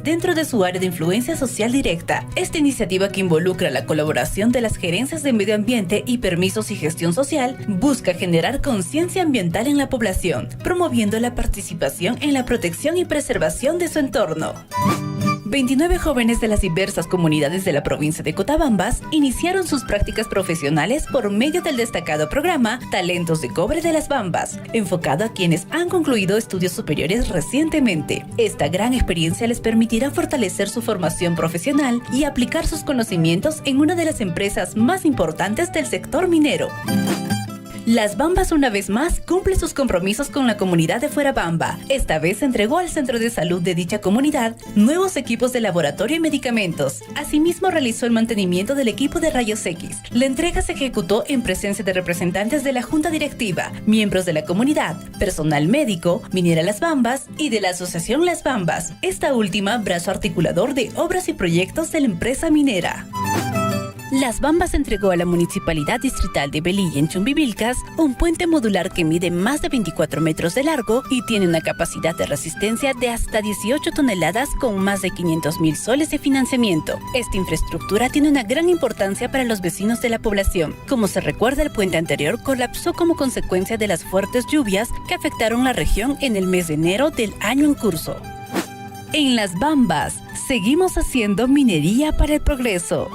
dentro de su área de influencia social directa. Esta iniciativa, que involucra la colaboración de las gerencias de medio ambiente y permisos y gestión social, busca generar conciencia ambiental en la población, promoviendo la participación en la protección y preservación de su entorno. 29 jóvenes de las diversas comunidades de la provincia de Cotabambas iniciaron sus prácticas profesionales por medio del destacado programa Talentos de Cobre de las Bambas, enfocado a quienes han concluido estudios superiores recientemente. Esta gran experiencia les permitirá fortalecer su formación profesional y aplicar sus conocimientos en una de las empresas más importantes del sector minero. Las Bambas, una vez más, cumple sus compromisos con la comunidad de Fuerabamba. Esta vez entregó al centro de salud de dicha comunidad nuevos equipos de laboratorio y medicamentos. Asimismo, realizó el mantenimiento del equipo de rayos X. La entrega se ejecutó en presencia de representantes de la junta directiva, miembros de la comunidad, personal médico, Minera Las Bambas y de la asociación Las Bambas, esta última brazo articulador de obras y proyectos de la empresa minera. Las Bambas entregó a la Municipalidad Distrital de Velilla, en Chumbivilcas, un puente modular que mide más de 24 metros de largo y tiene una capacidad de resistencia de hasta 18 toneladas con más de 500,000 soles de financiamiento. Esta infraestructura tiene una gran importancia para los vecinos de la población. Como se recuerda, el puente anterior colapsó como consecuencia de las fuertes lluvias que afectaron la región en el mes de enero del año en curso. En Las Bambas, seguimos haciendo minería para el progreso.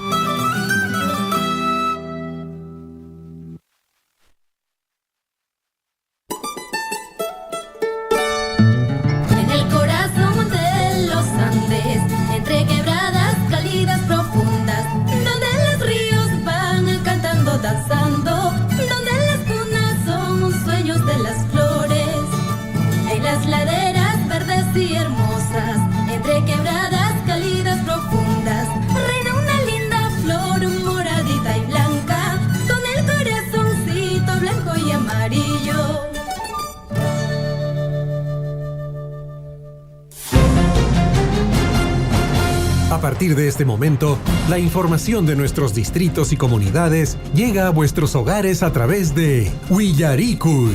A partir de este momento, la información de nuestros distritos y comunidades llega a vuestros hogares a través de Huillaricui.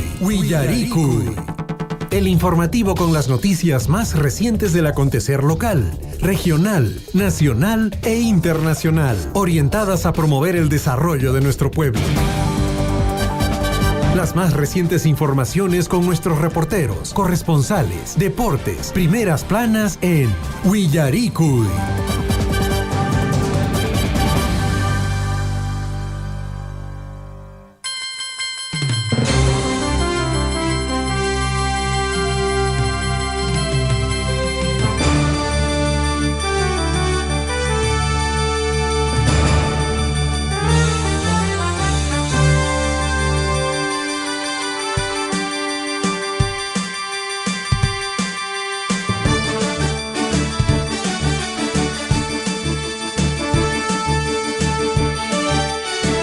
El informativo con las noticias más recientes del acontecer local, regional, nacional e internacional, orientadas a promover el desarrollo de nuestro pueblo. Las más recientes informaciones con nuestros reporteros, corresponsales, deportes, primeras planas en Huillaricui.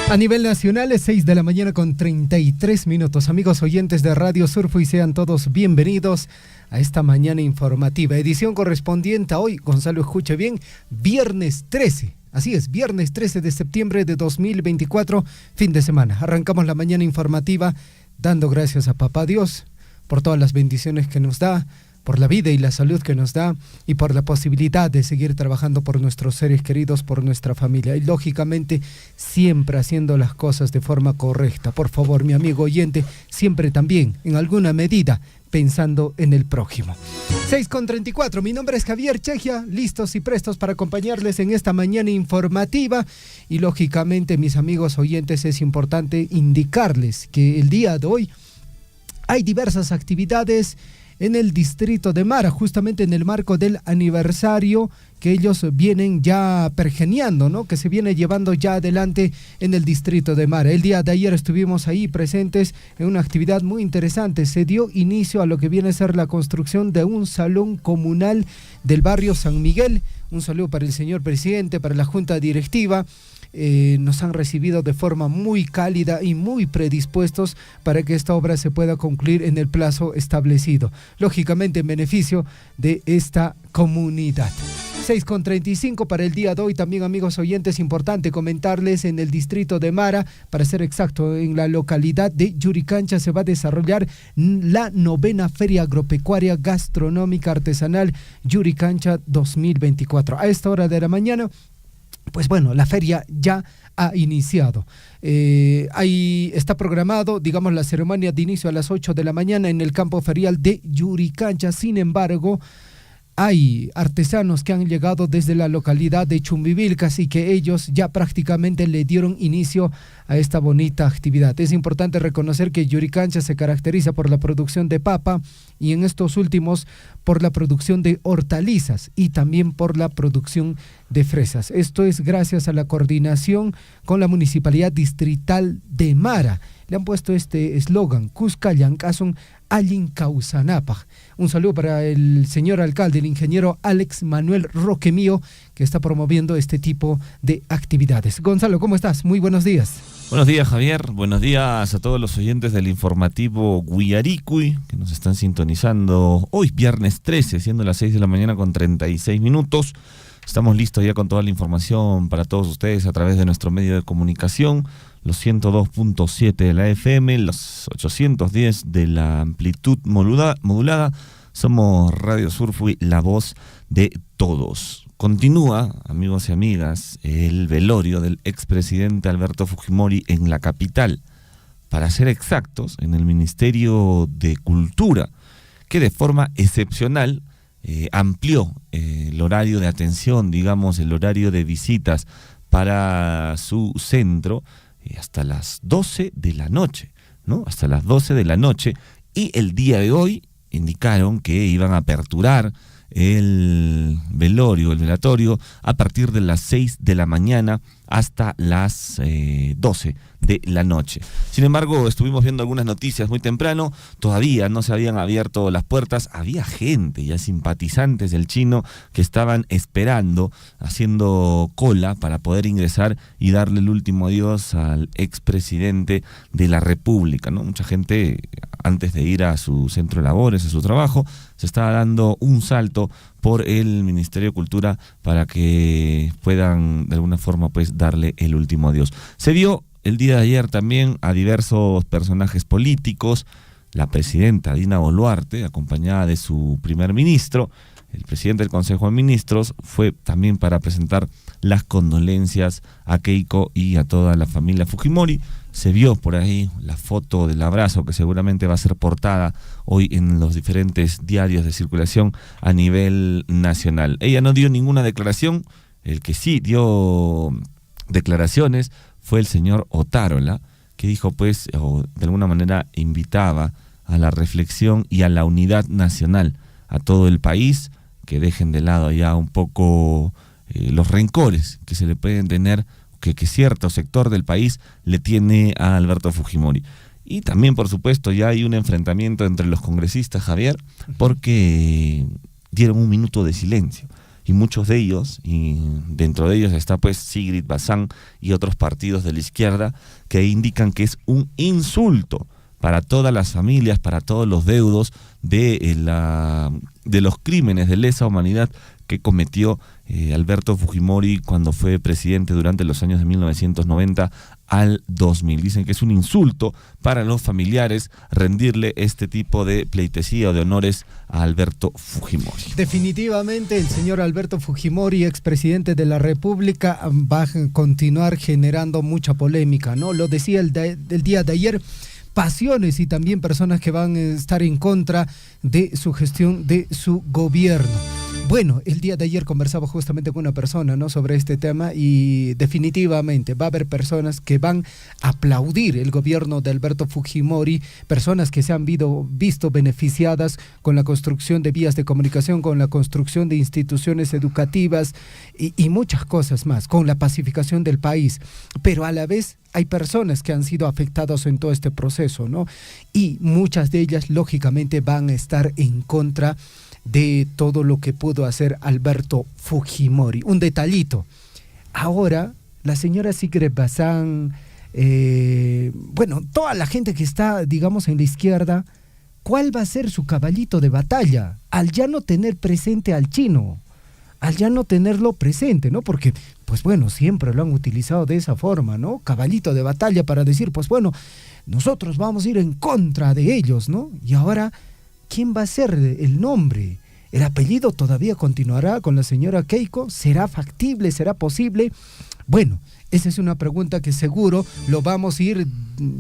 A nivel nacional es 6 de la mañana con 33 minutos. Amigos oyentes de Radio Surfo, y sean todos bienvenidos a esta mañana informativa. Edición correspondiente a hoy, Gonzalo, escuche bien, viernes 13. Así es, viernes 13 de septiembre de 2024, fin de semana. Arrancamos la mañana informativa dando gracias a Papá Dios por todas las bendiciones que nos da, por la vida y la salud que nos da y por la posibilidad de seguir trabajando por nuestros seres queridos, por nuestra familia y lógicamente siempre haciendo las cosas de forma correcta. Por favor, mi amigo oyente, siempre también en alguna medida pensando en el prójimo. 6:34, mi nombre es Javier Chejia, listos y prestos para acompañarles en esta mañana informativa y lógicamente, mis amigos oyentes, es importante indicarles que el día de hoy hay diversas actividades en el distrito de Mara, justamente en el marco del aniversario que ellos vienen ya pergeñando, ¿no? Que se viene llevando ya adelante en el distrito de Mara. El día de ayer estuvimos ahí presentes en una actividad muy interesante. Se dio inicio a lo que viene a ser la construcción de un salón comunal del barrio San Miguel. Un saludo para el señor presidente, para la junta directiva. Nos han recibido de forma muy cálida y muy predispuestos para que esta obra se pueda concluir en el plazo establecido, lógicamente en beneficio de esta comunidad. 6:35 para el día de hoy. También, amigos oyentes, importante comentarles, en el distrito de Mara, para ser exacto, en la localidad de Yuricancha, se va a desarrollar la 9ª Feria Agropecuaria Gastronómica Artesanal Yuricancha 2024. A esta hora de la mañana, pues bueno, la feria ya ha iniciado. Ahí está programado, digamos, la ceremonia de inicio a las 8 de la mañana en el campo ferial de Yuricancha. Sin embargo, hay artesanos que han llegado desde la localidad de Chumbivilcas y que ellos ya prácticamente le dieron inicio a esta bonita actividad. Es importante reconocer que Yuricancha se caracteriza por la producción de papa y en estos últimos por la producción de hortalizas y también por la producción de fresas. Esto es gracias a la coordinación con la Municipalidad Distrital de Mara. Le han puesto este eslogan: Cusca Llancazón Allin Causanapaj. Un saludo para el señor alcalde, el ingeniero Alex Manuel Roque Mío, que está promoviendo este tipo de actividades. Gonzalo, ¿cómo estás? Muy buenos días. Buenos días, Javier. Buenos días a todos los oyentes del informativo Guiaricui, que nos están sintonizando hoy, viernes 13, siendo las 6 de la mañana con 36 minutos. Estamos listos ya con toda la información para todos ustedes a través de nuestro medio de comunicación, los 102.7 de la FM, los 810 de la amplitud modulada. Somos Radio Surfui, la voz de todos. Continúa, amigos y amigas, el velorio del expresidente Alberto Fujimori en la capital. Para ser exactos, en el Ministerio de Cultura, que de forma excepcional amplió el horario de atención, digamos, el horario de visitas para su centro hasta las 12 de la noche, ¿no? Hasta las 12 de la noche. Y el día de hoy indicaron que iban a aperturar el velatorio a partir de las 6 de la mañana hasta las 12 de la noche. Sin embargo, estuvimos viendo algunas noticias muy temprano, todavía no se habían abierto las puertas, había gente, ya simpatizantes del Chino, que estaban esperando, haciendo cola para poder ingresar y darle el último adiós al expresidente de la República, ¿no? Mucha gente, antes de ir a su centro de labores, a su trabajo, se estaba dando un salto por el Ministerio de Cultura para que puedan de alguna forma pues darle el último adiós. Se vio el día de ayer también a diversos personajes políticos, la presidenta Dina Boluarte, acompañada de su primer ministro, el presidente del Consejo de Ministros, fue también para presentar las condolencias a Keiko y a toda la familia Fujimori. Se vio por ahí la foto del abrazo que seguramente va a ser portada hoy en los diferentes diarios de circulación a nivel nacional. Ella no dio ninguna declaración, el que sí dio declaraciones fue el señor Otárola, que dijo pues, o de alguna manera invitaba a la reflexión y a la unidad nacional, a todo el país, que dejen de lado ya un poco los rencores que se le pueden tener, que cierto sector del país le tiene a Alberto Fujimori. Y también, por supuesto, ya hay un enfrentamiento entre los congresistas, Javier, porque dieron un minuto de silencio. Y muchos de ellos, y dentro de ellos está pues Sigrid Bazán y otros partidos de la izquierda, que indican que es un insulto para todas las familias, para todos los deudos de los crímenes de lesa humanidad que cometió Alberto Fujimori cuando fue presidente durante los años de 1990 al 2000. Dicen que es un insulto para los familiares rendirle este tipo de pleitesía o de honores a Alberto Fujimori. Definitivamente el señor Alberto Fujimori, expresidente de la República, va a continuar generando mucha polémica, ¿no? Lo decía el día de ayer, pasiones y también personas que van a estar en contra de su gestión, de su gobierno. Bueno, el día de ayer conversaba justamente con una persona, ¿no?, sobre este tema, y definitivamente va a haber personas que van a aplaudir el gobierno de Alberto Fujimori, personas que se han visto beneficiadas con la construcción de vías de comunicación, con la construcción de instituciones educativas y muchas cosas más, con la pacificación del país, pero a la vez hay personas que han sido afectadas en todo este proceso, ¿no? Y muchas de ellas, lógicamente, van a estar en contra de todo lo que pudo hacer Alberto Fujimori. Un detallito. Ahora, la señora Sigrid Bazán, toda la gente que está, digamos, en la izquierda, ¿cuál va a ser su caballito de batalla? Al ya no tener presente al Chino, al ya no tenerlo presente, ¿no? Porque, pues bueno, siempre lo han utilizado de esa forma, ¿no? Caballito de batalla para decir, pues bueno, nosotros vamos a ir en contra de ellos, ¿no? Y ahora, ¿quién va a ser el nombre? ¿El apellido todavía continuará con la señora Keiko? ¿Será factible? ¿Será posible? Bueno, esa es una pregunta que seguro lo vamos a ir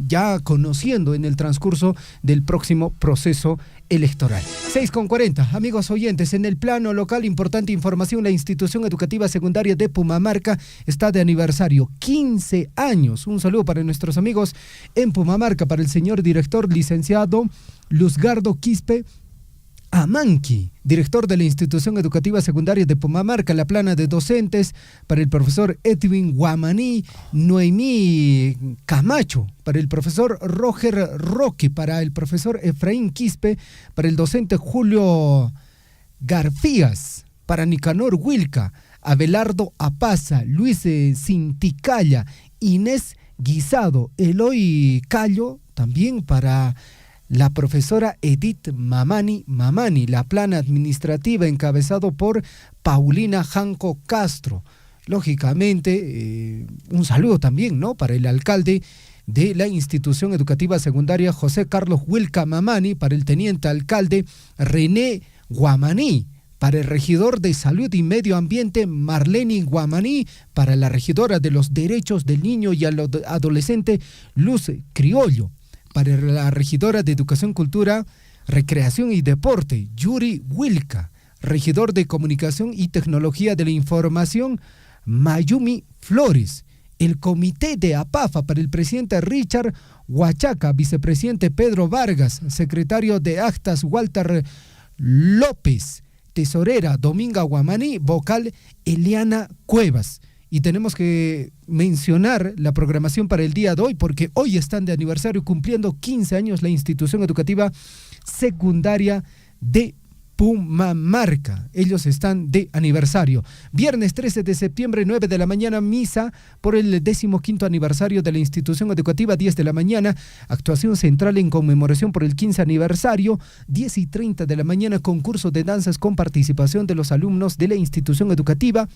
ya conociendo en el transcurso del próximo proceso electoral. 6:40, amigos oyentes, en el plano local, importante información, la institución educativa secundaria de Pumamarca está de aniversario, 15 años. Un saludo para nuestros amigos en Pumamarca, para el señor director licenciado Luzgardo Quispe Amanqui, director de la institución educativa secundaria de Pumamarca, la plana de docentes, para el profesor Edwin Guamaní, Noemí Camacho, para el profesor Roger Roque, para el profesor Efraín Quispe, para el docente Julio Garfías, para Nicanor Wilca, Abelardo Apaza, Luis Cinticaya, Inés Guisado, Eloy Callo, también para la profesora Edith Mamani, la plana administrativa encabezado por Paulina Janco Castro. Lógicamente, un saludo también, ¿no?, para el alcalde de la institución educativa secundaria José Carlos Wilca Mamani, para el teniente alcalde René Guamaní, para el regidor de Salud y Medio Ambiente Marlene Guamaní, para la regidora de los Derechos del Niño y Adolescente Luz Criollo, para la regidora de Educación, Cultura, Recreación y Deporte, Yuri Wilca, regidor de Comunicación y Tecnología de la Información, Mayumi Flores, el comité de APAFA, para el presidente Richard Huachaca, vicepresidente Pedro Vargas, secretario de Actas Walter López, tesorera Dominga Guamaní, vocal Eliana Cuevas. Y tenemos que mencionar la programación para el día de hoy, porque hoy están de aniversario, cumpliendo 15 años la institución educativa secundaria de Pumamarca. Ellos están de aniversario. Viernes 13 de septiembre, 9 de la mañana, misa por el 15º aniversario de la institución educativa, 10 de la mañana, actuación central en conmemoración por el 15 aniversario, 10:30 de la mañana, concurso de danzas con participación de los alumnos de la institución educativa.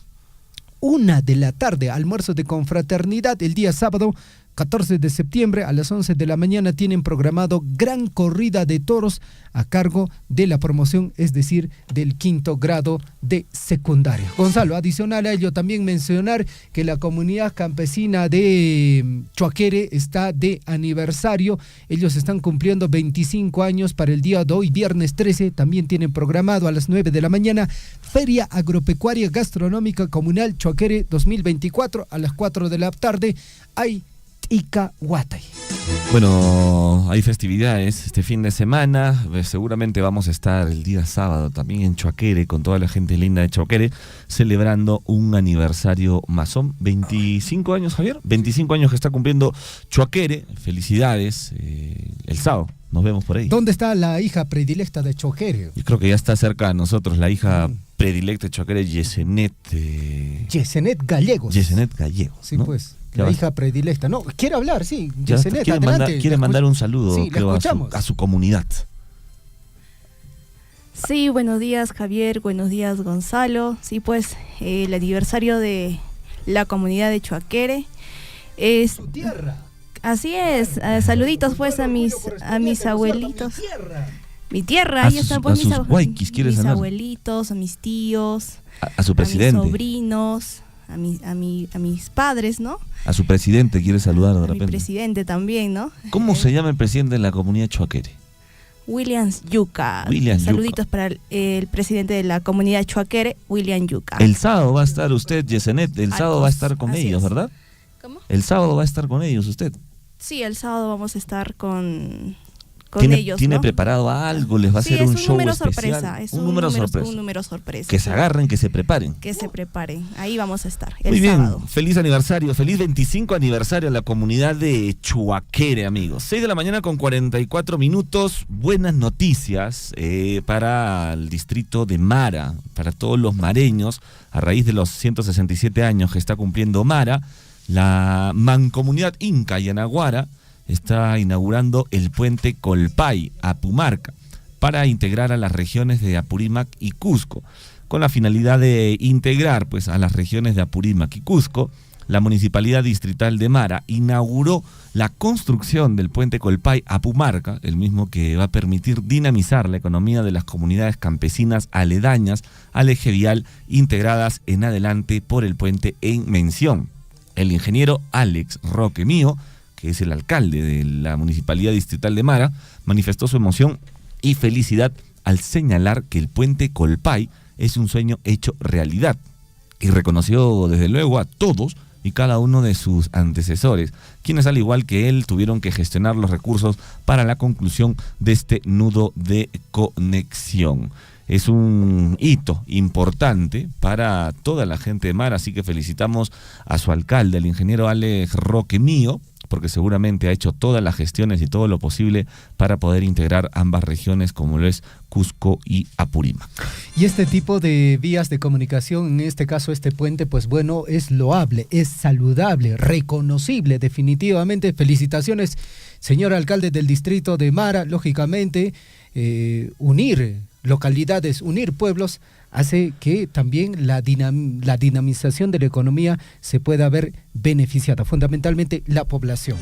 1 de la tarde, almuerzo de confraternidad. El día sábado 14 de septiembre a las 11 de la mañana tienen programado gran corrida de toros a cargo de la promoción, es decir, del 5º grado de secundaria. Gonzalo, adicional a ello también mencionar que la comunidad campesina de Chuaquere está de aniversario. Ellos están cumpliendo 25 años para el día de hoy, viernes 13, también tienen programado a las 9 de la mañana Feria Agropecuaria Gastronómica Comunal Chuaquere 2024, a las 4 de la tarde hay Icahuatay. Bueno, hay festividades este fin de semana, seguramente vamos a estar el día sábado también en Chuaquere con toda la gente linda de Chuaquere celebrando un aniversario más. Son 25 años, Javier, 25 años que está cumpliendo Chuaquere. Felicidades, el sábado nos vemos por ahí. ¿Dónde está la hija predilecta de Chuaquere? Yo creo que ya está cerca de nosotros, la hija predilecta de Chuaquere, Yesenet Gallegos. Yesenet Gallegos, sí, ¿no? pues. La hija predilecta. No, quiere hablar, sí. Yesenet, quiere mandar un saludo, sí, creo, a su comunidad. Sí, buenos días, Javier, buenos días, Gonzalo. Sí, pues, el aniversario de la comunidad de Chuaquere es... Su tierra. Así es, saluditos pues a mis abuelitos. Mi tierra, ahí están pues mis abuelitos, a mis tíos, a su presidente, a mis sobrinos, a mis padres, ¿no? A su presidente quiere saludar de repente. A mi presidente también, ¿no? ¿Cómo se llama el presidente de la comunidad Chuaquere? William Yuca. Saluditos para el presidente de la comunidad Chuaquere, William Yuca. El sábado va a estar usted, Yesenet, el sábado va a estar con ellos, ¿verdad? ¿Cómo? El sábado va a estar con ellos usted. Sí, el sábado vamos a estar con ellos, ¿Tiene ¿no? preparado algo? ¿Les va a hacer un show especial? Es un número sorpresa. Un número sorpresa. Que se agarren, que se preparen. Que se preparen. Ahí vamos a estar Muy bien, sábado. Feliz aniversario, feliz 25 aniversario a la comunidad de Chuaquere, amigos. 6 de la mañana con 44 minutos. Buenas noticias para el distrito de Mara, para todos los mareños, a raíz de los 167 años que está cumpliendo Mara. La mancomunidad Inca Yanaguara está inaugurando el puente Colpay a Pumarca para integrar a las regiones de Apurímac y Cusco. con la finalidad de integrar pues, a las regiones de Apurímac y Cusco. La Municipalidad Distrital de Mara inauguró la construcción del puente Colpay a Pumarca, el mismo que va a permitir dinamizar la economía de las comunidades campesinas aledañas al eje vial integradas en adelante por el puente en mención. El ingeniero Alex Roque Mío, que es el alcalde de la Municipalidad Distrital de Mara, manifestó su emoción y felicidad al señalar que el puente Colpay es un sueño hecho realidad y reconoció desde luego a todos y cada uno de sus antecesores, quienes al igual que él tuvieron que gestionar los recursos para la conclusión de este nudo de conexión. Es un hito importante para toda la gente de Mara, así que felicitamos a su alcalde, el ingeniero Alex Roque Mío, porque seguramente ha hecho todas las gestiones y todo lo posible para poder integrar ambas regiones como lo es Cusco y Apurímac. Y este tipo de vías de comunicación, en este caso este puente, pues bueno, es loable, es saludable, reconocible definitivamente. Felicitaciones, señor alcalde del distrito de Mara. Lógicamente, unir localidades, unir pueblos, hace que también la dinamización de la economía se pueda ver beneficiada, fundamentalmente la población.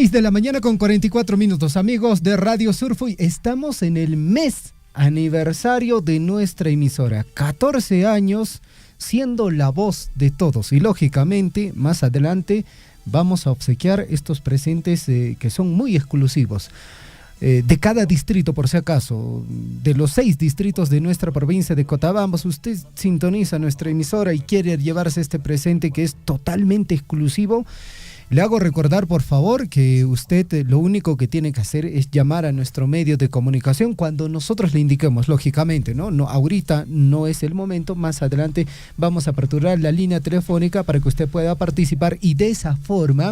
De la mañana con 44 minutos, amigos de Radio Surfui. Estamos en el mes aniversario de nuestra emisora, 14 años siendo la voz de todos, y lógicamente más adelante vamos a obsequiar estos presentes que son muy exclusivos de cada distrito, por si acaso, de los 6 distritos de nuestra provincia de Cotabambas. Usted sintoniza nuestra emisora y quiere llevarse este presente que es totalmente exclusivo. Le hago recordar, por favor, que usted lo único que tiene que hacer es llamar a nuestro medio de comunicación cuando nosotros le indiquemos, lógicamente, ¿no? Ahorita no es el momento, más adelante vamos a aperturar la línea telefónica para que usted pueda participar y de esa forma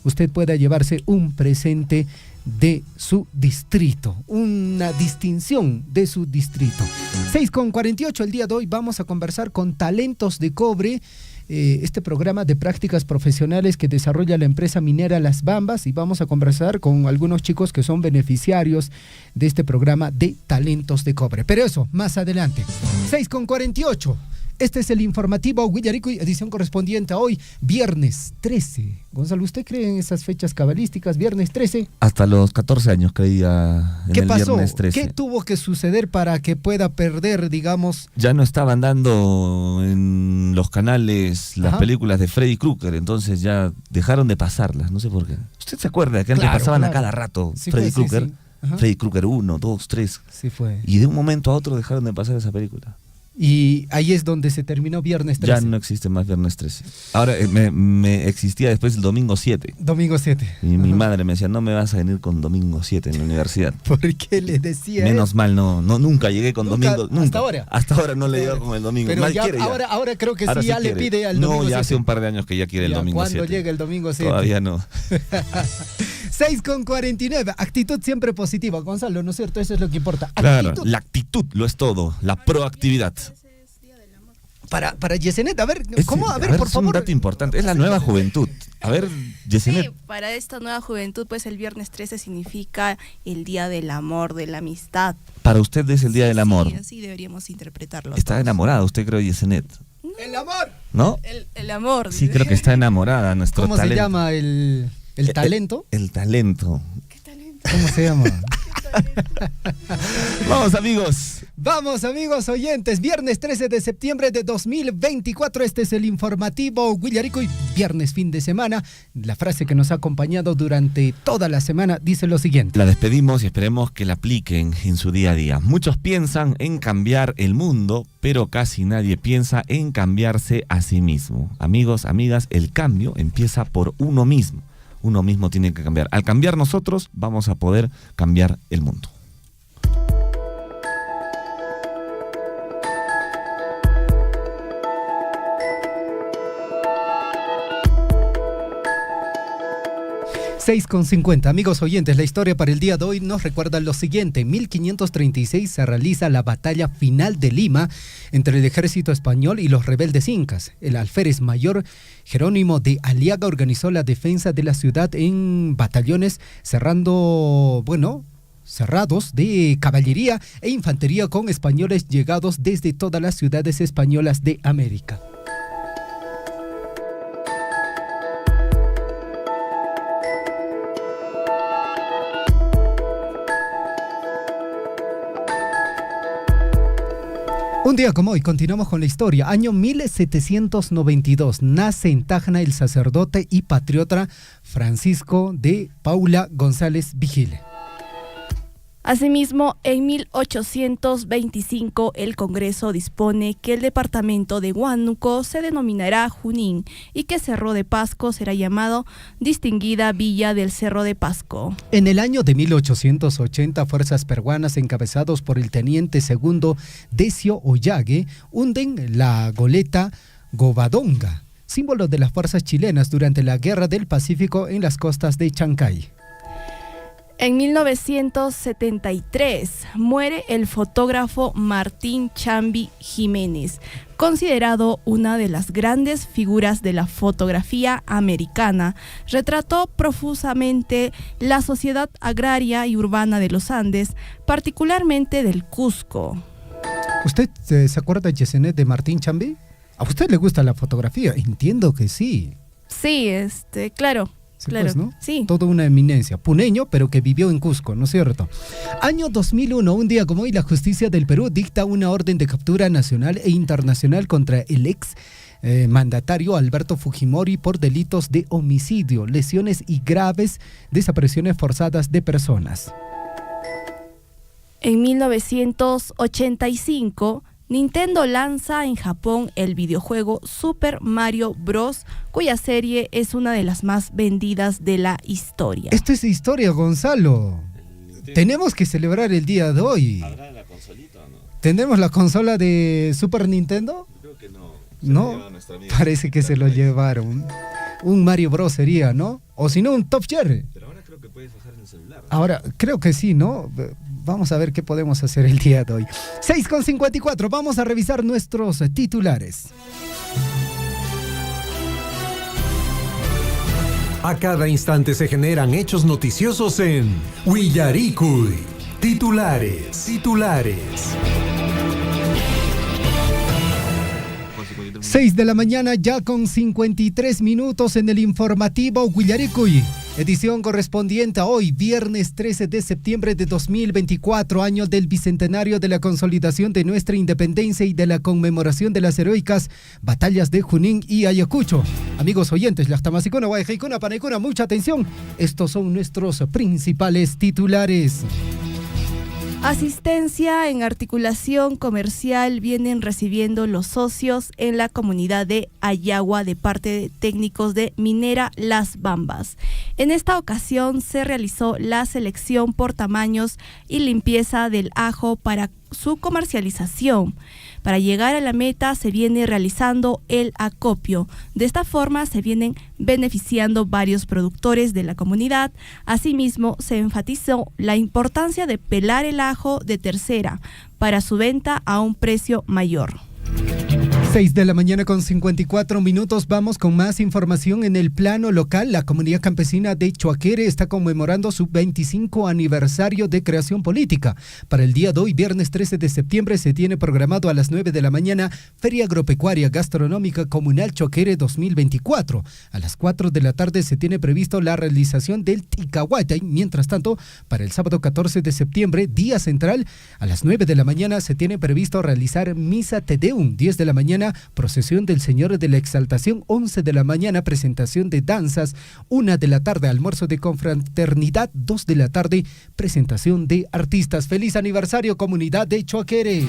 usted pueda llevarse un presente de su distrito, una distinción de su distrito. 6:48 el día de hoy vamos a conversar con Talentos de Cobre, este programa de prácticas profesionales que desarrolla la empresa minera Las Bambas, y vamos a conversar con algunos chicos que son beneficiarios de este programa de Talentos de Cobre. Pero eso, más adelante. 6:48. Este es el informativo Guillaricuy, edición correspondiente a hoy, viernes 13. Gonzalo, ¿usted cree en esas fechas cabalísticas, viernes 13? Hasta los 14 años creía en ¿Qué el pasó? viernes 13. ¿Qué tuvo que suceder para que pueda perder, digamos? Ya no estaban dando en los canales las películas de Freddy Krueger, entonces ya dejaron de pasarlas, no sé por qué. ¿Usted se acuerda que antes pasaban a cada rato sí, Freddy Krueger? Sí, sí. Freddy Krueger 1, 2, 3. Sí fue. Y de un momento a otro dejaron de pasar esa película. Y ahí es donde se terminó viernes 13. Ya no existe más viernes 13. Ahora me existía después el domingo 7. Domingo 7. Y mi madre me decía, no me vas a venir con domingo 7 en la universidad. ¿Por qué le decía Menos mal, no, nunca llegué con domingo. Nunca. ¿Hasta ahora? Hasta ahora no le llego con el domingo. Pero Mal ya, quiere ya. ahora creo que ahora sí, ya le pide al domingo 7. No, ya hace un par de años que ya quiere el domingo 7. ¿Cuándo llega el domingo 7? Todavía no. 6:49. Actitud siempre positiva, Gonzalo, ¿no es cierto? Eso es lo que importa. Claro, la actitud lo es todo, la proactividad. Para Yesenet, a ver, ¿cómo? A ver, por es favor. Un dato importante, es la nueva juventud. A ver, Yesenet. Sí, para esta nueva juventud, pues el viernes 13 significa el día del amor, de la amistad. Para usted es el día del amor. Sí, así deberíamos interpretarlo. Está enamorada, usted creo, Yesenet. No, ¡El amor! ¿No? El amor. Sí, creo que está enamorada, nuestro ¿Cómo talento. se llama el talento? El talento. ¿Qué talento? ¿Cómo se llama? Vamos, amigos. Vamos, amigos oyentes, viernes 13 de septiembre de 2024, este es el informativo Guillaricuy, viernes fin de semana. La frase que nos ha acompañado durante toda la semana dice lo siguiente. La despedimos y esperemos que la apliquen en su día a día. Muchos piensan en cambiar el mundo, pero casi nadie piensa en cambiarse a sí mismo. Amigos, amigas, el cambio empieza por uno mismo. Uno mismo tiene que cambiar. Al cambiar nosotros, vamos a poder cambiar el mundo. 6:50. Amigos oyentes, la historia para el día de hoy nos recuerda lo siguiente. En 1536 se realiza la batalla final de Lima entre el ejército español y los rebeldes incas. El alférez mayor Jerónimo de Aliaga organizó la defensa de la ciudad en batallones cerrados de caballería e infantería con españoles llegados desde todas las ciudades españolas de América. Un día como hoy, continuamos con la historia. Año 1792, nace en Tacna el sacerdote y patriota Francisco de Paula González Vigil. Asimismo, en 1825 el Congreso dispone que el departamento de Huánuco se denominará Junín y que Cerro de Pasco será llamado Distinguida Villa del Cerro de Pasco. En el año de 1880, fuerzas peruanas encabezados por el teniente segundo Decio Ollague hunden la goleta Gobadonga, símbolo de las fuerzas chilenas durante la Guerra del Pacífico en las costas de Chancay. En 1973 muere el fotógrafo Martín Chambi Jiménez, considerado una de las grandes figuras de la fotografía americana. Retrató profusamente la sociedad agraria y urbana de los Andes, particularmente del Cusco. ¿Usted se acuerda, Yesenet, de Martín Chambi? ¿A usted le gusta la fotografía? Entiendo que sí. Sí, claro. Sí, claro, pues, ¿no? Sí. Toda una eminencia, puneño, pero que vivió en Cusco, ¿no es cierto? Año 2001, un día como hoy, la justicia del Perú dicta una orden de captura nacional e internacional contra el ex mandatario Alberto Fujimori por delitos de homicidio, lesiones y graves desapariciones forzadas de personas. En 1985, Nintendo lanza en Japón el videojuego Super Mario Bros., cuya serie es una de las más vendidas de la historia. Esto es historia, Gonzalo. Tenemos que celebrar el día de hoy. ¿Habrá la consolita o no? ¿Tenemos la consola de Super Nintendo? Creo que no. No, parece que se lo llevaron. Un Mario Bros. Sería, ¿no? O si no, un Top Gear. Pero ahora creo que puedes hacer en el celular, ¿no? Ahora, creo que sí, ¿no? Vamos a ver qué podemos hacer el día de hoy. 6:54, vamos a revisar nuestros titulares. A cada instante se generan hechos noticiosos en Willaricui. Titulares. 6 de la mañana ya con 53 minutos en el informativo Willaricui. Edición correspondiente a hoy, viernes 13 de septiembre de 2024, año del bicentenario de la consolidación de nuestra independencia y de la conmemoración de las heroicas batallas de Junín y Ayacucho. Amigos oyentes, Llactamacicuna, Guayajaicuna, Panaicuna, mucha atención. Estos son nuestros principales titulares. Asistencia en articulación comercial vienen recibiendo los socios en la comunidad de Ayagua de parte de técnicos de Minera Las Bambas. En esta ocasión se realizó la selección por tamaños y limpieza del ajo para su comercialización. Para llegar a la meta se viene realizando el acopio. De esta forma se vienen beneficiando varios productores de la comunidad. Asimismo, se enfatizó la importancia de pelar el ajo de tercera para su venta a un precio mayor. 6 de la mañana con 54 minutos, vamos con más información en el plano local. La comunidad campesina de Choaquere está conmemorando su 25 aniversario de creación política. Para el día de hoy, viernes 13 de septiembre, se tiene programado a las 9 de la mañana Feria Agropecuaria Gastronómica Comunal Choaquere 2024. A las 4 de la tarde se tiene previsto la realización del Ticahuatay. Mientras tanto, para el sábado 14 de septiembre, día central, a las 9 de la mañana se tiene previsto realizar Misa Te Deum. 10 de la mañana, procesión del Señor de la Exaltación. 11 de la mañana, presentación de danzas. 1 de la tarde, almuerzo de confraternidad. 2 de la tarde, presentación de artistas. ¡Feliz aniversario, comunidad de Choaquere!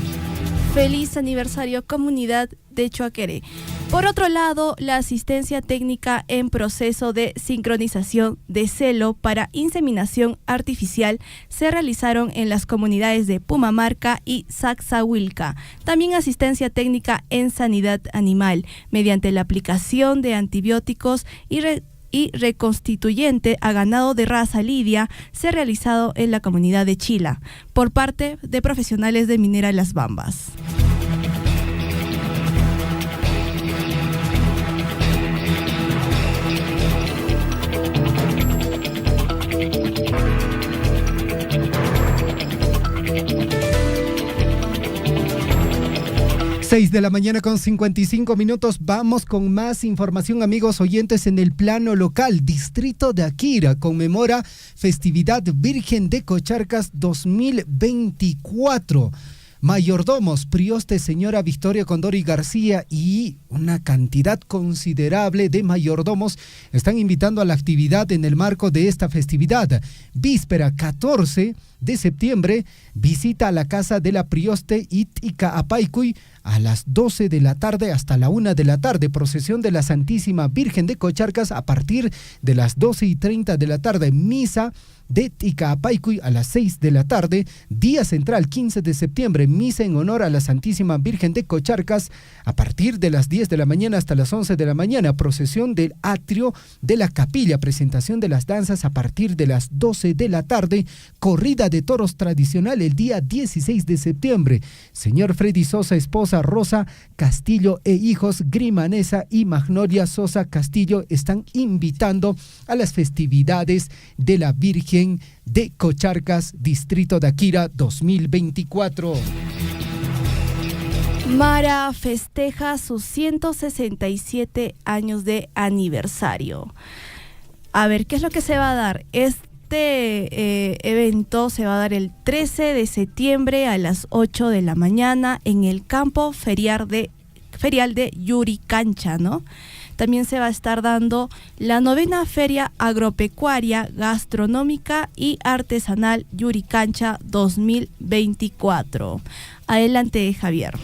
Feliz aniversario, comunidad de Choaquere. Por otro lado, la asistencia técnica en proceso de sincronización de celo para inseminación artificial se realizaron en las comunidades de Pumamarca y Saxahuilca. También asistencia técnica en sanidad animal mediante la aplicación de antibióticos y y reconstituyente a ganado de raza lidia se ha realizado en la comunidad de Chila por parte de profesionales de Minera Las Bambas. Seis de la mañana con 55 minutos. Vamos con más información, amigos oyentes. En el plano local, Distrito de Akira conmemora Festividad Virgen de Cocharcas 2024. Mayordomos, prioste señora Victoria Condori García y una cantidad considerable de mayordomos están invitando a la actividad en el marco de esta festividad. Víspera 14 de septiembre, visita a la casa de la prioste Itica Apaycuy a las 12 de la tarde hasta la 1 de la tarde. Procesión de la Santísima Virgen de Cocharcas a partir de las 12:30 de la tarde. Misa de Ticapaycuy a las 6 de la tarde. Día central 15 de septiembre, misa en honor a la Santísima Virgen de Cocharcas a partir de las 10 de la mañana hasta las 11 de la mañana. Procesión del atrio de la capilla, presentación de las danzas a partir de las 12 de la tarde. Corrida de toros tradicional el día 16 de septiembre. Señor Freddy Sosa, esposa Rosa Castillo e hijos Grimanesa y Magnolia Sosa Castillo están invitando a las festividades de la Virgen de Cocharcas, Distrito de Akira 2024. Mara festeja sus 167 años de aniversario. A ver, ¿qué es lo que se va a dar? Este evento se va a dar el 13 de septiembre a las 8 de la mañana en el campo ferial de Yuricancha, ¿no? También se va a estar dando la 9ª Feria Agropecuaria, Gastronómica y Artesanal Yuricancha 2024. Adelante, Javier.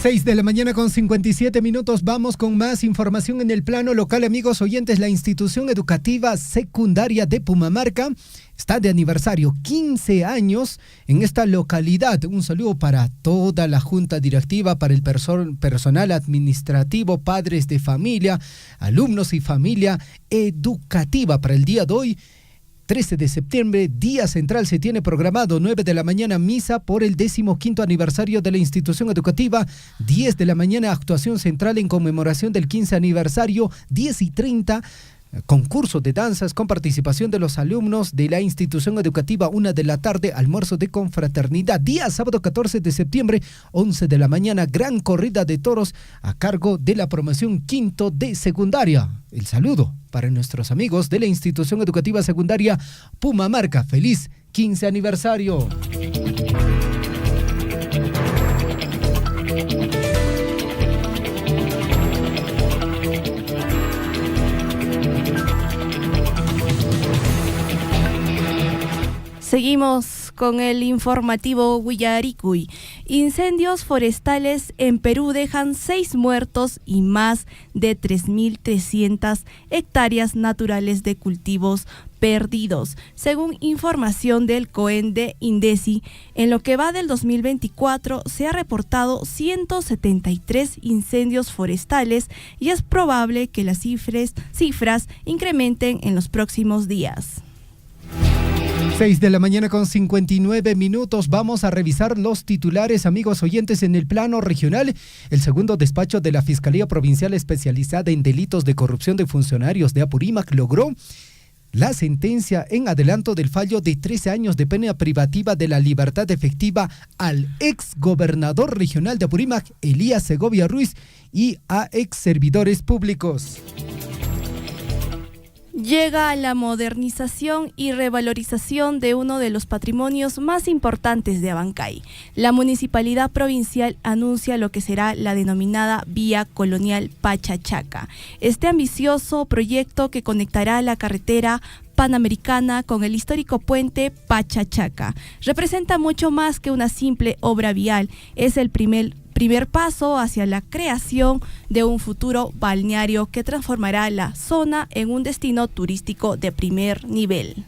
6 de la mañana con 57 minutos. Vamos con más información en el plano local, amigos oyentes. La institución educativa secundaria de Pumamarca está de aniversario, 15 años en esta localidad. Un saludo para toda la junta directiva, para el personal administrativo, padres de familia, alumnos y familia educativa. Para el día de hoy, 13 de septiembre, día central, se tiene programado 9 de la mañana misa por el 15º aniversario de la institución educativa, 10 de la mañana actuación central en conmemoración del 15 aniversario, 10:30 concurso de danzas con participación de los alumnos de la institución educativa, 1 de la tarde, almuerzo de confraternidad. Día sábado 14 de septiembre, 11 de la mañana, gran corrida de toros a cargo de la promoción quinto de secundaria. El saludo para nuestros amigos de la institución educativa secundaria Pumamarca. Feliz 15 aniversario. Seguimos con el informativo Guillaricuy. Incendios forestales en Perú dejan 6 muertos y más de 3.300 hectáreas naturales de cultivos perdidos. Según información del COEN de INDECI, en lo que va del 2024 se ha reportado 173 incendios forestales y es probable que las cifras incrementen en los próximos días. 6 de la mañana con 59 minutos. Vamos a revisar los titulares, amigos oyentes. En el plano regional, el segundo despacho de la Fiscalía Provincial Especializada en Delitos de Corrupción de Funcionarios de Apurímac logró la sentencia en adelanto del fallo de 13 años de pena privativa de la libertad efectiva al ex gobernador regional de Apurímac, Elías Segovia Ruiz, y a ex servidores públicos. Llega la modernización y revalorización de uno de los patrimonios más importantes de Abancay. La Municipalidad Provincial anuncia lo que será la denominada Vía Colonial Pachachaca. Este ambicioso proyecto que conectará la carretera Panamericana con el histórico puente Pachachaca representa mucho más que una simple obra vial. Es el primer paso hacia la creación de un futuro balneario que transformará la zona en un destino turístico de primer nivel.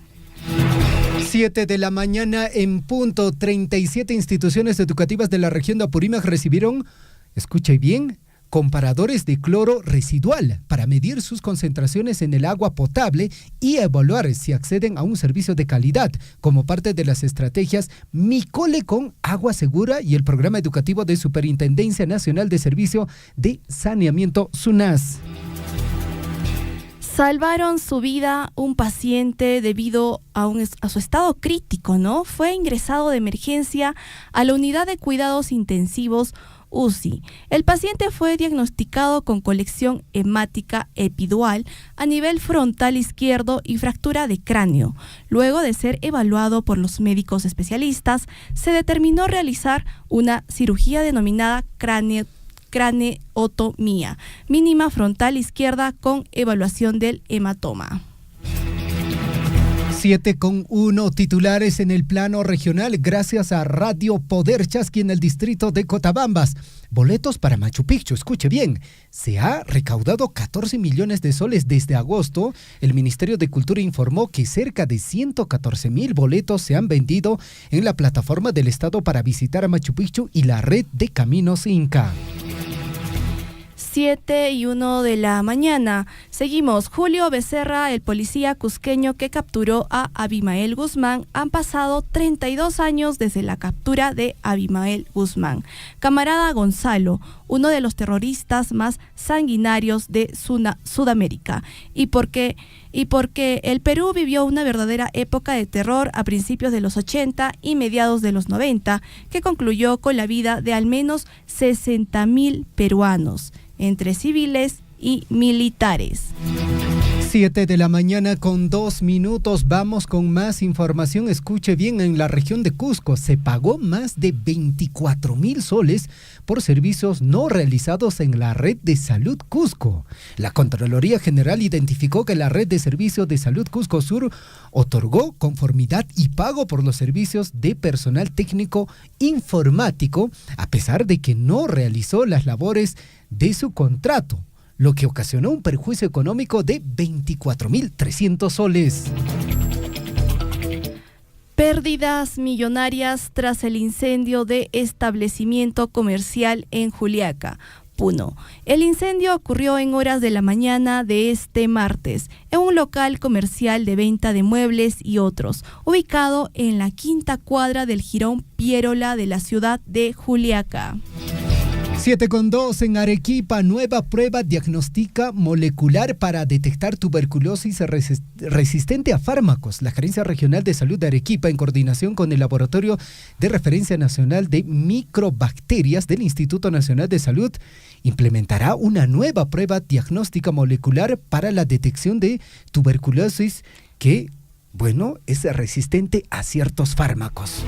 7 de la mañana en punto. 37 instituciones educativas de la región de Apurímac recibieron, escuche bien, comparadores de cloro residual para medir sus concentraciones en el agua potable y evaluar si acceden a un servicio de calidad como parte de las estrategias Micole con Agua Segura y el Programa Educativo de Superintendencia Nacional de Servicio de Saneamiento SUNAS. Salvaron su vida un paciente debido a su estado crítico, ¿no? Fue ingresado de emergencia a la unidad de cuidados intensivos UCI. El paciente fue diagnosticado con colección hemática epidural a nivel frontal izquierdo y fractura de cráneo. Luego de ser evaluado por los médicos especialistas, se determinó realizar una cirugía denominada craneotomía mínima frontal izquierda con evaluación del hematoma. 7:1 titulares en el plano regional gracias a Radio Poder Chasqui en el distrito de Cotabambas. Boletos para Machu Picchu, escuche bien, se ha recaudado 14 millones de soles desde agosto. El Ministerio de Cultura informó que cerca de 114,000 boletos se han vendido en la plataforma del Estado para visitar a Machu Picchu y la red de Caminos Inca. 7:01 de la mañana. Seguimos. Julio Becerra, el policía cusqueño que capturó a Abimael Guzmán. Han pasado 32 años desde la captura de Abimael Guzmán. Camarada Gonzalo, uno de los terroristas más sanguinarios de Sudamérica. Y porque el Perú vivió una verdadera época de terror a principios de los 80 y mediados de los 90, que concluyó con la vida de al menos 60,000 peruanos, entre civiles y militares. 7 de la mañana con 2 minutos. Vamos con más información. Escuche bien, en la región de Cusco se pagó más de 24,000 soles por servicios no realizados en la red de salud Cusco. La Contraloría General identificó que la red de servicios de salud Cusco Sur otorgó conformidad y pago por los servicios de personal técnico informático, a pesar de que no realizó las labores de su contrato, lo que ocasionó un perjuicio económico de 24,300 soles. Pérdidas millonarias tras el incendio de establecimiento comercial en Juliaca, Puno. El incendio ocurrió en horas de la mañana de este martes en un local comercial de venta de muebles y otros, ubicado en la 5ª cuadra del Jirón Piérola de la ciudad de Juliaca. 7:2 en Arequipa, nueva prueba diagnóstica molecular para detectar tuberculosis resistente a fármacos. La Gerencia Regional de Salud de Arequipa, en coordinación con el Laboratorio de Referencia Nacional de Microbacterias del Instituto Nacional de Salud, implementará una nueva prueba diagnóstica molecular para la detección de tuberculosis que, es resistente a ciertos fármacos.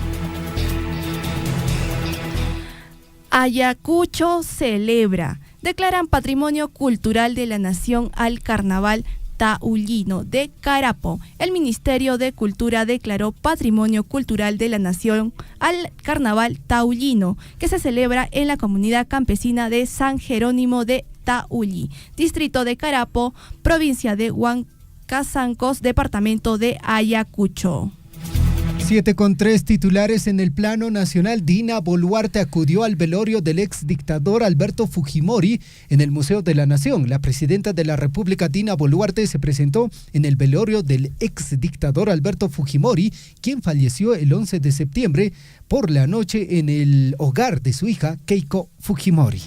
Ayacucho celebra. Declaran Patrimonio Cultural de la Nación al Carnaval Tahullino de Carapo. El Ministerio de Cultura declaró Patrimonio Cultural de la Nación al Carnaval Tahullino, que se celebra en la comunidad campesina de San Jerónimo de Tahulli, distrito de Carapo, provincia de Huancazancos, departamento de Ayacucho. 7:3 titulares en el plano nacional. Dina Boluarte acudió al velorio del ex dictador Alberto Fujimori en el Museo de la Nación. La presidenta de la República, Dina Boluarte, se presentó en el velorio del ex dictador Alberto Fujimori, quien falleció el 11 de septiembre por la noche en el hogar de su hija Keiko Fujimori.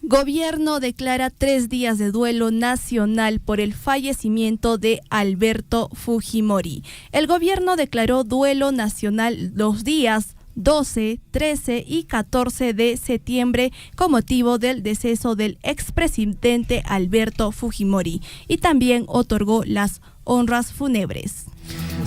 Gobierno declara 3 días de duelo nacional por el fallecimiento de Alberto Fujimori. El gobierno declaró duelo nacional los días 12, 13 y 14 de septiembre con motivo del deceso del expresidente Alberto Fujimori y también otorgó las honras fúnebres.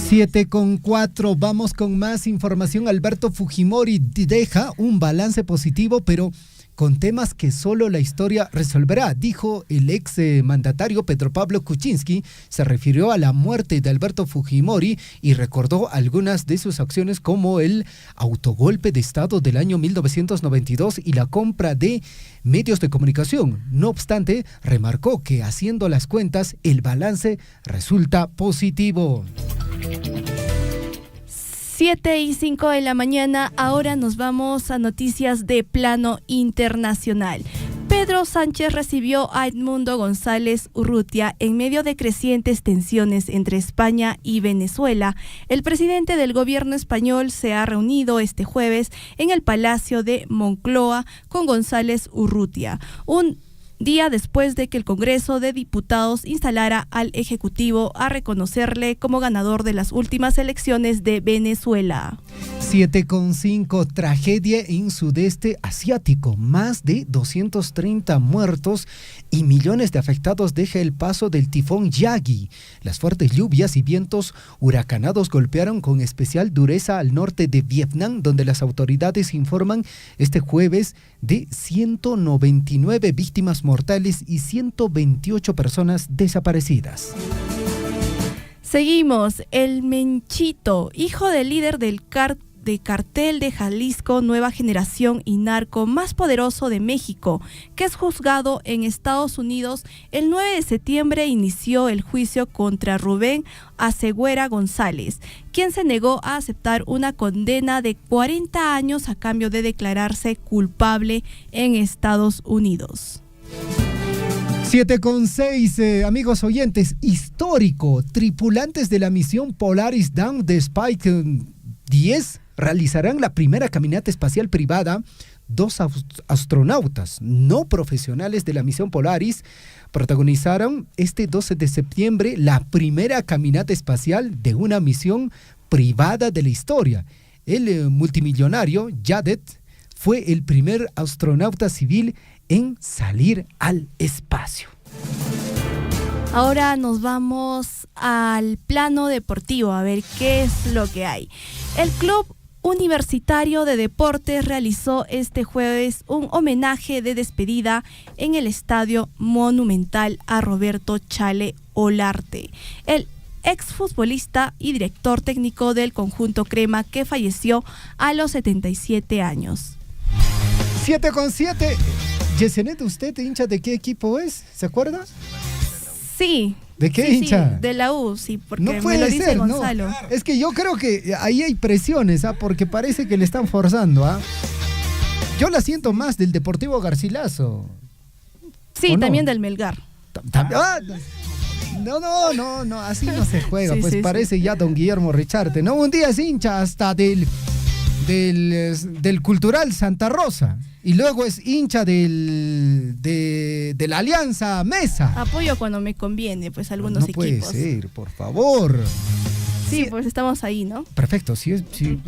7:4, vamos con más información. Alberto Fujimori deja un balance positivo, pero con temas que solo la historia resolverá, dijo el ex mandatario Pedro Pablo Kuczynski. Se refirió a la muerte de Alberto Fujimori y recordó algunas de sus acciones, como el autogolpe de Estado del año 1992 y la compra de medios de comunicación. No obstante, remarcó que haciendo las cuentas, el balance resulta positivo. 7:05 de la mañana, ahora nos vamos a noticias de plano internacional. Pedro Sánchez recibió a Edmundo González Urrutia en medio de crecientes tensiones entre España y Venezuela. El presidente del gobierno español se ha reunido este jueves en el Palacio de Moncloa con González Urrutia, un día después de que el Congreso de Diputados instalara al Ejecutivo a reconocerle como ganador de las últimas elecciones de Venezuela. 7,5, tragedia en sudeste asiático. Más de 230 muertos y millones de afectados deja el paso del tifón Yagi. Las fuertes lluvias y vientos huracanados golpearon con especial dureza al norte de Vietnam, donde las autoridades informan este jueves de 199 víctimas mortales y 128 personas desaparecidas. Seguimos. El Menchito, hijo del líder del cartel de Jalisco Nueva Generación y narco más poderoso de México, que es juzgado en Estados Unidos, el 9 de septiembre inició el juicio contra Rubén Asegüera González, quien se negó a aceptar una condena de 40 años a cambio de declararse culpable en Estados Unidos. 7,6, amigos oyentes, histórico. Tripulantes de la misión Polaris Dawn de Spike 10 realizarán la primera caminata espacial privada. 2 astronautas no profesionales de la misión Polaris protagonizaron este 12 de septiembre la primera caminata espacial de una misión privada de la historia. El multimillonario Jadet fue el primer astronauta civil en salir al espacio. Ahora nos vamos al plano deportivo a ver qué es lo que hay. El Club Universitario de Deportes realizó este jueves un homenaje de despedida en el Estadio Monumental a Roberto Chale Olarte, el exfutbolista y director técnico del conjunto Crema, que falleció a los 77 años. 7,7. Yesenet, ¿usted hincha de qué equipo es? ¿Se acuerda? Sí. ¿De qué sí, hincha? Sí, de la U, sí, porque no puede me lo dice ser, Gonzalo. No. Es que yo creo que ahí hay presiones, porque parece que le están forzando. Yo la siento más del Deportivo Garcilaso. Sí, también del Melgar. No, así no se juega. Sí, pues sí, parece sí. Ya don Guillermo Richarte, ¿no? Un día es hincha hasta del Cultural Santa Rosa. Y luego es hincha de la Alianza Mesa. Apoyo cuando me conviene, pues algunos no puede equipos. ser, por favor. Sí, pues estamos ahí, ¿no? Perfecto, sí,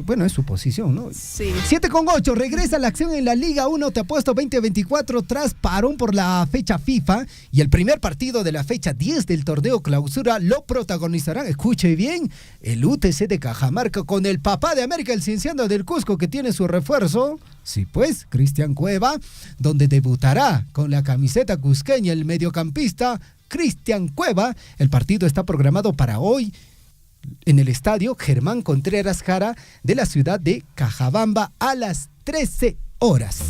bueno, es su posición, ¿no? Sí. 7,8, regresa la acción en la Liga 1, te apuesto 2024 tras parón por la fecha FIFA, y el primer partido de la fecha 10 del torneo clausura lo protagonizarán, escuche bien, el UTC de Cajamarca con el papá de América, el Cienciano del Cusco, que tiene su refuerzo, sí pues, Cristian Cueva, donde debutará con la camiseta cusqueña el mediocampista Cristian Cueva. El partido está programado para hoy en el estadio Germán Contreras Jara de la ciudad de Cajabamba a las 13 horas.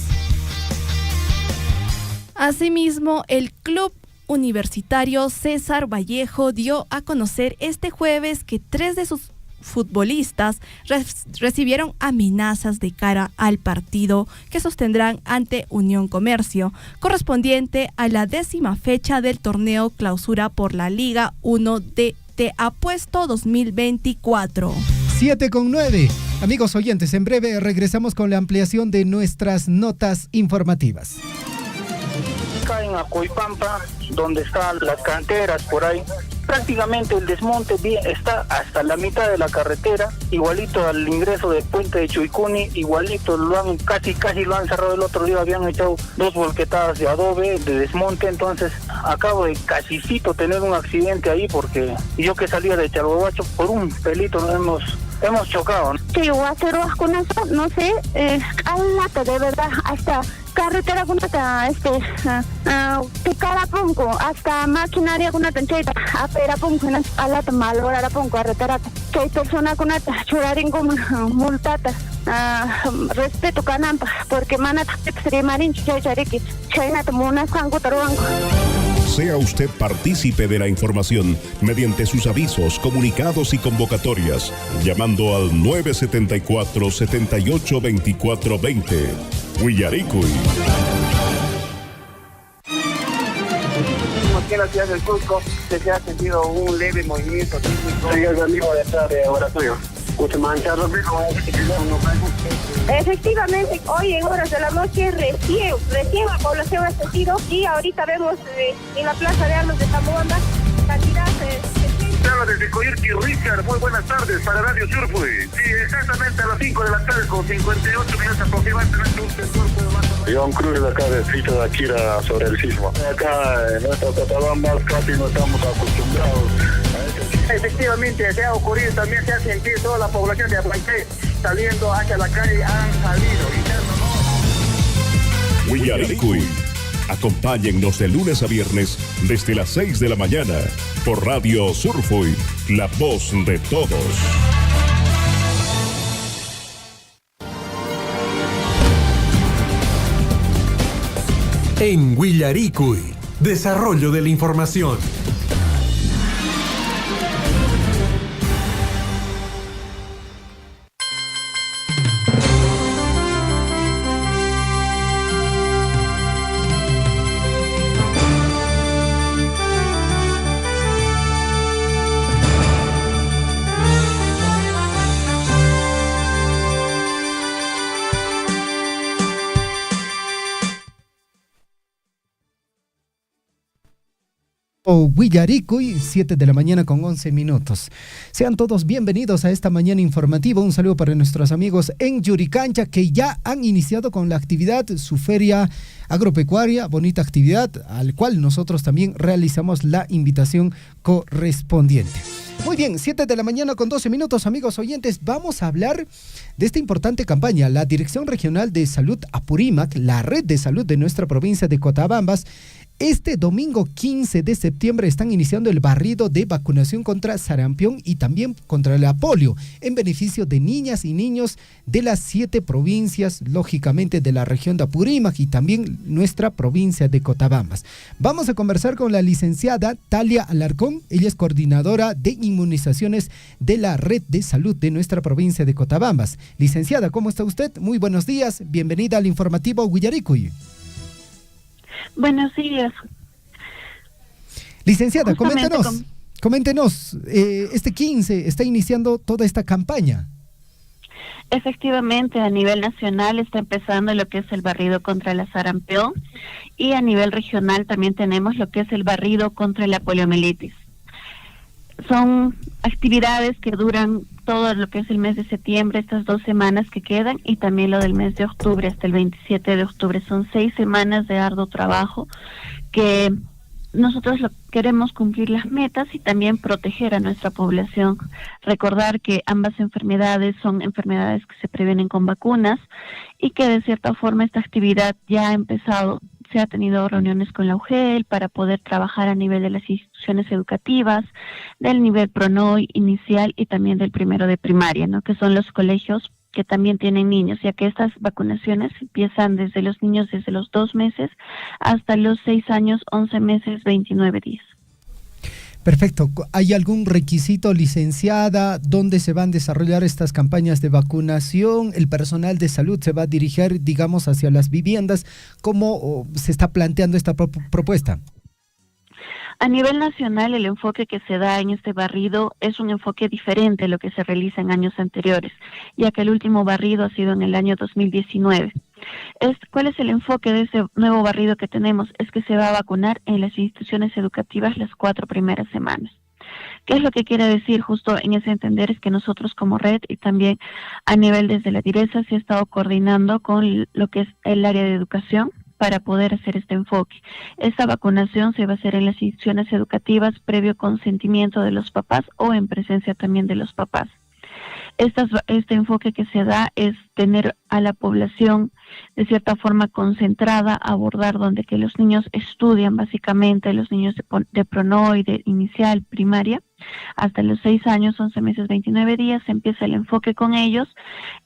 Asimismo, el Club Universitario César Vallejo dio a conocer este jueves que 3 de sus futbolistas recibieron amenazas de cara al partido que sostendrán ante Unión Comercio, correspondiente a la 10ª fecha del torneo clausura por la Liga 1 de Te Apuesto 2024. 7,9. Amigos oyentes, en breve regresamos con la ampliación de nuestras notas informativas. Acá en Acoipampa, donde están las canteras por ahí, prácticamente el desmonte está hasta la mitad de la carretera, igualito al ingreso del puente de Chuicuni, igualito casi lo han cerrado el otro día, habían echado 2 volquetadas de adobe de desmonte, entonces acabo de casicito tener un accidente ahí porque yo que salía de Chalhuahuacho por un pelito hemos chocado. Sí, no sé, alata de verdad, hasta carretera Ticarapunco, hasta maquinaria aperapunco, alata malorarapunco, carretera, que hay persona churarin como multata, respeto canampa, porque manata extremarin chayariki, chaynata munas kango taruango. Sea usted partícipe de la información mediante sus avisos, comunicados y convocatorias, llamando al 974-782420. Guillaricuy. ciudad del Cusco se ha sentido un leve movimiento sísmico. Sí, es el mismo de tarde, ahora tuyo. Efectivamente, hoy en horas de la noche recién la población ha sentido, y ahorita vemos en la Plaza de Armas de Zamboanga cantidad Habla desde Coyurqui, Richard, muy buenas tardes para Radio Surfui. Sí, exactamente a las 5 de la tarde, con 58 minutos aproximadamente, un sensor puede más o menos. John Cruz de acá de Fito de Akira sobre el sismo. Acá en nuestra Cotabambas casi no estamos acostumbrados a este. Efectivamente, se ha ocurrido, también se ha sentido toda la población de Abancay saliendo hacia la calle, han salido. Guillaricui. Acompáñennos de lunes a viernes desde las 6 de la mañana por Radio Surfui, la voz de todos. En Guillaricui, desarrollo de la información. Guillaricui, 7 de la mañana con 11 minutos. Sean todos bienvenidos a esta mañana informativa. Un saludo para nuestros amigos en Yuricancha, que ya han iniciado con la actividad, su feria agropecuaria, bonita actividad, al cual nosotros también realizamos la invitación correspondiente. Muy bien, 7 de la mañana con 12 minutos, amigos oyentes. Vamos a hablar de esta importante campaña. La Dirección Regional de Salud Apurímac, la red de salud de nuestra provincia de Cotabambas, este domingo 15 de septiembre están iniciando el barrido de vacunación contra sarampión y también contra la polio, en beneficio de niñas y niños de las 7 provincias, lógicamente de la región de Apurímac y también nuestra provincia de Cotabambas. Vamos a conversar con la licenciada Talia Alarcón. Ella es coordinadora de inmunizaciones de la red de salud de nuestra provincia de Cotabambas. Licenciada, ¿cómo está usted? Muy buenos días. Bienvenida al informativo Guillaricui. Buenos días. Licenciada, coméntenos, este 15 está iniciando toda esta campaña. Efectivamente, a nivel nacional está empezando lo que es el barrido contra la sarampión, y a nivel regional también tenemos lo que es el barrido contra la poliomielitis. Son actividades que duran todo lo que es el mes de septiembre, estas 2 semanas que quedan, y también lo del mes de octubre hasta el 27 de octubre. Son 6 semanas de arduo trabajo que nosotros queremos cumplir las metas y también proteger a nuestra población. Recordar que ambas enfermedades son enfermedades que se previenen con vacunas y que de cierta forma esta actividad ya ha empezado. Se ha tenido reuniones con la UGEL para poder trabajar a nivel de las instituciones educativas, del nivel PRONOI inicial y también del primero de primaria, ¿no? Que son los colegios que también tienen niños, ya que estas vacunaciones empiezan desde los niños desde los 2 meses hasta los 6 años, 11 meses, 29 días. Perfecto. ¿Hay algún requisito, licenciada, dónde se van a desarrollar estas campañas de vacunación? ¿El personal de salud se va a dirigir, digamos, hacia las viviendas? ¿Cómo se está planteando esta propuesta? A nivel nacional, el enfoque que se da en este barrido es un enfoque diferente a lo que se realiza en años anteriores, ya que el último barrido ha sido en el año 2019. ¿Cuál es el enfoque de ese nuevo barrido que tenemos? Es que se va a vacunar en las instituciones educativas las 4 primeras semanas. ¿Qué es lo que quiere decir justo en ese entender? Es que nosotros como red y también a nivel desde la DIRESA se ha estado coordinando con lo que es el área de educación para poder hacer este enfoque. Esta vacunación se va a hacer en las instituciones educativas previo consentimiento de los papás o en presencia también de los papás. Este enfoque que se da es tener a la población de cierta forma concentrada, abordar donde que los niños estudian básicamente, los niños de PRONOI, de inicial, primaria, hasta los 6 años, 11 meses, 29 días, se empieza el enfoque con ellos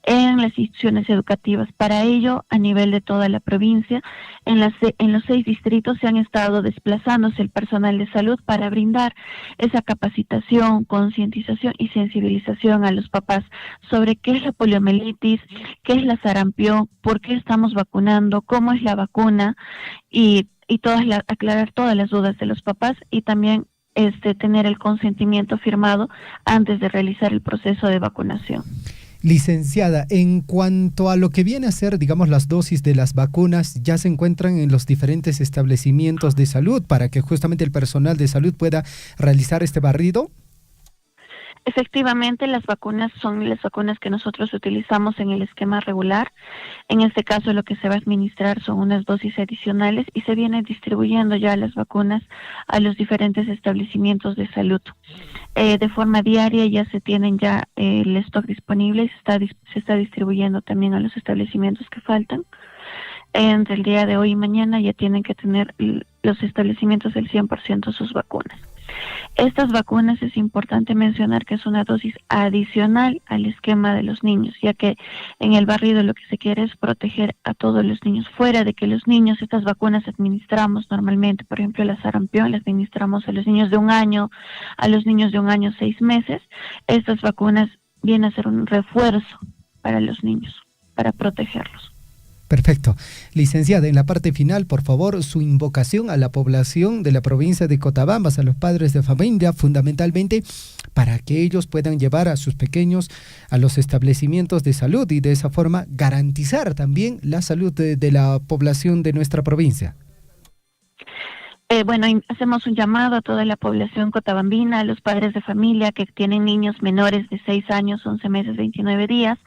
en las instituciones educativas. Para ello, a nivel de toda la provincia, en los 6 distritos se han estado desplazándose el personal de salud para brindar esa capacitación, concientización y sensibilización a los papás sobre qué es la poliomielitis, qué es la sarampión, por qué estamos vacunando, cómo es la vacuna y y aclarar todas las dudas de los papás y también tener el consentimiento firmado antes de realizar el proceso de vacunación. Licenciada, en cuanto a lo que viene a ser, digamos, las dosis de las vacunas, ¿ya se encuentran en los diferentes establecimientos de salud para que justamente el personal de salud pueda realizar este barrido? Efectivamente, las vacunas son las vacunas que nosotros utilizamos en el esquema regular. En este caso, lo que se va a administrar son unas dosis adicionales y se viene distribuyendo ya las vacunas a los diferentes establecimientos de salud. De forma diaria ya se tienen ya el stock disponible y se está distribuyendo también a los establecimientos que faltan. Entre el día de hoy y mañana ya tienen que tener los establecimientos el 100% sus vacunas. Estas vacunas es importante mencionar que es una dosis adicional al esquema de los niños, ya que en el barrido lo que se quiere es proteger a todos los niños. Fuera de que los niños, estas vacunas administramos normalmente, por ejemplo, la sarampión la administramos a los niños de 1 año, a los niños de 1 año 6 meses. Estas vacunas vienen a ser un refuerzo para los niños, para protegerlos. Perfecto. Licenciada, en la parte final, por favor, su invocación a la población de la provincia de Cotabambas, a los padres de familia, fundamentalmente, para que ellos puedan llevar a sus pequeños a los establecimientos de salud y de esa forma garantizar también la salud de la población de nuestra provincia. Hacemos un llamado a toda la población cotabambina, a los padres de familia que tienen niños menores de 6 años, 11 meses, 29 días,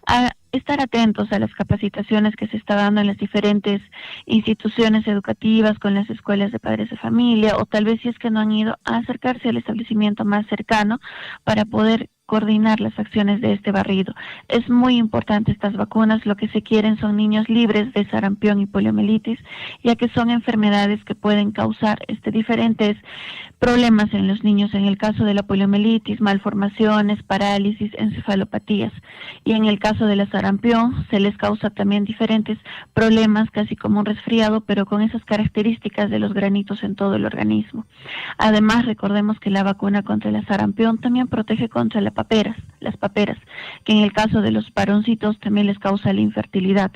a estar atentos a las capacitaciones que se está dando en las diferentes instituciones educativas, con las escuelas de padres de familia, o tal vez si es que no han ido, a acercarse al establecimiento más cercano para poder coordinar las acciones de este barrido. Es muy importante estas vacunas, lo que se quieren son niños libres de sarampión y poliomielitis, ya que son enfermedades que pueden causar diferentes problemas en los niños, en el caso de la poliomielitis, malformaciones, parálisis, encefalopatías, y en el caso de la sarampión se les causa también diferentes problemas, casi como un resfriado, pero con esas características de los granitos en todo el organismo. Además, recordemos que la vacuna contra la sarampión también protege contra las paperas, que en el caso de los varoncitos también les causa la infertilidad.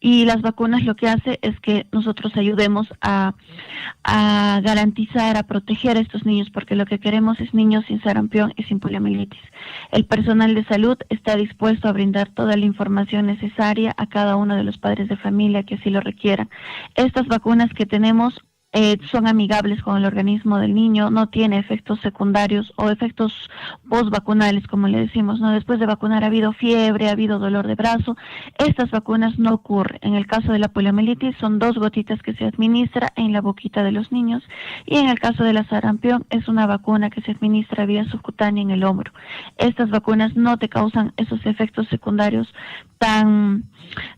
Y las vacunas lo que hace es que nosotros ayudemos a garantizar, a proteger a estos niños, porque lo que queremos es niños sin sarampión y sin poliomielitis. El personal de salud está dispuesto a brindar toda la información necesaria a cada uno de los padres de familia que así lo requieran. Estas vacunas que tenemos son amigables con el organismo del niño, no tiene efectos secundarios o efectos postvacunales, como le decimos, ¿no? Después de vacunar ha habido fiebre, ha habido dolor de brazo. Estas vacunas no ocurren. En el caso de la poliomielitis son 2 gotitas que se administra en la boquita de los niños, y en el caso de la sarampión es una vacuna que se administra vía subcutánea en el hombro. Estas vacunas no te causan esos efectos secundarios tan,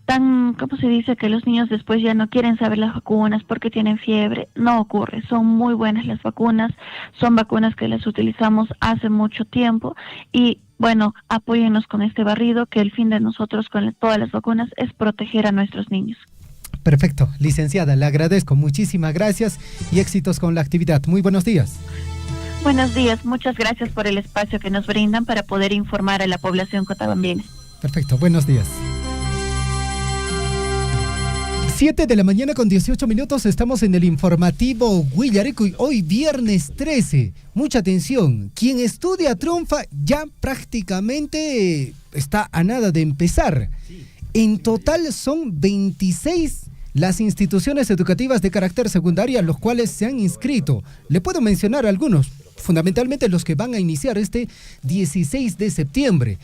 ¿cómo se dice? Que los niños después ya no quieren saber las vacunas porque tienen fiebre. No ocurre, son muy buenas las vacunas, son vacunas que las utilizamos hace mucho tiempo y apóyennos con este barrido, que el fin de nosotros con todas las vacunas es proteger a nuestros niños. Perfecto, licenciada, le agradezco, muchísimas gracias y éxitos con la actividad. Muy buenos días. Buenos días, muchas gracias por el espacio que nos brindan para poder informar a la población cotabambina. Perfecto, buenos días. 7 de la mañana con 18 minutos, estamos en el informativo Guillarico, hoy viernes 13. Mucha atención, quien estudia triunfa, ya prácticamente está a nada de empezar. En total son 26 las instituciones educativas de carácter secundario a los cuales se han inscrito. Le puedo mencionar algunos, fundamentalmente los que van a iniciar este 16 de septiembre.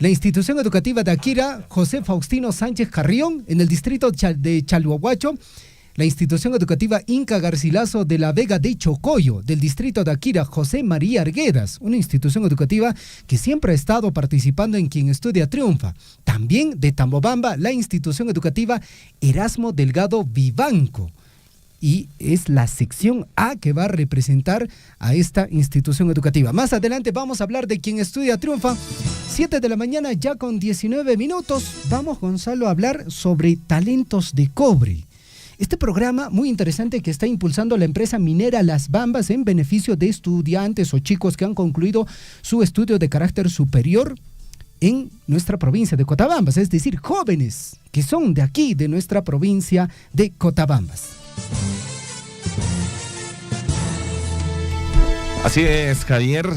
La institución educativa de Akira, José Faustino Sánchez Carrión, en el distrito de Chalhuahuacho. La institución educativa Inca Garcilaso de la Vega de Chocoyo, del distrito de Akira, José María Arguedas, una institución educativa que siempre ha estado participando en Quien Estudia Triunfa. También de Tambobamba, la institución educativa Erasmo Delgado Vivanco. Y es la sección A que va a representar a esta institución educativa. Más adelante vamos a hablar de Quien Estudia Triunfa. 7 de la mañana ya con 19 minutos. Vamos, Gonzalo, a hablar sobre talentos de cobre. Este programa muy interesante que está impulsando la empresa minera Las Bambas en beneficio de estudiantes o chicos que han concluido su estudio de carácter superior en nuestra provincia de Cotabambas, es decir, jóvenes que son de aquí, de nuestra provincia de Cotabambas. Así es, Javier.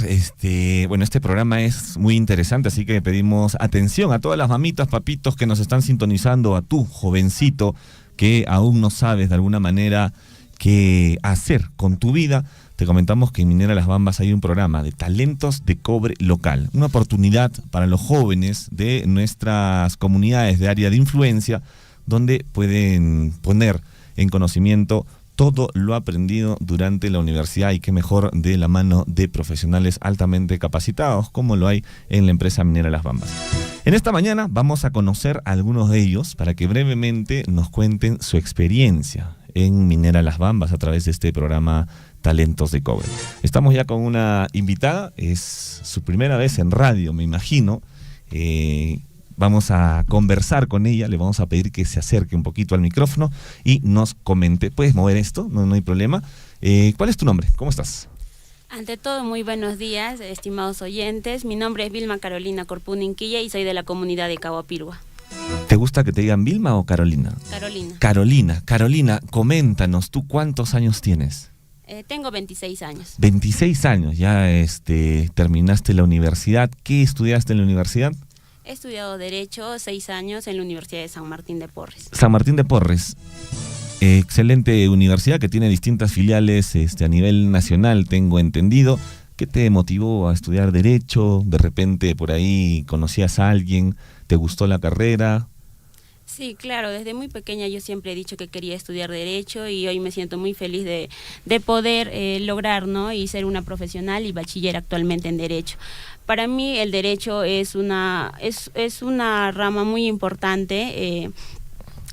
Bueno, este programa es muy interesante, así que pedimos atención a todas las mamitas, papitos que nos están sintonizando, a tú, jovencito, que aún no sabes de alguna manera qué hacer con tu vida. Te comentamos que en Minera Las Bambas hay un programa de talentos de cobre local, una oportunidad para los jóvenes de nuestras comunidades de área de influencia, donde pueden poner en conocimiento todo lo aprendido durante la universidad, y qué mejor de la mano de profesionales altamente capacitados como lo hay en la empresa Minera Las Bambas. En esta mañana vamos a conocer a algunos de ellos para que brevemente nos cuenten su experiencia en Minera Las Bambas a través de este programa Talentos de Cobre. Estamos ya con una invitada, es su primera vez en radio, me imagino. Vamos a conversar con ella, le vamos a pedir que se acerque un poquito al micrófono y nos comente. ¿Puedes mover esto? No hay problema. ¿Cuál es tu nombre? ¿Cómo estás? Ante todo, muy buenos días, estimados oyentes. Mi nombre es Vilma Carolina Corpuna Inquilla y soy de la comunidad de Caguapirgua. ¿Te gusta que te digan Vilma o Carolina? Carolina. Carolina, coméntanos, ¿tú cuántos años tienes? Tengo 26 años. 26 años, ya terminaste la universidad. ¿Qué estudiaste en la universidad? He estudiado Derecho 6 años en la Universidad de San Martín de Porres. San Martín de Porres, excelente universidad que tiene distintas filiales a nivel nacional, tengo entendido. ¿Qué te motivó a estudiar Derecho? ¿De repente por ahí conocías a alguien? ¿Te gustó la carrera? Sí, claro, desde muy pequeña yo siempre he dicho que quería estudiar Derecho y hoy me siento muy feliz de poder lograr, ¿no? Y ser una profesional y bachiller actualmente en Derecho. Para mí el Derecho es una rama muy importante,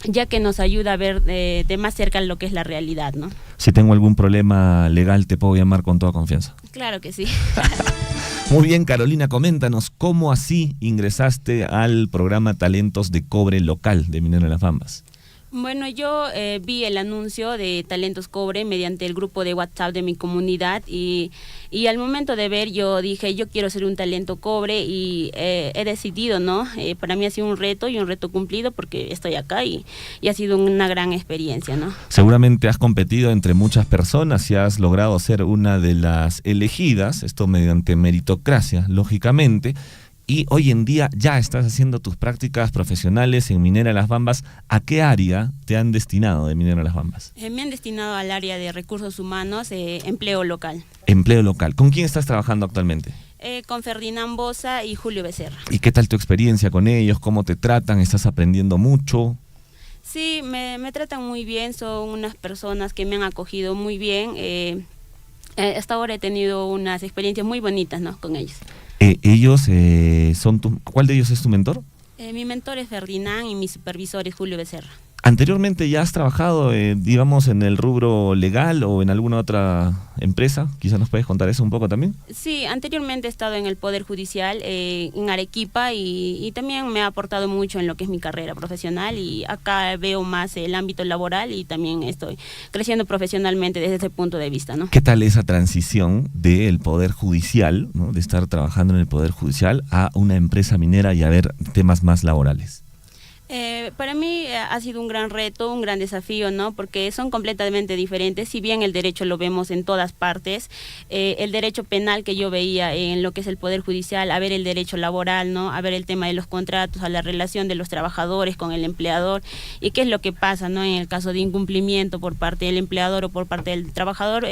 ya que nos ayuda a ver de más cerca lo que es la realidad, ¿no? Si tengo algún problema legal, ¿te puedo llamar con toda confianza? Claro que sí. Muy bien, Carolina, coméntanos, ¿cómo así ingresaste al programa Talentos de Cobre Local de Minera Las Bambas? Bueno, yo vi el anuncio de Talentos Cobre mediante el grupo de WhatsApp de mi comunidad y al momento de ver yo dije, yo quiero ser un talento cobre y he decidido, ¿no? Para mí ha sido un reto y un reto cumplido porque estoy acá y ha sido una gran experiencia, ¿no? Seguramente has competido entre muchas personas y has logrado ser una de las elegidas, esto mediante meritocracia, lógicamente. Y hoy en día ya estás haciendo tus prácticas profesionales en Minera Las Bambas. ¿A qué área te han destinado de Minera Las Bambas? Me han destinado al área de recursos humanos, empleo local. Empleo local. ¿Con quién estás trabajando actualmente? Con Ferdinand Bosa y Julio Becerra. ¿Y qué tal tu experiencia con ellos? ¿Cómo te tratan? ¿Estás aprendiendo mucho? Sí, me tratan muy bien. Son unas personas que me han acogido muy bien. Hasta ahora he tenido unas experiencias muy bonitas, ¿no? Con ellos. Ellos son ¿cuál de ellos es tu mentor? Mi mentor es Ferdinand y mi supervisor es Julio Becerra. ¿Anteriormente ya has trabajado, digamos, en el rubro legal o en alguna otra empresa? Quizás nos puedes contar eso un poco también. Sí, anteriormente he estado en el Poder Judicial, en Arequipa, y también me ha aportado mucho en lo que es mi carrera profesional, y acá veo más el ámbito laboral y también estoy creciendo profesionalmente desde ese punto de vista, ¿no? ¿Qué tal esa transición del Poder Judicial, ¿no? De estar trabajando en el Poder Judicial a una empresa minera y a ver temas más laborales? Para mí ha sido un gran reto, un gran desafío, ¿no? Porque son completamente diferentes. Si bien el derecho lo vemos en todas partes, el derecho penal que yo veía en lo que es el Poder Judicial, a ver el derecho laboral, ¿no? A ver el tema de los contratos, a la relación de los trabajadores con el empleador y qué es lo que pasa, ¿no? En el caso de incumplimiento por parte del empleador o por parte del trabajador,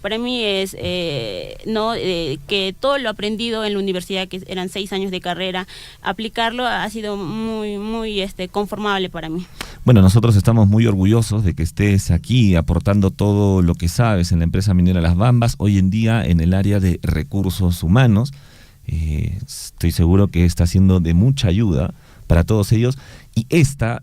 para mí es que todo lo aprendido en la universidad, que eran 6 años de carrera, aplicarlo ha sido muy conformable para mí. Bueno, nosotros estamos muy orgullosos de que estés aquí aportando todo lo que sabes en la empresa minera Las Bambas, hoy en día en el área de recursos humanos. Estoy seguro que está siendo de mucha ayuda para todos ellos, y esta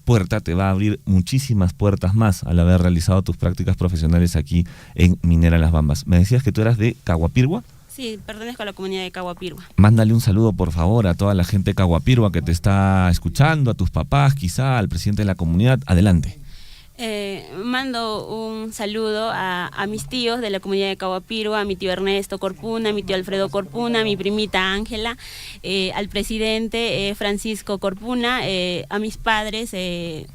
puerta te va a abrir muchísimas puertas más al haber realizado tus prácticas profesionales aquí en Minera Las Bambas. Me decías que tú eras de Caguapirgua. Sí, pertenezco a la comunidad de Caguapirgua. Mándale un saludo, por favor, a toda la gente de Caguapirgua que te está escuchando, a tus papás, quizá, al presidente de la comunidad. Adelante. Mando un saludo a mis tíos de la comunidad de Caguapirgua, a mi tío Ernesto Corpuna, a mi tío Alfredo Corpuna, a mi primita Ángela, al presidente Francisco Corpuna, a mis padres,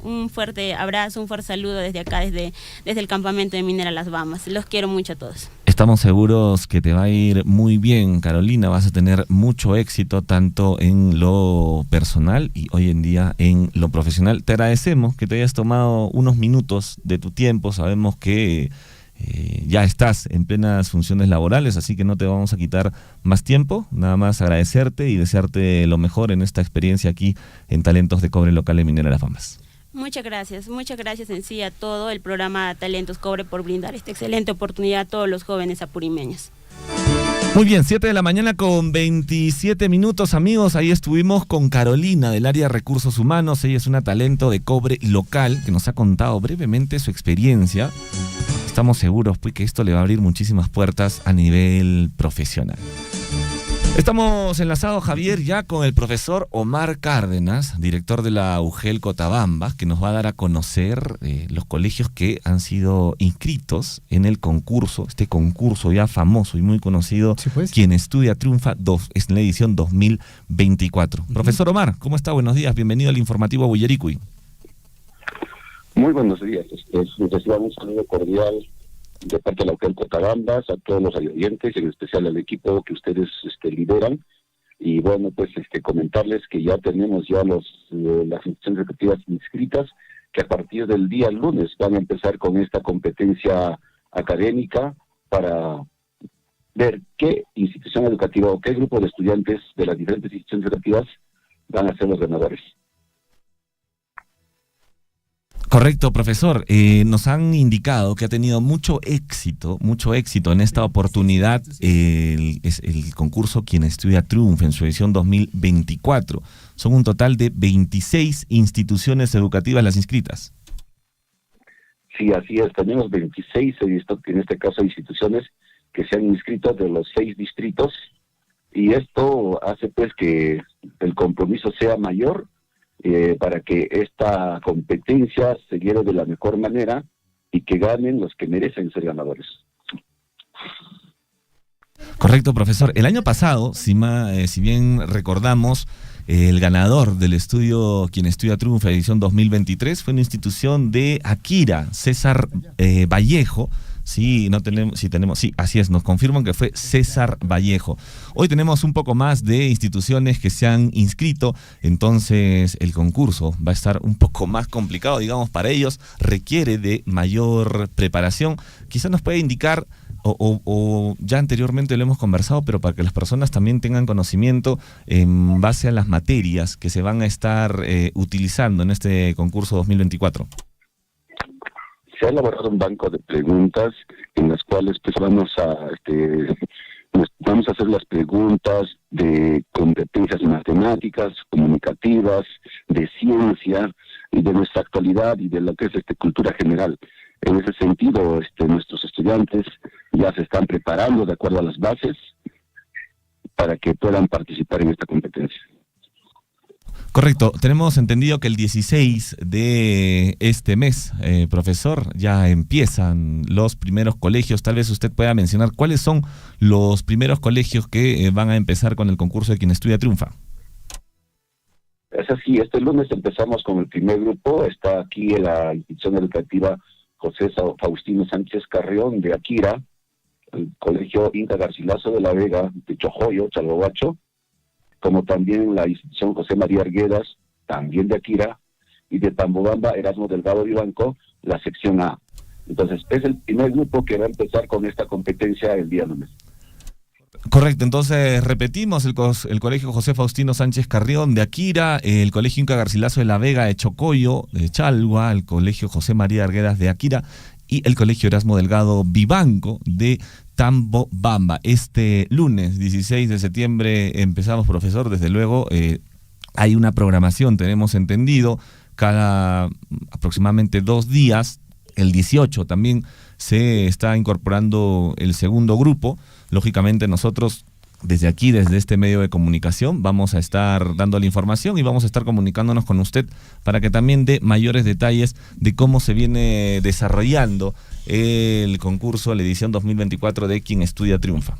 un fuerte abrazo, un fuerte saludo desde acá, desde el campamento de Minera Las Bambas. Los quiero mucho a todos. Estamos seguros que te va a ir muy bien, Carolina. Vas a tener mucho éxito tanto en lo personal y hoy en día en lo profesional. Te agradecemos que te hayas tomado unos minutos de tu tiempo. Sabemos que ya estás en plenas funciones laborales, así que no te vamos a quitar más tiempo. Nada más agradecerte y desearte lo mejor en esta experiencia aquí en Talentos de Cobre Local de Minera Las Bambas. Muchas gracias en sí a todo el programa Talentos Cobre por brindar esta excelente oportunidad a todos los jóvenes apurimeños. Muy bien, 7 de la mañana con 27 minutos, amigos. Ahí estuvimos con Carolina del área de Recursos Humanos. Ella es una talento de cobre local que nos ha contado brevemente su experiencia. Estamos seguros pues, que esto le va a abrir muchísimas puertas a nivel profesional. Estamos enlazados, Javier, ya con el profesor Omar Cárdenas, director de la UGEL Cotabambas, que nos va a dar a conocer los colegios que han sido inscritos en el concurso, este concurso ya famoso y muy conocido, sí, pues. Quien Estudia Triunfa, es la edición 2024. Profesor Omar, ¿cómo está? Buenos días, bienvenido al informativo Guillaricui. Muy buenos días, reciban un saludo cordial de parte de la UGEL Cotabambas, a todos los oyentes, en especial al equipo que ustedes lideran. Y bueno, pues comentarles que ya tenemos ya las instituciones educativas inscritas, que a partir del día lunes van a empezar con esta competencia académica para ver qué institución educativa o qué grupo de estudiantes de las diferentes instituciones educativas van a ser los ganadores. Correcto, profesor. Nos han indicado que ha tenido mucho éxito en esta oportunidad el concurso Quien Estudia Triunfa en su edición 2024. Son un total de 26 instituciones educativas las inscritas. Sí, así es. Tenemos 26, en este caso, instituciones que se han inscrito de los 6 distritos, y esto hace pues que el compromiso sea mayor para que esta competencia se lleve de la mejor manera y que ganen los que merecen ser ganadores. Correcto, profesor. El año pasado, si bien recordamos, el ganador del estudio Quien Estudia Triunfa, edición 2023, fue una institución de Akira, César Vallejo. Sí, así es, nos confirman que fue César Vallejo. Hoy tenemos un poco más de instituciones que se han inscrito, entonces el concurso va a estar un poco más complicado, digamos, para ellos, requiere de mayor preparación. Quizá nos puede indicar, o ya anteriormente lo hemos conversado, pero para que las personas también tengan conocimiento en base a las materias que se van a estar utilizando en este concurso 2024. Se ha elaborado un banco de preguntas en las cuales pues vamos a hacer las preguntas de competencias matemáticas, comunicativas, de ciencia y de nuestra actualidad y de lo que es cultura general. En ese sentido, nuestros estudiantes ya se están preparando de acuerdo a las bases para que puedan participar en esta competencia. Correcto, tenemos entendido que el 16 de este mes, profesor, ya empiezan los primeros colegios. Tal vez usted pueda mencionar cuáles son los primeros colegios que van a empezar con el concurso de Quien Estudia Triunfa. Es así, este lunes empezamos con el primer grupo. Está aquí en la institución educativa José Faustino Sánchez Carrión de Akira, el colegio Inca Garcilaso de la Vega de Chojoyo, Chalhuahuacho, como también la institución José María Arguedas, también de Akira, y de Tambobamba, Erasmo Delgado Vivanco, la sección A. Entonces, es el primer grupo que va a empezar con esta competencia el día lunes. Correcto, entonces repetimos, el colegio José Faustino Sánchez Carrión de Akira, el colegio Inca Garcilaso de la Vega de Chocoyo, de Chalhua, el colegio José María Arguedas de Akira y el colegio Erasmo Delgado Vivanco de Tambobamba. Este lunes 16 de septiembre empezamos, profesor. Desde luego hay una programación, tenemos entendido, cada aproximadamente 2 días. El 18 también se está incorporando el segundo grupo. Lógicamente nosotros desde aquí, desde este medio de comunicación, vamos a estar dando la información y vamos a estar comunicándonos con usted para que también dé mayores detalles de cómo se viene desarrollando el concurso, la edición 2024 de Quien Estudia Triunfa.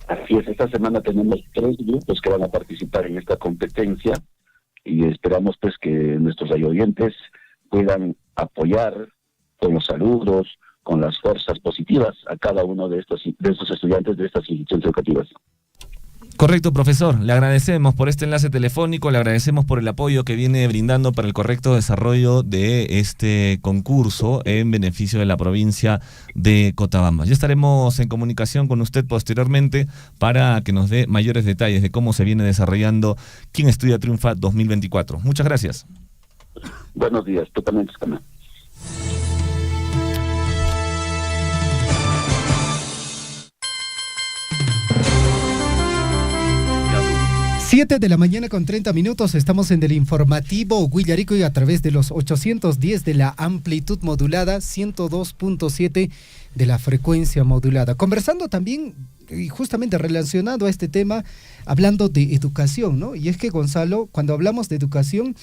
Así es, esta semana tenemos 3 grupos que van a participar en esta competencia y esperamos pues que nuestros oyentes puedan apoyar con los saludos, con las fuerzas positivas a cada uno de estos estudiantes de estas instituciones educativas. Correcto, profesor. Le agradecemos por este enlace telefónico, le agradecemos por el apoyo que viene brindando para el correcto desarrollo de este concurso en beneficio de la provincia de Cochabamba. Ya estaremos en comunicación con usted posteriormente para que nos dé mayores detalles de cómo se viene desarrollando Quien Estudia Triunfa 2024. Muchas gracias. Buenos días, totalmente, Escama. 7 de la mañana con 30 minutos, estamos en el informativo Guillarico y a través de los 810 de la amplitud modulada, 102.7 de la frecuencia modulada. Conversando también, y justamente relacionado a este tema, hablando de educación, ¿no? Y es que, Gonzalo, cuando hablamos de educación,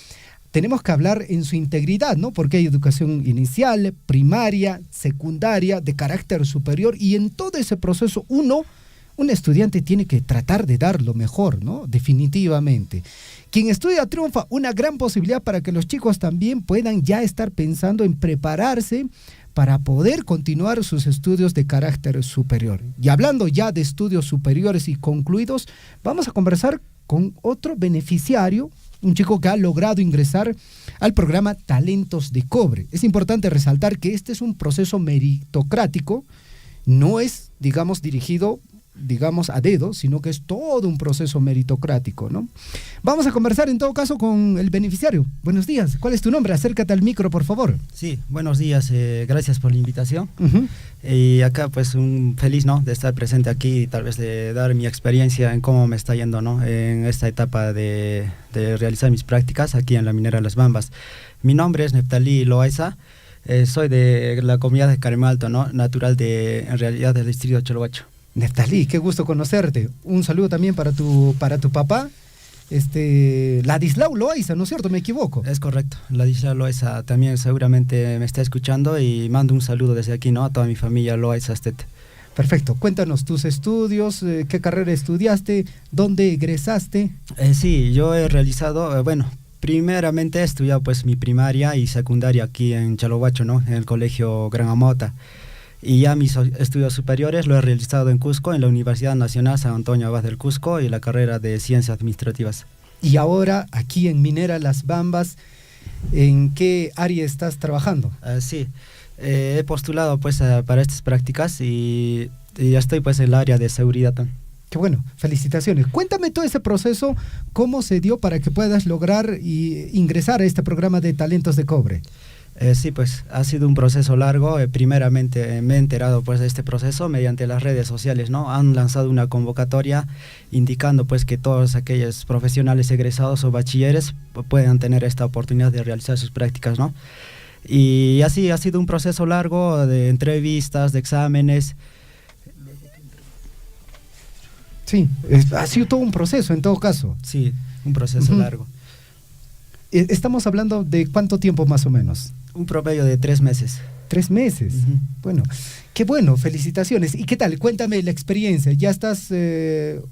tenemos que hablar en su integridad, ¿no? Porque hay educación inicial, primaria, secundaria, de carácter superior, y en todo ese proceso un estudiante tiene que tratar de dar lo mejor, ¿no? Definitivamente. Quien estudia triunfa, una gran posibilidad para que los chicos también puedan ya estar pensando en prepararse para poder continuar sus estudios de carácter superior. Y hablando ya de estudios superiores y concluidos, vamos a conversar con otro beneficiario, un chico que ha logrado ingresar al programa Talentos de Cobre. Es importante resaltar que este es un proceso meritocrático, no es, dirigido a dedo, sino que es todo un proceso meritocrático, ¿no? Vamos a conversar en todo caso con el beneficiario. Buenos días, ¿cuál es tu nombre? Acércate al micro, por favor. Sí, buenos días, gracias por la invitación. Y acá pues un feliz, ¿no?, de estar presente aquí y tal vez de dar mi experiencia en cómo me está yendo, ¿no?, en esta etapa de realizar mis prácticas aquí en la minera Las Bambas. Mi nombre es Neftalí Loaiza, soy de la comunidad de Caremalto, ¿no?, natural en realidad del distrito de Cholobacho. Neftalí, qué gusto conocerte. Un saludo también para tu papá, Ladislao Loaiza, ¿no es cierto? ¿Me equivoco? Es correcto, Ladislao Loaiza también seguramente me está escuchando y mando un saludo desde aquí, ¿no?, a toda mi familia Loaiza Astete. Perfecto, cuéntanos tus estudios, qué carrera estudiaste, dónde egresaste. Sí, yo he realizado, primeramente he estudiado pues mi primaria y secundaria aquí en Cholobacho, ¿no?, en el colegio Gran Amota. Y ya mis estudios superiores lo he realizado en Cusco, en la Universidad Nacional San Antonio Abad del Cusco y la carrera de Ciencias Administrativas. Y ahora, aquí en Minera Las Bambas, ¿en qué área estás trabajando? Sí, he postulado pues para estas prácticas y ya estoy pues en el área de seguridad. Qué bueno, felicitaciones. Cuéntame todo ese proceso, cómo se dio para que puedas lograr ingresar a este programa de Talentos de Cobre. Sí, pues ha sido un proceso largo. Primeramente me he enterado pues de este proceso mediante las redes sociales, ¿no? Han lanzado una convocatoria indicando pues que todos aquellos profesionales egresados o bachilleres puedan tener esta oportunidad de realizar sus prácticas, ¿no? Y así ha sido un proceso largo de entrevistas, de exámenes. Sí, ha sido todo un proceso en todo caso. Sí, un proceso largo. Estamos hablando de ¿cuánto tiempo más o menos? Un promedio de 3 meses. 3 meses. Bueno, qué bueno, felicitaciones. ¿Y qué tal? Cuéntame la experiencia. Ya estás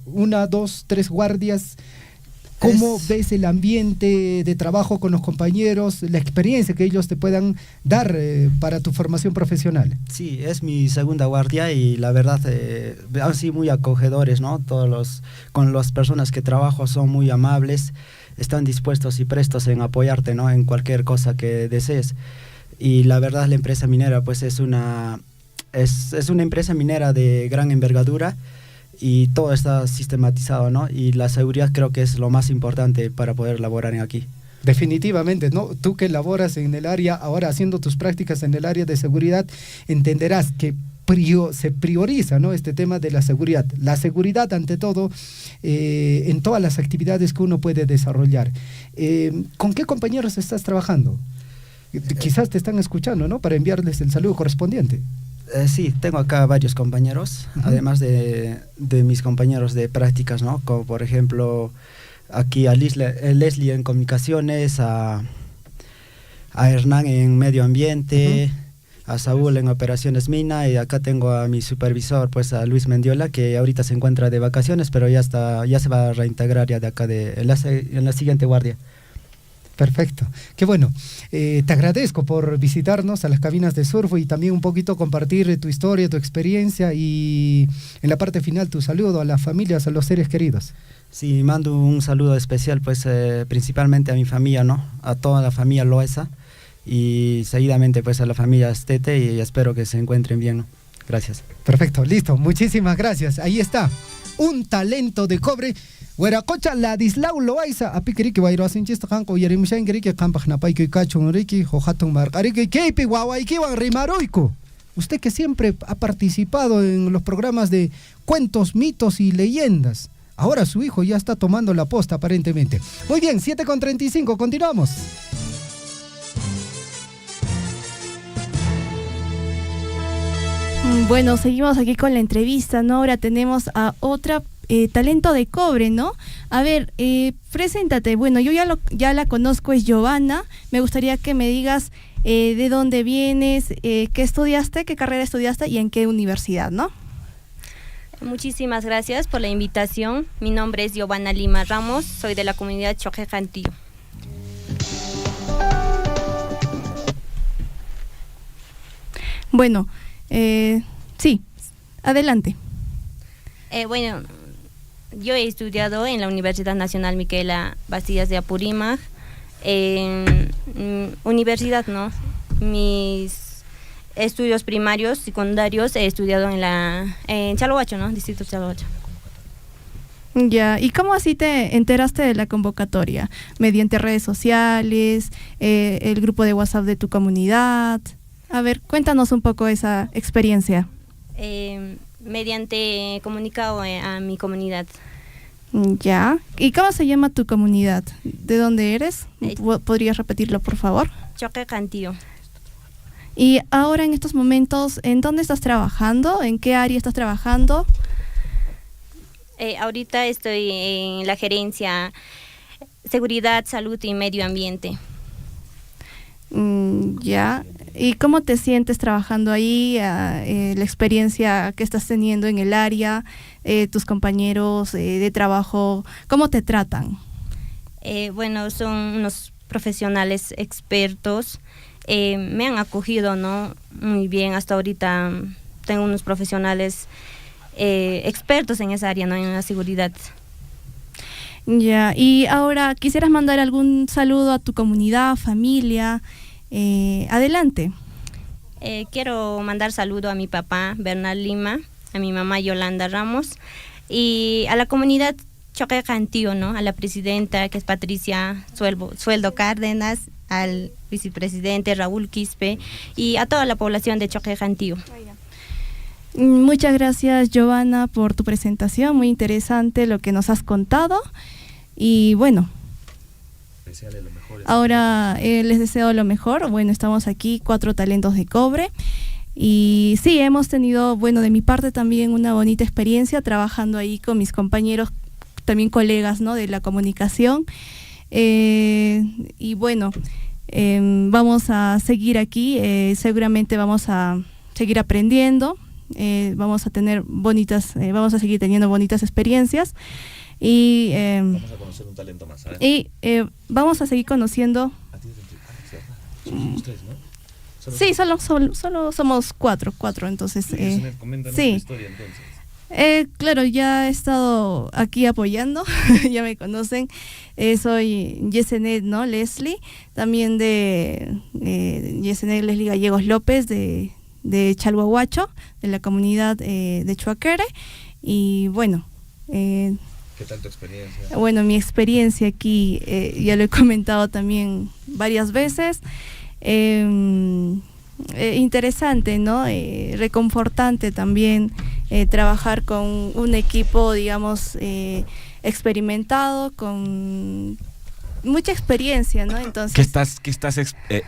1, 2, 3 guardias. ¿Cómo ves el ambiente de trabajo con los compañeros, la experiencia que ellos te puedan dar para tu formación profesional? Sí, es mi segunda guardia y la verdad han sido muy acogedores, ¿no? Con las personas que trabajo son muy amables, están dispuestos y prestos en apoyarte, ¿no?, en cualquier cosa que desees. Y la verdad la empresa minera pues es una empresa minera de gran envergadura y todo está sistematizado, ¿no? Y la seguridad creo que es lo más importante para poder laborar aquí. Definitivamente, ¿no? Tú que laboras en el área, ahora haciendo tus prácticas en el área de seguridad, entenderás que se prioriza, ¿no?, este tema de la seguridad. La seguridad ante todo en todas las actividades que uno puede desarrollar. ¿Con qué compañeros estás trabajando? Quizás te están escuchando, ¿no?, para enviarles el saludo correspondiente. Sí, tengo acá varios compañeros, además de mis compañeros de prácticas, ¿no?, como por ejemplo aquí a Leslie en comunicaciones, a Hernán en medio ambiente, a Saúl en operaciones mina, y acá tengo a mi supervisor, pues a Luis Mendiola, que ahorita se encuentra de vacaciones, pero ya se va a reintegrar ya de acá en la siguiente guardia. Perfecto. Qué bueno. Te agradezco por visitarnos a las cabinas de Surfo y también un poquito compartir tu historia, tu experiencia y en la parte final tu saludo a las familias, a los seres queridos. Sí, mando un saludo especial pues principalmente a mi familia, ¿no? A toda la familia Loesa y seguidamente pues a la familia Estete y espero que se encuentren bien, ¿no? Gracias. Perfecto, listo. Muchísimas gracias. Ahí está. Un talento de cobre. Hueracocha Ladislau Loaiza, apikiriki wairoasin chista kanko yerimishan kiriki kampaj napayki kachun riki hojaton marqariki keipi guawaikiwan rimaroiku. Usted que siempre ha participado en los programas de cuentos, mitos y leyendas. Ahora su hijo ya está tomando la posta aparentemente. Muy bien, 7:35, continuamos. Bueno, seguimos aquí con la entrevista, ¿no? Ahora tenemos a otra talento de cobre, ¿no? A ver, preséntate. Bueno, yo ya la conozco, es Giovanna. Me gustaría que me digas de dónde vienes, qué estudiaste, qué carrera estudiaste y en qué universidad, ¿no? Muchísimas gracias por la invitación. Mi nombre es Giovanna Lima Ramos, soy de la comunidad Choque Cantillo. Bueno, sí, adelante. Bueno, yo he estudiado en la Universidad Nacional Micaela Bastidas de Apurímac, universidad, ¿no? Mis estudios primarios, secundarios, he estudiado en Chaloacho, ¿no? Distrito Chaloacho. Ya, ¿y cómo así te enteraste de la convocatoria? ¿Mediante redes sociales, el grupo de WhatsApp de tu comunidad? A ver, cuéntanos un poco esa experiencia. Mediante comunicado a mi comunidad. Ya. ¿Y cómo se llama tu comunidad? ¿De dónde eres? ¿Podrías repetirlo, por favor? Choque Cantillo. Y ahora en estos momentos, ¿en dónde estás trabajando? ¿En qué área estás trabajando? Ahorita estoy en la gerencia Seguridad, Salud y Medio Ambiente. Ya. ¿Y cómo te sientes trabajando ahí? La experiencia que estás teniendo en el área, tus compañeros de trabajo, ¿cómo te tratan? Bueno, son unos profesionales expertos. Me han acogido, ¿no? Muy bien, hasta ahorita tengo unos profesionales expertos en esa área, ¿no? En la seguridad. Ya, y ahora, ¿quisieras mandar algún saludo a tu comunidad, familia? Adelante. Quiero mandar saludo a mi papá, Bernal Lima, a mi mamá, Yolanda Ramos, y a la comunidad Choque Cantillo, ¿no? A la presidenta, que es Patricia Sueldo Cárdenas, al vicepresidente Raúl Quispe y a toda la población de Choque Cantillo. Muchas gracias, Giovanna, por tu presentación, muy interesante lo que nos has contado y bueno, ahora les deseo lo mejor. Bueno, estamos aquí 4 talentos de cobre y sí, hemos tenido, bueno, de mi parte también una bonita experiencia trabajando ahí con mis compañeros, también colegas, ¿no? De la comunicación y bueno, vamos a seguir aquí, seguramente vamos a seguir aprendiendo. Vamos a tener vamos a seguir teniendo bonitas experiencias y vamos a conocer un talento más, ¿sabes? Y vamos a seguir conociendo. Somos 3, ¿no? Sí, solo somos 4, entonces. Coméntanos sí. tu historia, entonces. Claro, ya he estado aquí apoyando, ya me conocen. Soy Yesenet, ¿no? Leslie, también de Yesenet Leslie Gallegos López de Chalhuahuacho, de la comunidad de Chuaquere. Y bueno, ¿qué tal tu experiencia? Bueno, mi experiencia aquí, ya lo he comentado también varias veces. Interesante, ¿no? Reconfortante también trabajar con un equipo, digamos, experimentado, con mucha experiencia, ¿no? Entonces, ¿Qué estás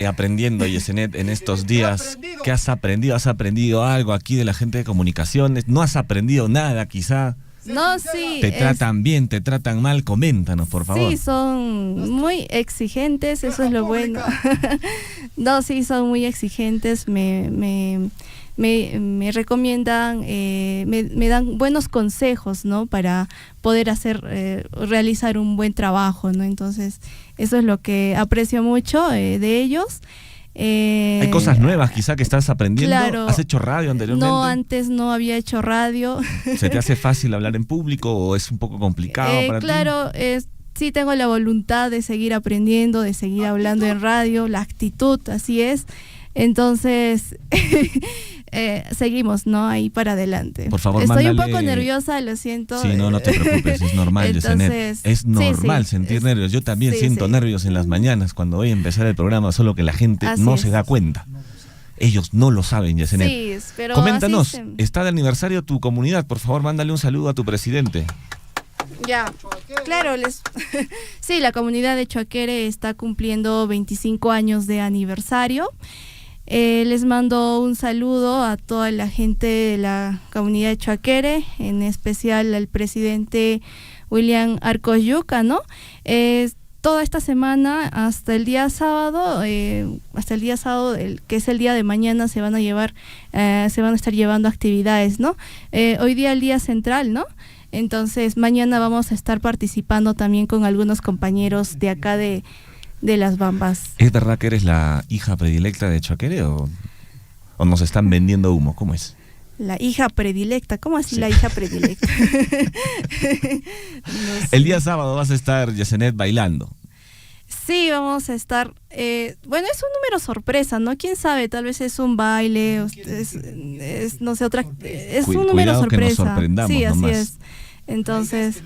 aprendiendo, Yesenet, en estos días? ¿Qué has aprendido? ¿Has aprendido algo aquí de la gente de comunicaciones? ¿No has aprendido nada, quizá? No, sí. ¿Te tratan bien, te tratan mal? Coméntanos, por favor. Sí, son muy exigentes, eso es lo bueno. No, sí, son muy exigentes, me me recomiendan, me dan buenos consejos, ¿no? Para poder realizar un buen trabajo, ¿no? Entonces, eso es lo que aprecio mucho de ellos. Hay cosas nuevas quizá que estás aprendiendo. Claro. ¿Has hecho radio anteriormente? No, antes no había hecho radio. ¿Se te hace fácil hablar en público o es un poco complicado para ti? Claro, sí tengo la voluntad de seguir aprendiendo, de seguir hablando en radio, la actitud, así es. Entonces, seguimos, ¿no? Ahí para adelante. Por favor, estoy mándale... un poco nerviosa, lo siento. Sí, no te preocupes, es normal, Yesenet. Es normal sentir nervios. Yo también siento nervios en las mañanas cuando voy a empezar el programa, solo que la gente no se da cuenta. Ellos no lo saben, Yesenet. Sí, pero coméntanos, está de aniversario tu comunidad, por favor, mándale un saludo a tu presidente. Ya, claro, sí, la comunidad de Choaquere está cumpliendo 25 años de aniversario. Les mando un saludo a toda la gente de la comunidad de Choaquere, en especial al presidente William Arcoyuca, ¿no? Toda esta semana hasta el día sábado, que es el día de mañana, se van a estar llevando actividades, ¿no? Hoy día el día central, ¿no? Entonces mañana vamos a estar participando también con algunos compañeros de acá de Las Bambas. ¿Es verdad que eres la hija predilecta de Choaquere o nos están vendiendo humo? ¿Cómo es? La hija predilecta, ¿cómo así la hija predilecta? No sé. El día sábado vas a estar, Yesenet, bailando. Sí, vamos a estar, bueno, es un número sorpresa, ¿no? ¿Quién sabe? Tal vez es un baile, no sé, es un número sorpresa. Que nos sorprendamos, sí, así nomás. es. Entonces,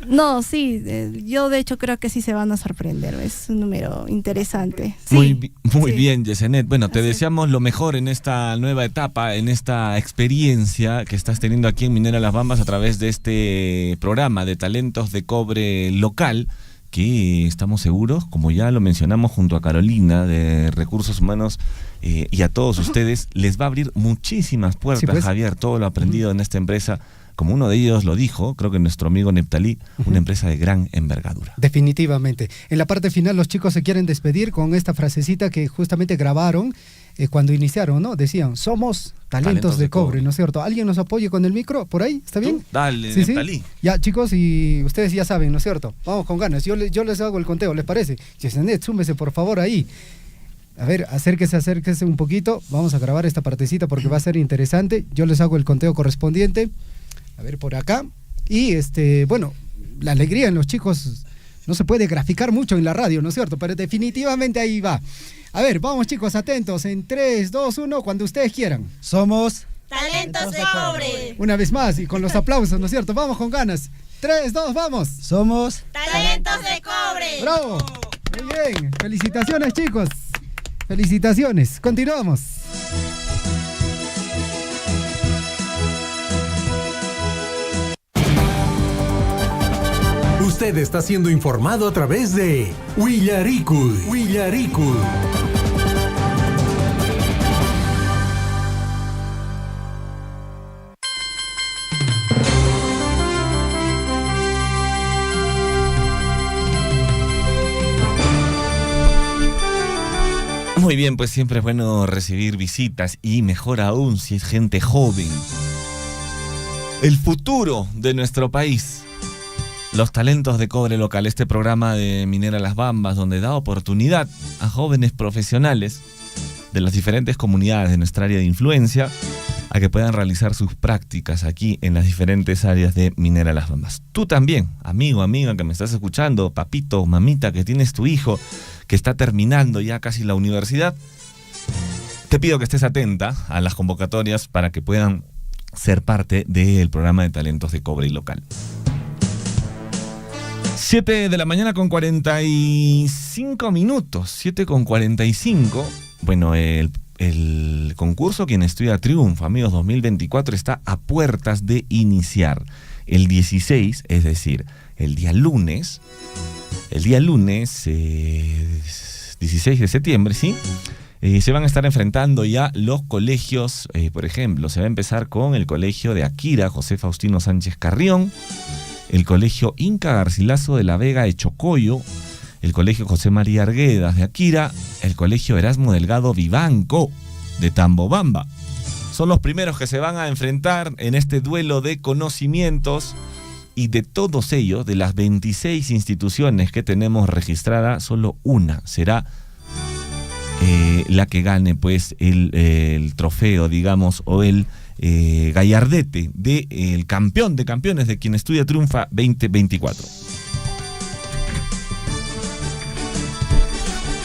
no, sí, yo de hecho creo que sí se van a sorprender, es un número interesante. Sí, muy bien, Yesenet. Bueno, te deseamos lo mejor en esta nueva etapa, en esta experiencia que estás teniendo aquí en Minera Las Bambas a través de este programa de talentos de cobre local, que estamos seguros, como ya lo mencionamos junto a Carolina de Recursos Humanos y a todos ustedes, les va a abrir muchísimas puertas, sí, pues. Javier, todo lo aprendido en esta empresa. Como uno de ellos lo dijo, creo que nuestro amigo Neptalí, una empresa de gran envergadura. Definitivamente. En la parte final los chicos se quieren despedir con esta frasecita que justamente grabaron cuando iniciaron, ¿no? Decían, somos talentos de cobre, ¿no es cierto? ¿Alguien nos apoye con el micro por ahí? ¿Está bien? Dale, sí, Neptalí. Sí. Ya, chicos, y ustedes ya saben, ¿no es cierto? Vamos con ganas. Yo les hago el conteo, ¿les parece? Yesenet, súmese por favor ahí. A ver, acérquese un poquito. Vamos a grabar esta partecita porque va a ser interesante. Yo les hago el conteo correspondiente. A ver, por acá. Y bueno, la alegría en los chicos no se puede graficar mucho en la radio, ¿no es cierto? Pero definitivamente ahí va. A ver, vamos chicos, atentos. En 3, 2, 1, cuando ustedes quieran. Somos talentos de cobre. Una vez más y con los aplausos, ¿no es cierto? Vamos con ganas. 3, 2, vamos. Somos talentos de cobre. ¡Bravo! Muy bien. Felicitaciones, chicos. Felicitaciones. Continuamos. Usted está siendo informado a través de Huillaricul. Muy bien, pues siempre es bueno recibir visitas y mejor aún si es gente joven. El futuro de nuestro país. Los talentos de cobre local, este programa de Minera Las Bambas, donde da oportunidad a jóvenes profesionales de las diferentes comunidades de nuestra área de influencia a que puedan realizar sus prácticas aquí en las diferentes áreas de Minera Las Bambas. Tú también, amigo, amiga que me estás escuchando, papito, mamita, que tienes tu hijo que está terminando ya casi la universidad, te pido que estés atenta a las convocatorias para que puedan ser parte del programa de talentos de cobre y local. 7 de la mañana con 45 minutos, 7 con 45. Bueno, el concurso Quien Estudia Triunfa, amigos, 2024 está a puertas de iniciar. El 16, es decir, el día lunes 16 de septiembre, ¿sí? Se van a estar enfrentando ya los colegios, por ejemplo, se va a empezar con el colegio de Akira, José Faustino Sánchez Carrión, el colegio Inca Garcilaso de la Vega de Chocoyo, el colegio José María Arguedas de Akira, el colegio Erasmo Delgado Vivanco de Tambobamba. Son los primeros que se van a enfrentar en este duelo de conocimientos, y de todos ellos, de las 26 instituciones que tenemos registradas, solo una será la que gane pues el trofeo, digamos, o el gallardete del campeón de campeones de Quien Estudia Triunfa 2024.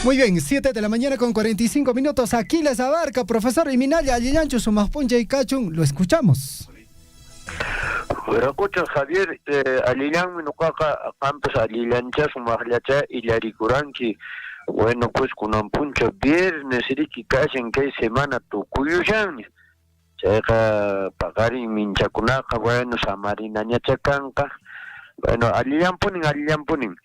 Muy bien, 7 de la mañana con 45 minutos. Aquí les abarca, profesor Iminaya, Alliancho, Sumaspunja y Cachun. Lo escuchamos. Escucha, Javier, Alilán Minucaca, Campos Alilancha, Sumahlacha y Larikuranki. Bueno, pues con un puncho viernes, Riki Cashen, que semana tu Cuyuyan. Checa Pagari Minchacunaca, bueno, Samarina Ñachacanca. Bueno, Alilán Punin.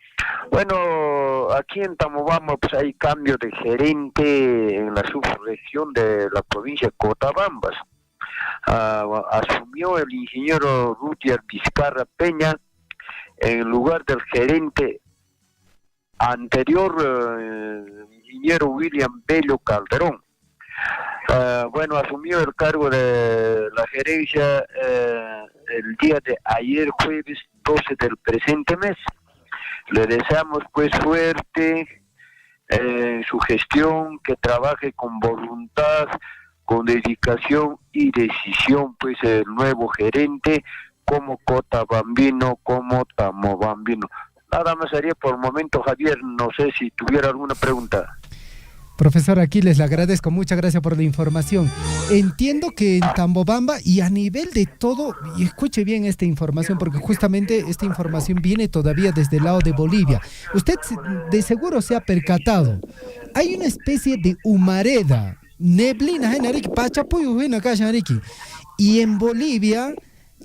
Bueno, aquí en Tambobamba pues hay cambio de gerente en la subregión de la provincia de Cotabambas. Asumió el ingeniero Rudyard Vizcarra Peña en lugar del gerente anterior, ingeniero William Bello Calderón. Bueno, asumió el cargo de la gerencia el día de ayer, jueves 12 del presente mes. Le deseamos pues suerte en su gestión, que trabaje con voluntad, con dedicación y decisión, pues el nuevo gerente, como Cotabambino, como Tambobambino. Nada más haría por el momento, Javier, no sé si tuviera alguna pregunta. Profesor Aquiles, le agradezco, muchas gracias por la información. Entiendo que en Tambobamba y a nivel de todo, y escuche bien esta información, porque justamente esta información viene todavía desde el lado de Bolivia. Usted de seguro se ha percatado, hay una especie de humareda, neblina, y en Bolivia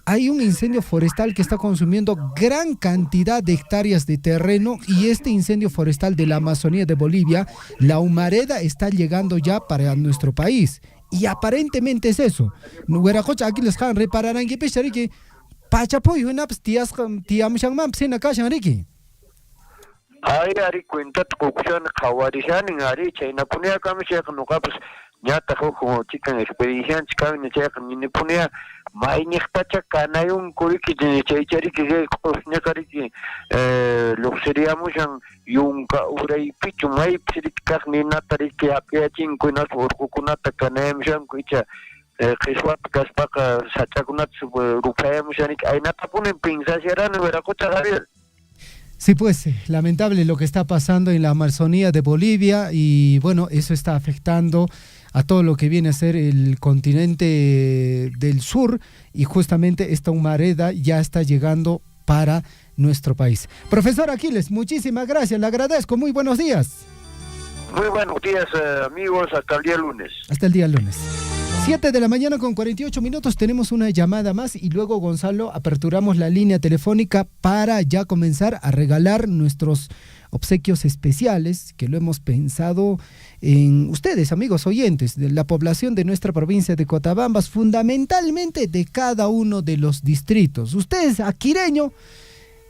hay un incendio forestal que está consumiendo gran cantidad de hectáreas de terreno, y este incendio forestal de la Amazonía de Bolivia, la humareda está llegando ya para nuestro país, y aparentemente es eso. Aquí les han repararán que pesariki pachapoy una tías tiamshan sena kashan riki. Ay, ari cuenta tukusan kawarishan en ari china punia kamisha no capes ñata como chica en experiencia chica en checa ni punia mai ni pacha kana un kuriki de cheichari que cosnya kari que lo seríamos en un urai pichu mai psirik ni natari que apia cinco na por kunata kanem jam kuicha Kiswat kaspaka sachakunat rupaya mushanik ay natapunen pinsaseran vera cocha Javier. Sí, pues lamentable lo que está pasando en la Amazonía de Bolivia, y bueno, eso está afectando a todo lo que viene a ser el continente del sur, y justamente esta humareda ya está llegando para nuestro país. Profesor Aquiles, muchísimas gracias, le agradezco, muy buenos días. Muy buenos días, amigos, hasta el día lunes. Hasta el día lunes. 7 de la mañana con 48 minutos, tenemos una llamada más y luego, Gonzalo, aperturamos la línea telefónica para ya comenzar a regalar nuestros obsequios especiales, que lo hemos pensado en ustedes, amigos oyentes, de la población de nuestra provincia de Cotabambas, fundamentalmente de cada uno de los distritos. Ustedes, aquireño,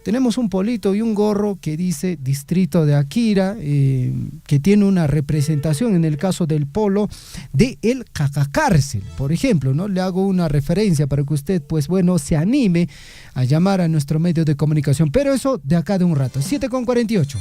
tenemos un polito y un gorro que dice Distrito de Akira, que tiene una representación, en el caso del polo, de el Cacacárcel, por ejemplo, ¿no? Le hago una referencia para que usted, pues bueno, se anime a llamar a nuestro medio de comunicación, pero eso de acá de un rato. 7:48.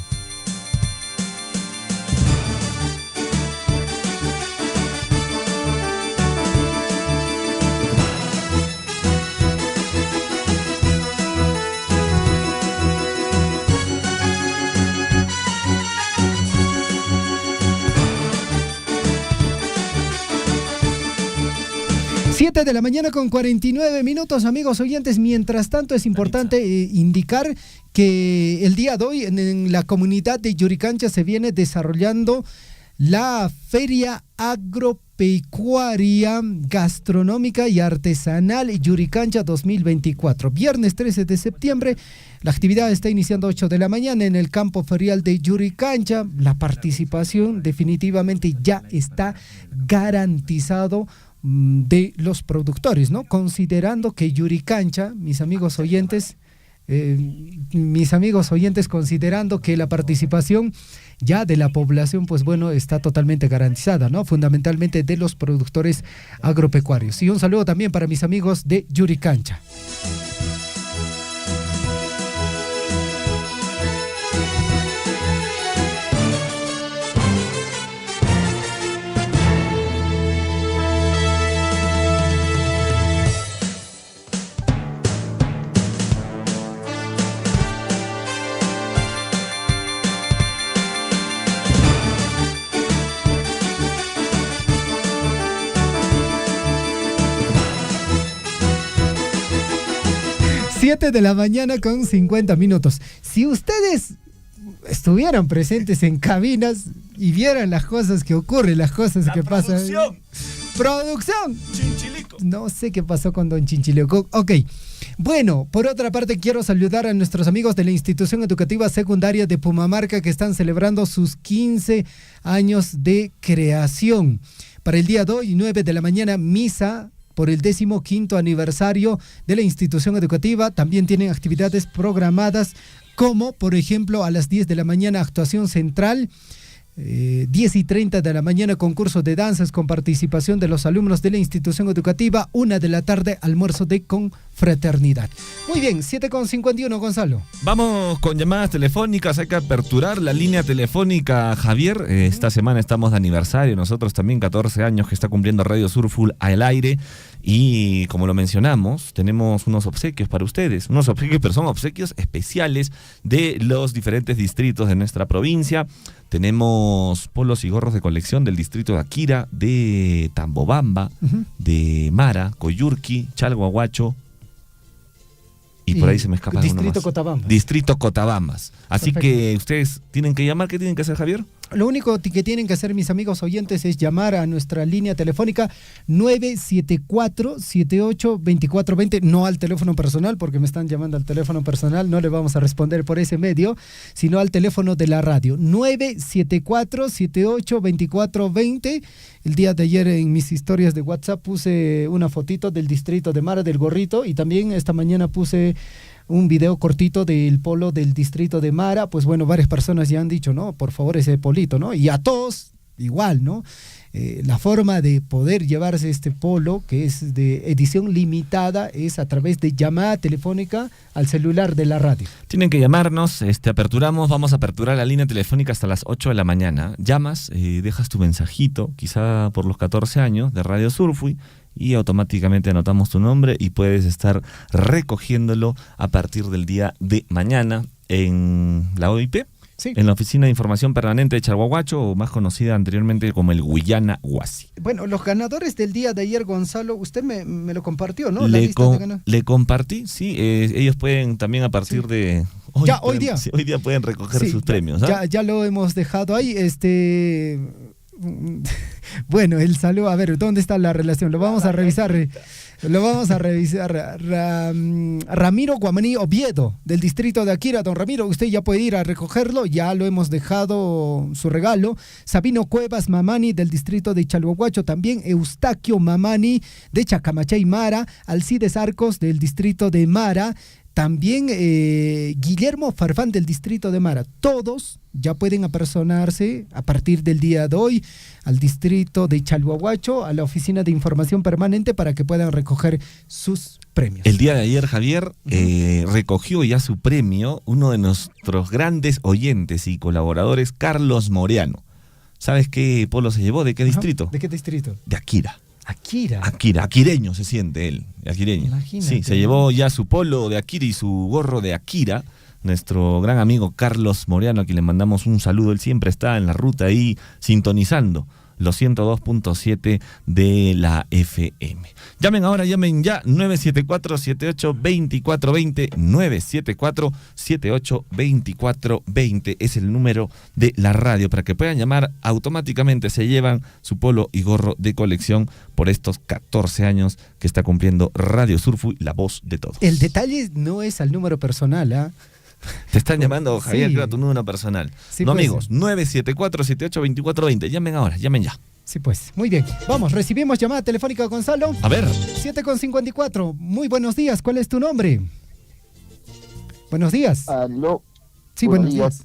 7 de la mañana con 49 minutos, amigos oyentes. Mientras tanto, es importante indicar que el día de hoy en la comunidad de Yuricancha se viene desarrollando la Feria Agropecuaria, Gastronómica y Artesanal Yuricancha 2024. Viernes 13 de septiembre, la actividad está iniciando a 8 de la mañana en el campo ferial de Yuricancha. La participación definitivamente ya está garantizado de los productores, ¿no? Considerando que Yuricancha, mis amigos oyentes, mis amigos oyentes, considerando que la participación ya de la población, pues bueno, está totalmente garantizada, ¿no? Fundamentalmente de los productores agropecuarios. Y un saludo también para mis amigos de Yuricancha. De la mañana con 50 minutos. Si ustedes estuvieran presentes en cabinas y vieran las cosas que ocurren, las cosas que pasan. ¡Producción! Chinchilico. No sé qué pasó con don Chinchilico. Ok. Bueno, por otra parte quiero saludar a nuestros amigos de la institución educativa secundaria de Pumamarca que están celebrando sus 15 años de creación. Para el día de hoy, 9 de la mañana, misa por el 15º aniversario de la institución educativa. También tienen actividades programadas como, por ejemplo, a las 10 de la mañana actuación central, 10:30 de la mañana concurso de danzas con participación de los alumnos de la institución educativa, 1 de la tarde almuerzo de confraternidad. Muy bien, 7:51, Gonzalo. Vamos con llamadas telefónicas, hay que aperturar la línea telefónica, Javier. Esta semana estamos de aniversario, nosotros también 14 años que está cumpliendo Radio Surful al aire. Y como lo mencionamos, tenemos unos obsequios para ustedes, unos obsequios, pero son obsequios especiales de los diferentes distritos de nuestra provincia. Tenemos polos y gorros de colección del distrito de Akira, de Tambobamba, de Mara, Coyurqui, Chalhuahuacho, y por ahí se me escapa alguno más. Distrito Cotabambas. Distrito Cotabambas. Así Perfecto. Que ustedes tienen que llamar. ¿Qué tienen que hacer, Javier? Lo único que tienen que hacer, mis amigos oyentes, es llamar a nuestra línea telefónica 974-78-2420, no al teléfono personal, porque me están llamando al teléfono personal, no le vamos a responder por ese medio, sino al teléfono de la radio, 974-78-2420. El día de ayer en mis historias de WhatsApp puse una fotito del distrito de Mara, del gorrito, y también esta mañana puse un video cortito del polo del distrito de Mara. Pues bueno, varias personas ya han dicho, ¿no? Por favor, ese polito, ¿no? Y a todos igual, ¿no? La forma de poder llevarse este polo, que es de edición limitada, es a través de llamada telefónica al celular de la radio. Tienen que llamarnos, vamos a aperturar la línea telefónica hasta las 8 de la mañana. Llamas, dejas tu mensajito, quizá por los 14 años de Radio Surfui, y automáticamente anotamos tu nombre y puedes estar recogiéndolo a partir del día de mañana en la OIP, sí, en la Oficina de Información Permanente de Chalhuahuacho, o más conocida anteriormente como el Guyana Huasi. Bueno, los ganadores del día de ayer, Gonzalo, usted me lo compartió, ¿no? Le compartí, sí, ellos pueden también a partir de... Hoy día. Sí, hoy día pueden recoger sus premios. Ya lo hemos dejado ahí, Bueno, el saludo, a ver, ¿dónde está la relación? Lo vamos a revisar. Ramiro Guamaní Oviedo, del distrito de Akira. Don Ramiro, usted ya puede ir a recogerlo, ya lo hemos dejado su regalo. Sabino Cuevas Mamani, del distrito de Chalhuahuacho, también Eustaquio Mamani, de Chacamachay Mara. Alcides Arcos, del distrito de Mara. También Guillermo Farfán, del distrito de Mara. Todos ya pueden apersonarse a partir del día de hoy al distrito de Chalhuahuacho, a la Oficina de Información Permanente, para que puedan recoger sus premios. El día de ayer, Javier, recogió ya su premio uno de nuestros grandes oyentes y colaboradores, Carlos Moreano. ¿Sabes qué polo se llevó? ¿De qué distrito? ¿De qué distrito? De Akira. Akira, aquireño se siente él, aquireño. Imagínate. Sí, se llevó ya su polo de Akira y su gorro de Akira. Nuestro gran amigo Carlos Moreano, a quien le mandamos un saludo. Él siempre está en la ruta ahí sintonizando los 102.7 de la FM. Llamen ya, 974-78-2420, 974-78-2420 es el número de la radio, para que puedan llamar. Automáticamente se llevan su polo y gorro de colección por estos 14 años que está cumpliendo Radio Surfui, la voz de todos. El detalle no es al número personal, ¿ah? Te están llamando, Javier, sí, a tu número personal. Sí, no, pues, amigos, 974-78-2420. Llamen ahora, llamen ya. Sí, pues, muy bien. Vamos, recibimos llamada telefónica, Gonzalo. A ver. 7:54. Muy buenos días, ¿cuál es tu nombre? Buenos días. Aló. Sí, buenos días.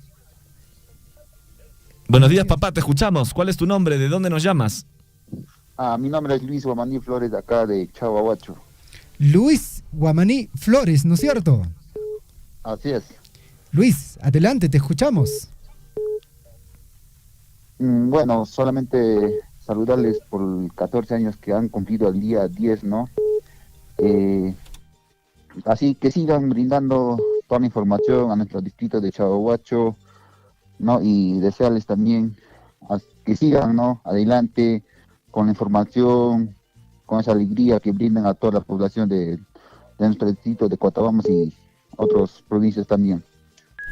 Buenos días, papá, te escuchamos. ¿Cuál es tu nombre? ¿De dónde nos llamas? Mi nombre es Luis Guamaní Flores, de acá de Chahuahuacho. Luis Guamaní Flores, ¿no es cierto? Así es. Luis, adelante, te escuchamos. Bueno, solamente saludarles por 14 años que han cumplido el día 10, ¿no? Así que sigan brindando toda la información a nuestro distrito de Chahuahuacho, ¿no? Y desearles también que sigan, ¿no? Adelante con la información, con esa alegría que brindan a toda la población de nuestro distrito de Cotabambas y otras provincias también.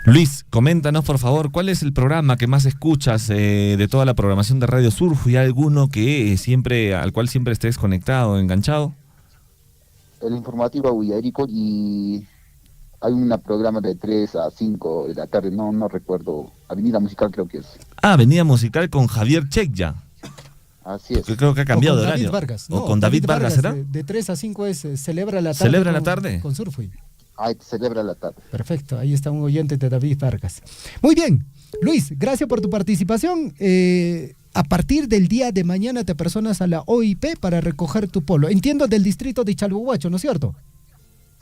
Luis, coméntanos por favor, ¿cuál es el programa que más escuchas de toda la programación de Radio Surf? ¿Y alguno que al cual siempre estés conectado, enganchado? El informativo Guillarico, y hay un programa de 3 a 5 de la tarde, no recuerdo, Avenida Musical creo que es. Avenida Musical con Javier Chekya. Así es. Creo que ha cambiado de horario. David Vargas. ¿O con David Vargas será? De 3 a 5 es Celebra la Tarde. ¿Celebra la tarde? Con Surfui. Celebra la tarde. Perfecto, ahí está un oyente de David Vargas. Muy bien, Luis, gracias por tu participación. A partir del día de mañana te personas a la OIP para recoger tu polo. Entiendo del distrito de Chalhuahuacho, ¿no es cierto?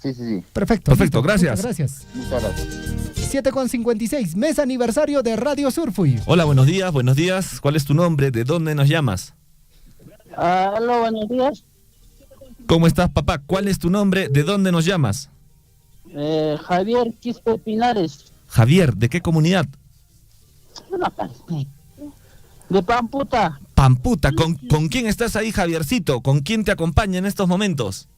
Sí. Perfecto, Perfecto, listo. gracias. Muchas gracias. Muchas gracias. 7:56, mes aniversario de Radio Surfui. Hola, buenos días. ¿Cuál es tu nombre? ¿De dónde nos llamas? Hola, buenos días. ¿Cómo estás, papá? ¿Cuál es tu nombre? ¿De dónde nos llamas? Javier Quispe Pinares. Javier, ¿de qué comunidad? De Pamputa. Pamputa, ¿con quién estás ahí, Javiercito? ¿Con quién te acompaña en estos momentos?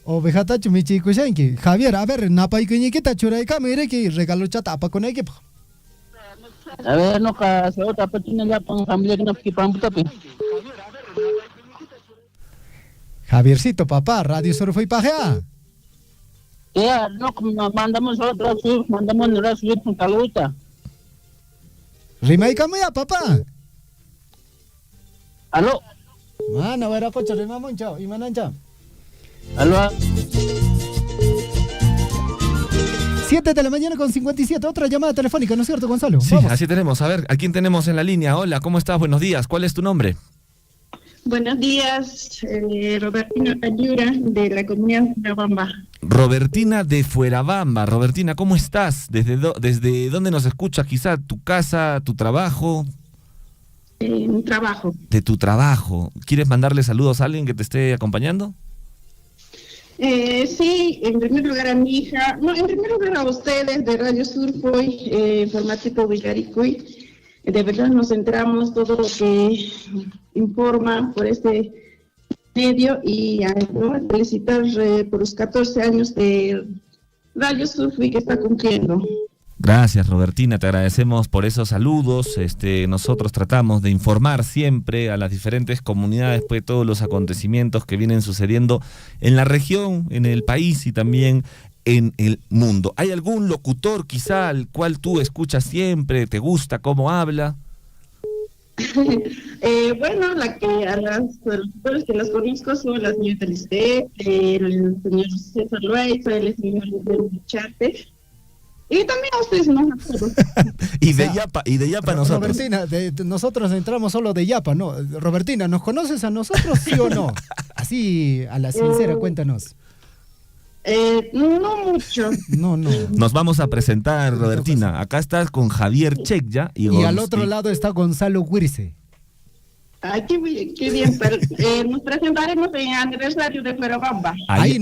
O vejatacho michi kushenki. Javier, a ver, napay kuñiquita churayka, mire que regalo chata apa con equipo. A ver, no ka sa otra patina ya pang familia que no que Pamputa pe. Javiercito, papá, Radio Surfui Pajea. Ya, no, mandamos otra, mandamos una subir con Caluita. Rimay ya, papá. Aló. Mana, vera coche, rima moncha, y manancha. Aló. 7 de la mañana con 57, otra llamada telefónica, ¿no es cierto, Gonzalo? Sí, vamos. Así tenemos. A ver, ¿a quién tenemos en la línea? Hola, ¿cómo estás? Buenos días. ¿Cuál es tu nombre? Buenos días, Robertina Payura, de la comunidad de Fuerabamba. Robertina de Fuerabamba. Robertina, ¿cómo estás? ¿Desde dónde nos escuchas? Quizá tu casa, tu trabajo. Un trabajo. De tu trabajo. ¿Quieres mandarle saludos a alguien que te esté acompañando? Sí, en primer lugar a mi hija, no, en primer lugar a ustedes de Radio Surfui, Informativo Guillaricuy. De verdad nos centramos todo lo que informa por este medio y a felicitar por los 14 años de Radio Surfui que está cumpliendo. Gracias, Robertina, te agradecemos por esos saludos. Nosotros tratamos de informar siempre a las diferentes comunidades de todos los acontecimientos que vienen sucediendo en la región, en el país y también en el mundo. ¿Hay algún locutor quizá al cual tú escuchas siempre, te gusta cómo habla? Bueno, a los locutores que las conozco son la señora Lisbeth, el señor César Loaiza, el señor Charte. Y también a ustedes, ¿no? y de Yapa nosotros. Robertina, nosotros entramos solo de Yapa, ¿no? Robertina, ¿nos conoces a nosotros, sí o no? Así, a la sincera, cuéntanos. No mucho. No. Nos vamos a presentar, Robertina. Acá estás con Javier Chekya. Y al otro lado está Gonzalo Huirce. Ay, qué bien. Pero, nos presentaremos en aniversario de Fuerabamba. Ahí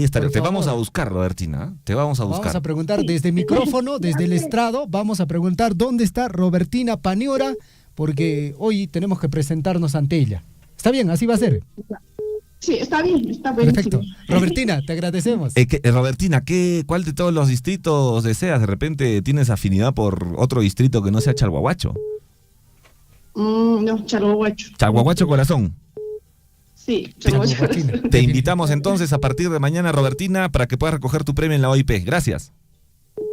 está. Te vamos a buscar, Robertina. Te vamos a buscar. Vamos a preguntar desde el micrófono, desde el estrado, vamos a preguntar dónde está Robertina Paniora, porque hoy tenemos que presentarnos ante ella. ¿Está bien? ¿Así va a ser? Sí, está bien, está bien. Perfecto. Robertina, te agradecemos. Robertina, ¿cuál de todos los distritos deseas? ¿De repente tienes afinidad por otro distrito que no sea Chalhuahuacho? No, Chalhuahuacho. Chalhuahuacho corazón. Sí, Chalhuahuacho. Te invitamos entonces a partir de mañana, Robertina, para que puedas recoger tu premio en la OIP. Gracias.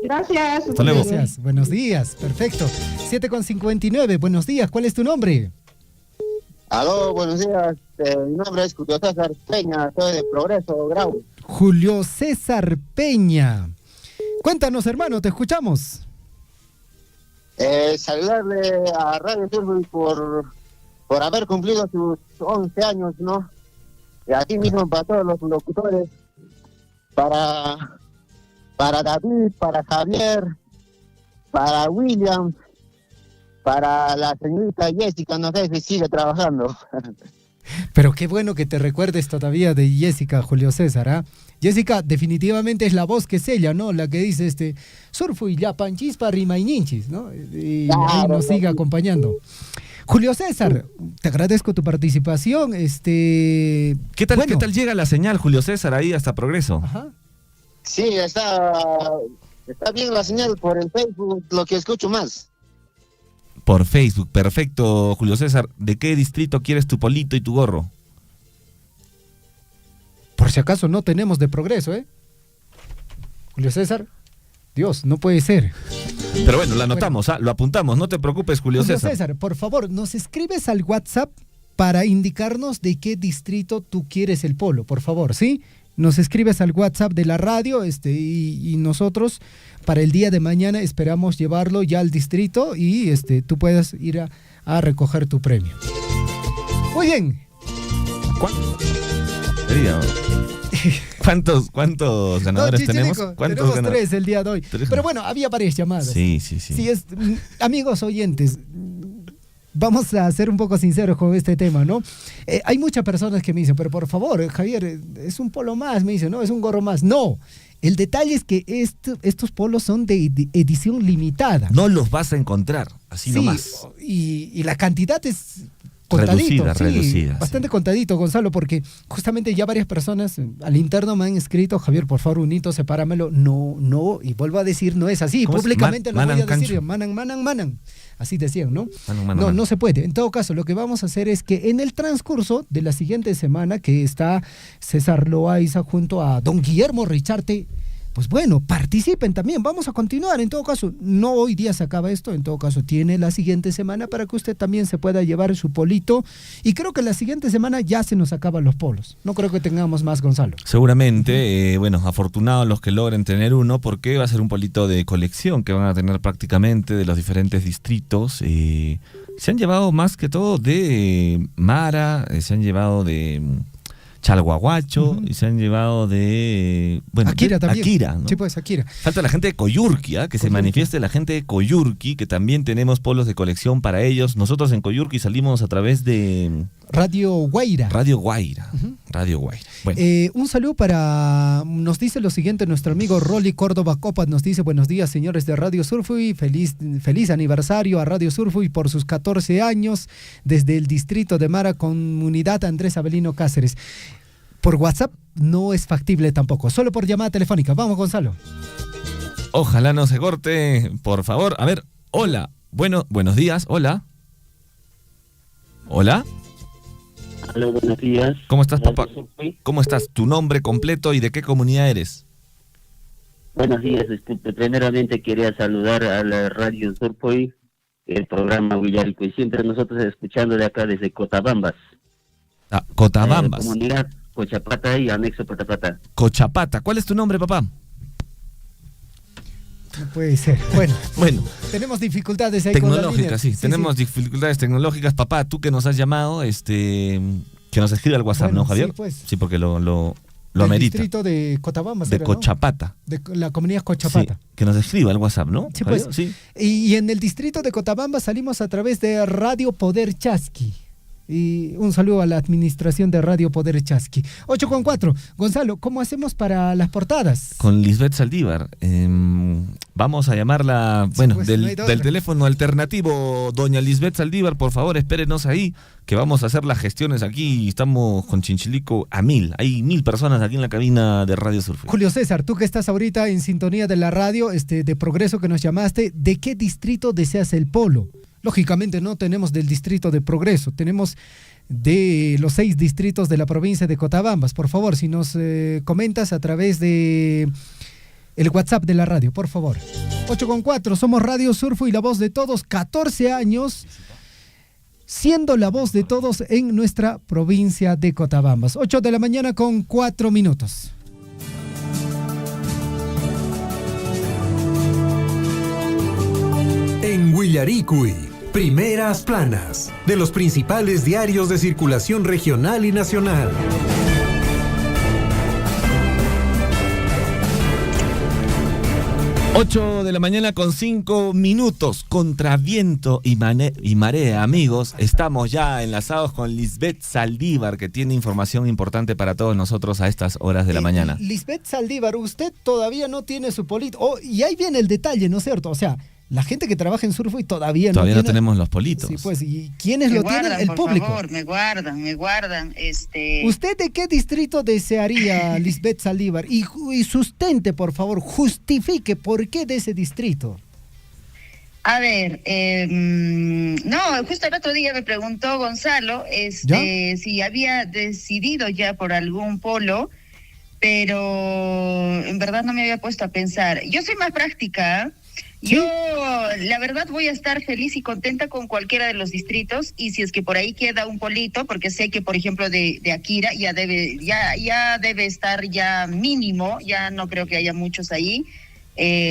Gracias. Hasta luego. Gracias. Buenos días. Perfecto. 7:59. Buenos días. ¿Cuál es tu nombre? Aló, buenos días. Mi nombre es Julio César Peña, soy de Progreso, Grau. Julio César Peña. Cuéntanos, hermano, te escuchamos. Saludarle a Radio Surfing por haber cumplido sus 11 años, ¿no? Y así mismo para todos los locutores, para David, para Javier, para William, para la señorita Jessica, no sé si sigue trabajando. Pero qué bueno que te recuerdes todavía de Jessica, Julio César, ¿ah? Jessica definitivamente es la voz que es ella, ¿no? La que dice surfo y ya panchispa rima y ninchis, ¿no? Y ahí nos sigue acompañando. Julio César, te agradezco tu participación. ¿Qué tal llega la señal, Julio César, ahí hasta Progreso? Ajá. Sí, está bien la señal por el Facebook, lo que escucho más. Por Facebook, perfecto, Julio César. ¿De qué distrito quieres tu polito y tu gorro? Por si acaso no tenemos de Progreso, ¿eh? Julio César, Dios, no puede ser. Pero bueno, lo anotamos, lo apuntamos, no te preocupes, Julio César. Julio César, por favor, nos escribes al WhatsApp para indicarnos de qué distrito tú quieres el polo, por favor, ¿sí? Nos escribes al WhatsApp de la radio y nosotros para el día de mañana esperamos llevarlo ya al distrito y tú puedas ir a recoger tu premio. Muy bien. ¿Cuántos ganadores tenemos? Tenemos 3 el día de hoy. Pero bueno, había varias llamadas. Sí. Amigos oyentes, vamos a ser un poco sinceros con este tema, ¿no? Hay muchas personas que me dicen, pero por favor, Javier, es un polo más, me dicen, no, es un gorro más. No, el detalle es que estos polos son de edición limitada. No los vas a encontrar, así nomás. Y la cantidad es contadito, reducida, bastante contadito, Gonzalo, porque justamente ya varias personas al interno me han escrito, Javier, por favor, un hito, sepáramelo. No, y vuelvo a decir, no es así. Públicamente lo voy a decir, manan. Así decían, ¿no? No se puede. En todo caso, lo que vamos a hacer es que en el transcurso de la siguiente semana, que está César Loaiza junto a don Guillermo Richarte, pues bueno, participen también, vamos a continuar. En todo caso, no hoy día se acaba esto, en todo caso tiene la siguiente semana para que usted también se pueda llevar su polito, y creo que la siguiente semana ya se nos acaban los polos, no creo que tengamos más, Gonzalo. Seguramente, afortunados los que logren tener uno, porque va a ser un polito de colección que van a tener prácticamente de los diferentes distritos. Se han llevado más que todo de Mara, se han llevado de Chalhuahuacho, y se han llevado de Akira también. Akira, ¿no? Sí, pues Akira. Falta la gente de Coyurqui, que se manifieste la gente de Coyurqui, que también tenemos polos de colección para ellos. Nosotros en Coyurqui salimos a través de Radio Guaira. Radio Guaira. Bueno. Un saludo nos dice lo siguiente nuestro amigo Rolly Córdoba Copas, nos dice: buenos días, señores de Radio Surfui, feliz aniversario a Radio Surfui por sus 14 años desde el distrito de Mara, comunidad Andrés Avelino Cáceres. Por WhatsApp no es factible tampoco, solo por llamada telefónica. Vamos, Gonzalo. Ojalá no se corte, por favor. A ver, hola. Buenos días, hola. ¿Hola? Hola, buenos días. ¿Cómo estás, papá? ¿Cómo estás? ¿Tu nombre completo y de qué comunidad eres? Buenos días. Primeramente quería saludar a la Radio Surfui, el programa Guillarico, y siempre nosotros escuchando de acá desde Cotabambas. Cotabambas. Comunidad Cochapata y anexo Patapata. Cochapata. ¿Cuál es tu nombre, papá? No puede ser. Bueno. Tenemos dificultades ahí tecnológicas, sí. Tenemos dificultades tecnológicas. Papá, tú que nos has llamado, que nos escriba al WhatsApp, ¿no, Javier? Sí, pues. Sí, porque lo amerita. El distrito de Cotabambas. De Cochapata. ¿No? De la comunidad Cochapata. Sí, que nos escriba al WhatsApp, ¿no? Sí, pues. Sí. Y en el distrito de Cotabambas salimos a través de Radio Poder Chasqui. Y un saludo a la administración de Radio Poder Chasqui. 8:04. Gonzalo, ¿cómo hacemos para las portadas? Con Lisbeth Saldívar. Vamos a llamarla, del teléfono alternativo. Doña Lisbeth Saldívar, por favor, espérenos ahí, que vamos a hacer las gestiones aquí. Estamos con Chinchilico a 1000. Hay 1000 personas aquí en la cabina de Radio Surfing. Julio César, tú que estás ahorita en sintonía de la radio de Progreso que nos llamaste, ¿de qué distrito deseas el polo? Lógicamente no tenemos del distrito de Progreso, tenemos de los 6 distritos de la provincia de Cotabambas. Por favor, si nos comentas a través de el WhatsApp de la radio, por favor. 8:04, somos Radio Surfo y la voz de todos, 14 años, siendo la voz de todos en nuestra provincia de Cotabambas. 8 de la mañana con 4 minutos. En Huillaricui, primeras planas de los principales diarios de circulación regional y nacional. 8 de la mañana con 5 minutos, contra viento y marea, amigos. Estamos ya enlazados con Lisbeth Saldívar, que tiene información importante para todos nosotros a estas horas de la mañana. Lisbeth Saldívar, usted todavía no tiene su polito. Oh, y ahí viene el detalle, ¿no es cierto? O sea, la gente que trabaja en Surfo y todavía no tenemos los politos. Sí, pues, ¿y quiénes lo tienen? El público. Por favor, me guardan. ¿Usted de qué distrito desearía, Lisbeth Saldívar? Y sustente, por favor, justifique por qué de ese distrito. A ver, no, justo el otro día me preguntó Gonzalo si había decidido ya por algún polo, pero en verdad no me había puesto a pensar. Yo soy más práctica, ¿sí? Yo, la verdad, voy a estar feliz y contenta con cualquiera de los distritos, y si es que por ahí queda un polito, porque sé que, por ejemplo, de Akira ya debe estar ya mínimo, ya no creo que haya muchos ahí,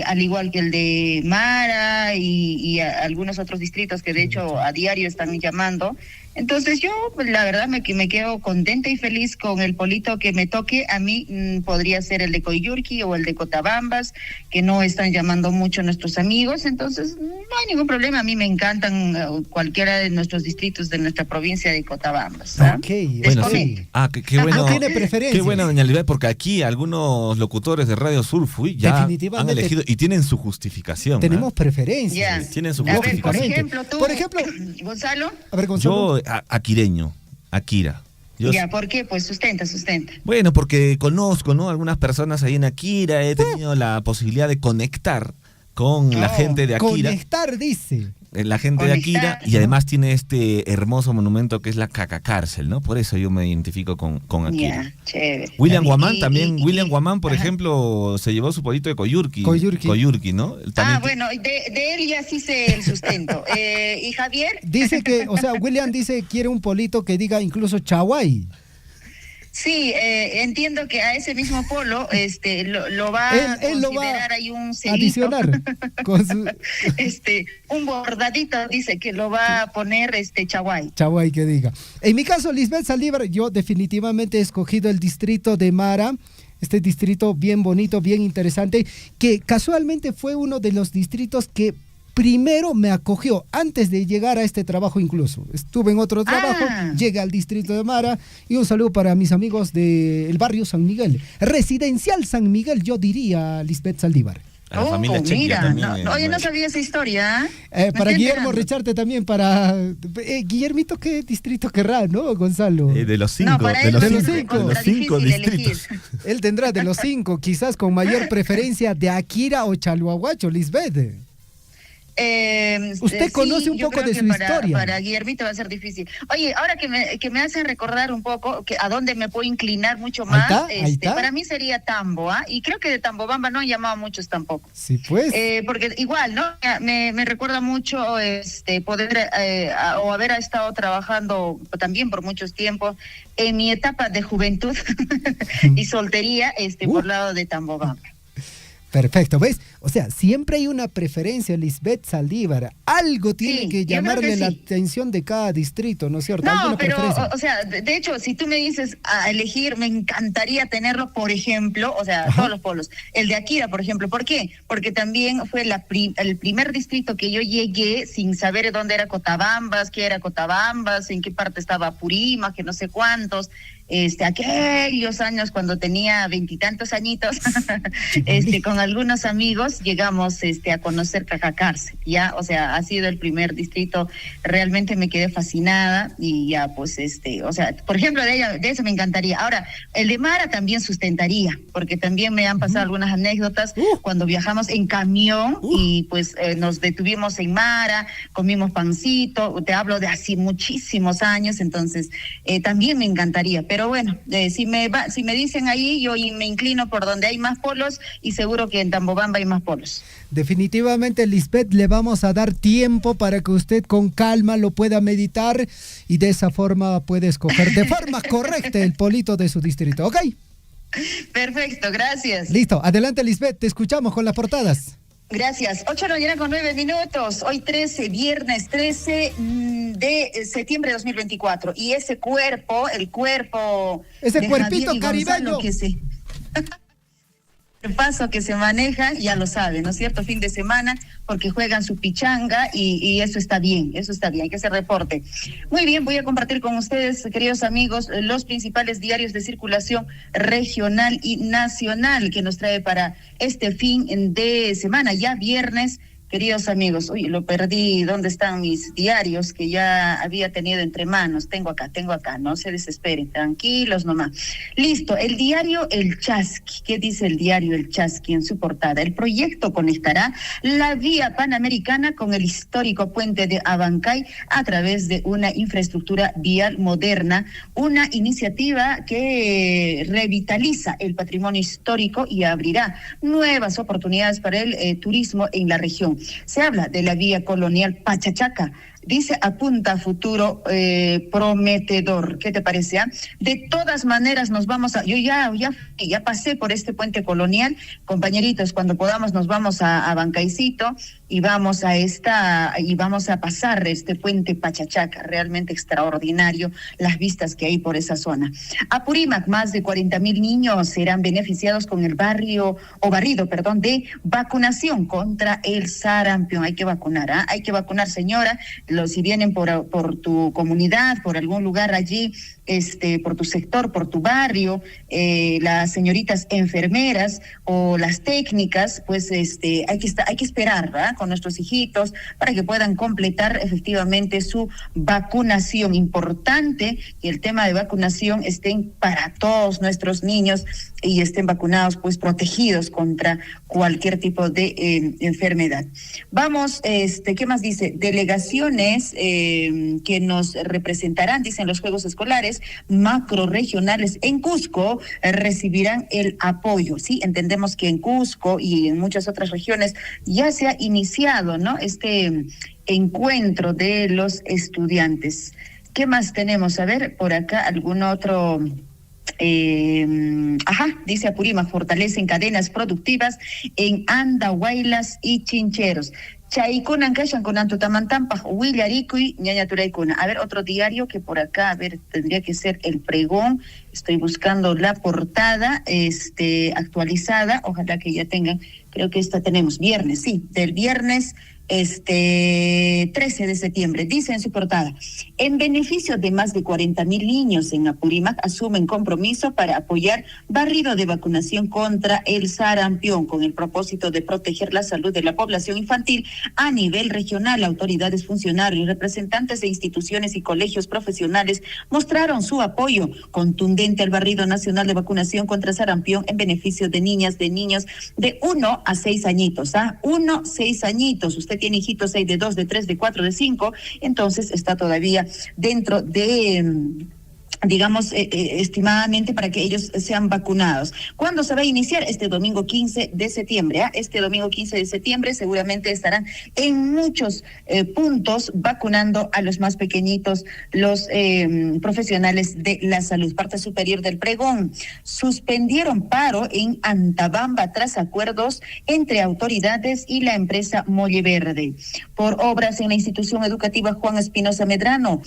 al igual que el de Mara y algunos otros distritos que de hecho a diario están llamando. Entonces yo, pues, la verdad, me quedo contenta y feliz con el polito que me toque. A mí podría ser el de Coyurqui o el de Cotabambas, que no están llamando mucho nuestros amigos. Entonces no hay ningún problema. A mí me encantan cualquiera de nuestros distritos de nuestra provincia de Cotabambas. Ok, bueno, sí. Qué bueno. No tiene preferencia. Qué bueno, doña Lisbeth, porque aquí algunos locutores de Radio Surfui ya han elegido y tienen su justificación. Tenemos preferencias. Tienen su justificación. A ver, por ejemplo, Gonzalo. A ver, Gonzalo. Yo, aquireño, Akira. ¿Por qué? Pues sustenta. Bueno, porque conozco, ¿no?, algunas personas ahí en Akira, he tenido la posibilidad de conectar con la gente de Akira. Conectar, dice. La gente de Akira, y además tiene este hermoso monumento que es la Cacacárcel, ¿no? Por eso yo me identifico con Akira. Chévere. William Guamán también, William Guamán, por ejemplo, se llevó su polito de Coyurqui, ¿no? También bueno, de él ya sí sé el sustento. ¿Y Javier? Dice que, o sea, William dice quiere un polito que diga incluso Chaguay. Sí, entiendo que a ese mismo polo lo va a considerar ahí un sellito. Adicionar. Con su... un bordadito, dice que lo va a poner Chaguay. Chaguay, que diga. En mi caso, Lisbeth Saldívar, yo definitivamente he escogido el distrito de Mara. Este distrito bien bonito, bien interesante, que casualmente fue uno de los distritos que primero me acogió, antes de llegar a este trabajo incluso. Estuve en otro trabajo, llegué al distrito de Mara, y un saludo para mis amigos del barrio San Miguel. Residencial San Miguel, yo diría, Lisbeth Saldívar. A la familia Chequia también. Oye, no sabía esa historia. Para Guillermo Richarte también, para... Guillermito, ¿qué distrito querrá, no, Gonzalo? De los 5. No, de los 5 distritos. Él tendrá de los 5, quizás con mayor preferencia de Akira o Chalhuahuacho, Lisbeth. Usted conoce un poco de su historia. Para Guillermito va a ser difícil. Oye, ahora que me hacen recordar un poco que a dónde me puedo inclinar mucho más, ahí está. Para mí sería Tambo, y creo que de Tambobamba no han llamado muchos tampoco. Sí, pues. Porque igual, ¿no? Me recuerda mucho poder o haber estado trabajando también por muchos tiempos en mi etapa de juventud y soltería por lado de Tambobamba. Perfecto, ¿ves? O sea, siempre hay una preferencia, Lisbeth Saldívar. Algo tiene que llamarle la atención de cada distrito, ¿no es cierto? No, pero, o sea, de hecho, si tú me dices a elegir, me encantaría tenerlo, por ejemplo, o sea, todos los polos. El de Akira, por ejemplo. ¿Por qué? Porque también fue el primer distrito que yo llegué sin saber dónde era Cotabambas, qué era Cotabambas, en qué parte estaba Purima, que no sé cuántos. Aquellos años cuando tenía 20 y tantos añitos, con algunos amigos llegamos a conocer Cacacárcel, ya, o sea, ha sido el primer distrito, realmente me quedé fascinada y ya, pues, o sea, por ejemplo, de eso me encantaría. Ahora, el de Mara también sustentaría, porque también me han pasado algunas anécdotas cuando viajamos en camión y pues nos detuvimos en Mara, comimos pancito, te hablo de hace muchísimos años, entonces también me encantaría. pero bueno, si me dicen ahí, yo me inclino por donde hay más polos y seguro que en Tambobamba hay más polos. Definitivamente, Lisbeth, le vamos a dar tiempo para que usted con calma lo pueda meditar y de esa forma puede escoger de forma correcta el polito de su distrito, ¿ok? Perfecto, gracias. Listo, adelante, Lisbeth, te escuchamos con las portadas. Gracias. 8:09. Hoy 13, viernes 13 de septiembre de 2024. Y ese cuerpo, el cuerpo... Ese cuerpito caribeño. El paso que se maneja, ya lo sabe, ¿no es cierto? Fin de semana, porque juegan su pichanga y eso está bien, que se reporte. Muy bien, voy a compartir con ustedes, queridos amigos, los principales diarios de circulación regional y nacional que nos trae para este fin de semana, ya viernes. Queridos amigos, uy, lo perdí. ¿Dónde están mis diarios que ya había tenido entre manos? Tengo acá, no se desesperen, tranquilos nomás. Listo, el diario El Chasqui. ¿Qué dice el diario El Chasqui en su portada? El proyecto conectará la vía panamericana con el histórico puente de Abancay a través de una infraestructura vial moderna, una iniciativa que revitaliza el patrimonio histórico y abrirá nuevas oportunidades para el turismo en la región. Se habla de la vía colonial Pachachaca. Dice, apunta a futuro prometedor. ¿Qué te parece? De todas maneras nos vamos a... Yo ya pasé por este puente colonial. Compañeritos, cuando podamos nos vamos a Bancaycito y vamos a pasar este puente Pachachaca. Realmente extraordinario las vistas que hay por esa zona. Apurímac, más de 40,000 niños serán beneficiados con el barrido de vacunación contra el sarampión. Hay que vacunar, hay que vacunar, señora. Si vienen por tu comunidad, por algún lugar allí, por tu sector, por tu barrio, las señoritas enfermeras o las técnicas, pues hay que esperar, ¿verdad? Con nuestros hijitos para que puedan completar efectivamente su vacunación. Importante que el tema de vacunación estén para todos nuestros niños y estén vacunados, pues protegidos contra cualquier tipo de enfermedad. Vamos, ¿qué más dice? Delegaciones que nos representarán, dicen los Juegos Escolares macrorregionales en Cusco, recibirán el apoyo, ¿sí? Entendemos que en Cusco y en muchas otras regiones ya se ha iniciado, ¿no? Este encuentro de los estudiantes. ¿Qué más tenemos? A ver, por acá algún otro... dice Apurímac, fortalecen cadenas productivas en Andahuaylas y Chincheros. Chaikunan kashan kunan tutamantampa Huillaricui ñañaturaykuna. A ver, otro diario que por acá, a ver, tendría que ser El Pregón. Estoy buscando la portada actualizada, ojalá que ya tengan, creo que esta tenemos, viernes, sí, del viernes 13 de septiembre, dice en su portada, en beneficio de más de 40,000 niños en Apurímac asumen compromiso para apoyar barrido de vacunación contra el sarampión con el propósito de proteger la salud de la población infantil a nivel regional. Autoridades, funcionarios, representantes de instituciones y colegios profesionales mostraron su apoyo contundente al barrido nacional de vacunación contra sarampión en beneficio de niñas, de niños de 1 a 6 añitos, 6 añitos. Usted tiene hijitos ahí de 2, de 3, de 4, de 5, entonces está todavía dentro de... digamos, estimadamente para que ellos sean vacunados. ¿Cuándo se va a iniciar? Este domingo 15 de septiembre. Este domingo 15 de septiembre seguramente estarán en muchos puntos vacunando a los más pequeñitos, los profesionales de la salud. Parte superior del pregón. Suspendieron paro en Antabamba tras acuerdos entre autoridades y la empresa Molleverde. Por obras en la institución educativa Juan Espinosa Medrano,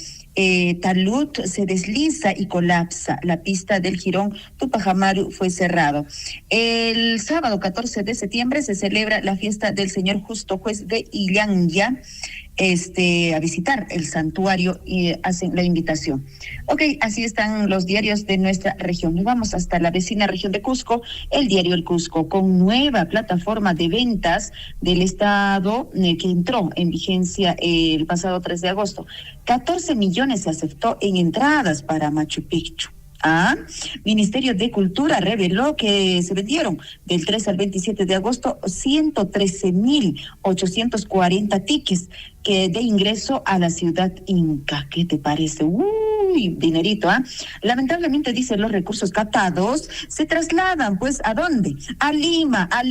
talud se desliza y colapsa. La pista del Jirón Tupajamaru fue cerrado. El sábado 14 de septiembre se celebra la fiesta del Señor Justo Juez de Illanya, a visitar el santuario y hacen la invitación. Ok, así están los diarios de nuestra región. Nos vamos hasta la vecina región de Cusco, el diario El Cusco, con nueva plataforma de ventas del Estado que entró en vigencia el pasado 3 de agosto. 14 millones se aceptó en entradas para Machu Picchu. Ministerio de Cultura reveló que se vendieron del 3 al 27 de agosto 113,840 tickets de ingreso a la ciudad Inca. ¿Qué te parece? dinerito, ¿ah? Lamentablemente, dice, los recursos captados se trasladan, pues, ¿a dónde? A Lima, a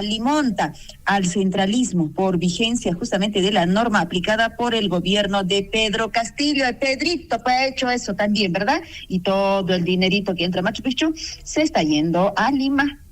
Limonta, al centralismo, por vigencia justamente de la norma aplicada por el gobierno de Pedro Castillo. Pedrito pues, ha hecho eso también, ¿verdad? Y todo el dinerito que entra a Machu Picchu se está yendo a Lima.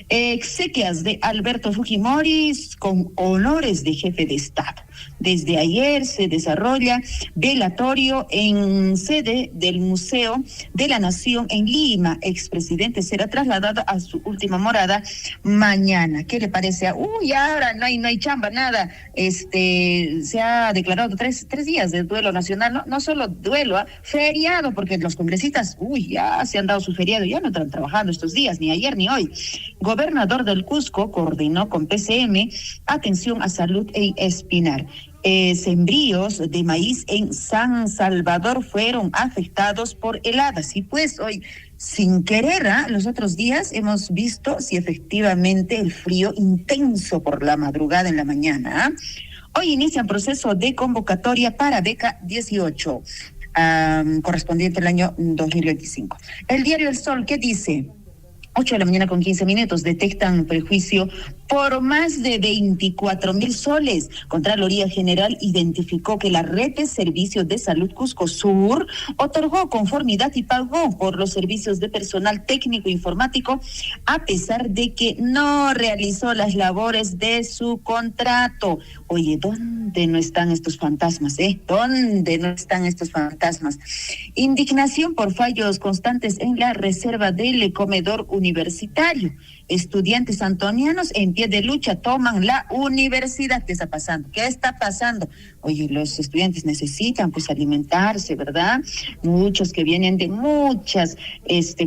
Exequias de Alberto Fujimori con honores de jefe de Estado. Desde ayer se desarrolla velatorio en sede del Museo de la Nación en Lima. Expresidente será trasladado a su última morada mañana. ¿Qué le parece? Ahora no hay chamba, nada. Se ha declarado tres días de duelo nacional, no solo duelo, feriado, porque los congresistas, ya se han dado su feriado, ya no están trabajando estos días, ni ayer ni hoy. Gobernador del Cusco coordinó con PCM atención a salud en Espinar. Sembríos de maíz en San Salvador fueron afectados por heladas. Y pues hoy, sin querer, los otros días hemos visto si efectivamente el frío intenso por la madrugada en la mañana. Hoy inicia un proceso de convocatoria para beca 18, correspondiente al año 2025. El diario El Sol, ¿qué dice? 8 de la mañana con 15 minutos, detectan prejuicio por más de 24,000 soles. Contraloría General identificó que la red de servicios de salud Cusco Sur otorgó conformidad y pagó por los servicios de personal técnico informático a pesar de que no realizó las labores de su contrato. Oye, ¿dónde no están estos fantasmas? ¿Dónde no están estos fantasmas? Indignación por fallos constantes en la reserva del comedor universitario. Estudiantes antonianos en pie de lucha toman la universidad. ¿Qué está pasando? ¿Qué está pasando? Oye, los estudiantes necesitan pues alimentarse, ¿verdad? Muchos que vienen de muchas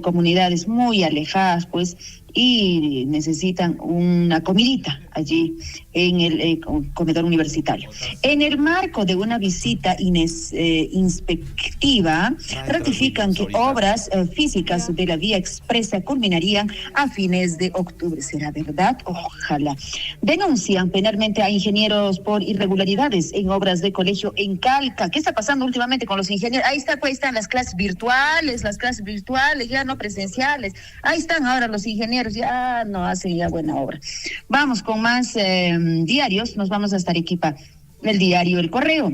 comunidades muy alejadas, pues, y necesitan una comidita allí en el comedor universitario. En el marco de una visita inspectiva, ratifican que obras físicas de la vía expresa culminarían a fines de octubre. ¿Será verdad? Ojalá. Denuncian penalmente a ingenieros por irregularidades en obras de colegio en Calca. ¿Qué está pasando últimamente con los ingenieros? Ahí están las clases virtuales, ya no presenciales. Ahí están ahora los ingenieros, ya no hacen ya buena obra. Vamos con más diarios, nos vamos hasta Arequipa. El diario El Correo.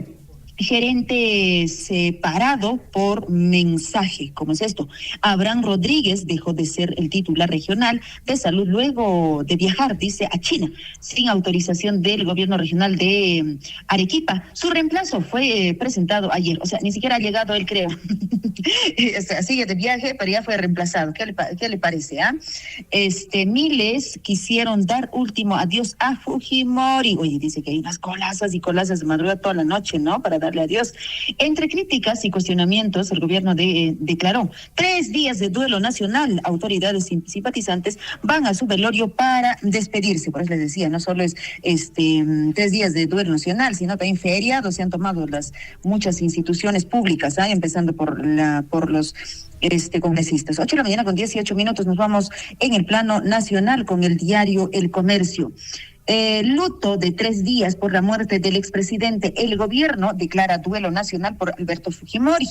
Gerente separado por mensaje. ¿Cómo es esto? Abraham Rodríguez dejó de ser el titular regional de salud luego de viajar, dice, a China, sin autorización del gobierno regional de Arequipa. Su reemplazo fue presentado ayer, o sea, ni siquiera ha llegado él, creo. O sea, sigue de viaje, pero ya fue reemplazado. ¿Qué le parece? Miles quisieron dar último adiós a Fujimori. Oye, dice que hay unas colazas y colazas de madrugada toda la noche, ¿no? Para darle adiós. Entre críticas y cuestionamientos, el gobierno declaró 3 días de duelo nacional. Autoridades y simpatizantes van a su velorio para despedirse. Por eso les decía, no solo es 3 días de duelo nacional, sino también feriados se han tomado muchas instituciones públicas, empezando por los congresistas. 8 de la mañana con 18 minutos, nos vamos en el plano nacional con el diario El Comercio. Luto de 3 días por la muerte del expresidente. El gobierno declara duelo nacional por Alberto Fujimori.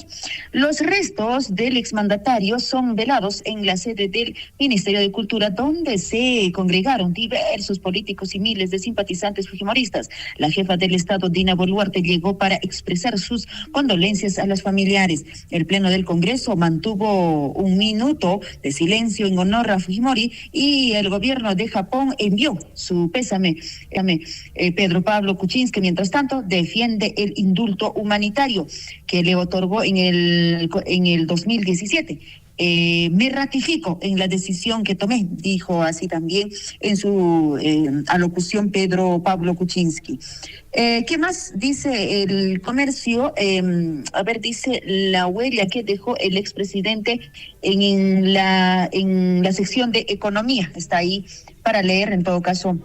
Los restos del exmandatario son velados en la sede del Ministerio de Cultura, donde se congregaron diversos políticos y miles de simpatizantes fujimoristas. La jefa del Estado, Dina Boluarte, llegó para expresar sus condolencias a los familiares. El Pleno del Congreso mantuvo 1 minuto de silencio en honor a Fujimori y el gobierno de Japón envió su pésame. Pedro Pablo Kuczynski, mientras tanto, defiende el indulto humanitario que le otorgó en el 2017. Me ratifico en la decisión que tomé, dijo así también en su alocución Pedro Pablo Kuczynski. ¿Qué más dice El Comercio? Dice la huella que dejó el expresidente en la sección de economía. Está ahí para leer, en todo caso,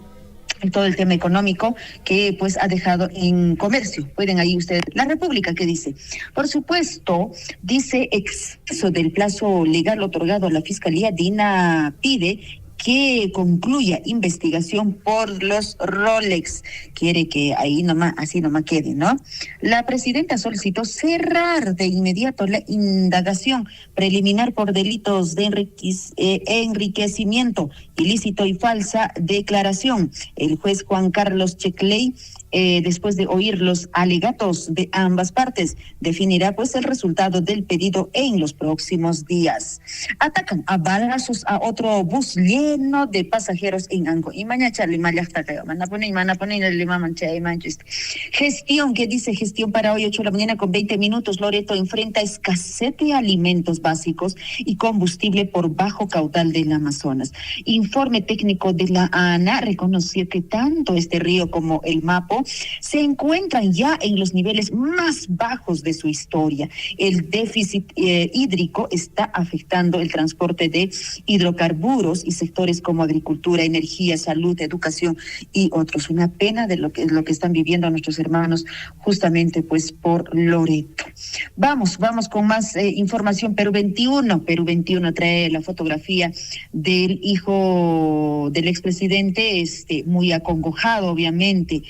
todo el tema económico que pues ha dejado en Comercio. Pueden ahí ustedes. La República, ¿qué dice? Por supuesto, dice exceso del plazo legal otorgado a la Fiscalía. Dina pide que concluya investigación por los Rolex. Quiere que ahí nomás, así nomás quede, ¿no? La presidenta solicitó cerrar de inmediato la indagación preliminar por delitos de enriquecimiento ilícito y falsa declaración. El juez Juan Carlos Checley, después de oír los alegatos de ambas partes, definirá pues el resultado del pedido en los próximos días. Atacan a balazos a otro bus lleno de pasajeros en Anco. Y mañana Charlie Gestión, ¿qué dice gestión para hoy 8 de la mañana con 20 minutos? Loreto enfrenta escasez de alimentos básicos y combustible por bajo caudal del Amazonas. Informe técnico de la ANA reconoció que tanto este río como el Mapo se encuentran ya en los niveles más bajos de su historia. El déficit hídrico está afectando el transporte de hidrocarburos y sectores como agricultura, energía, salud, educación y otros. Una pena de lo que están viviendo nuestros hermanos justamente pues por Loreto. Vamos con más información. Perú 21 trae la fotografía del hijo del expresidente, muy acongojado obviamente.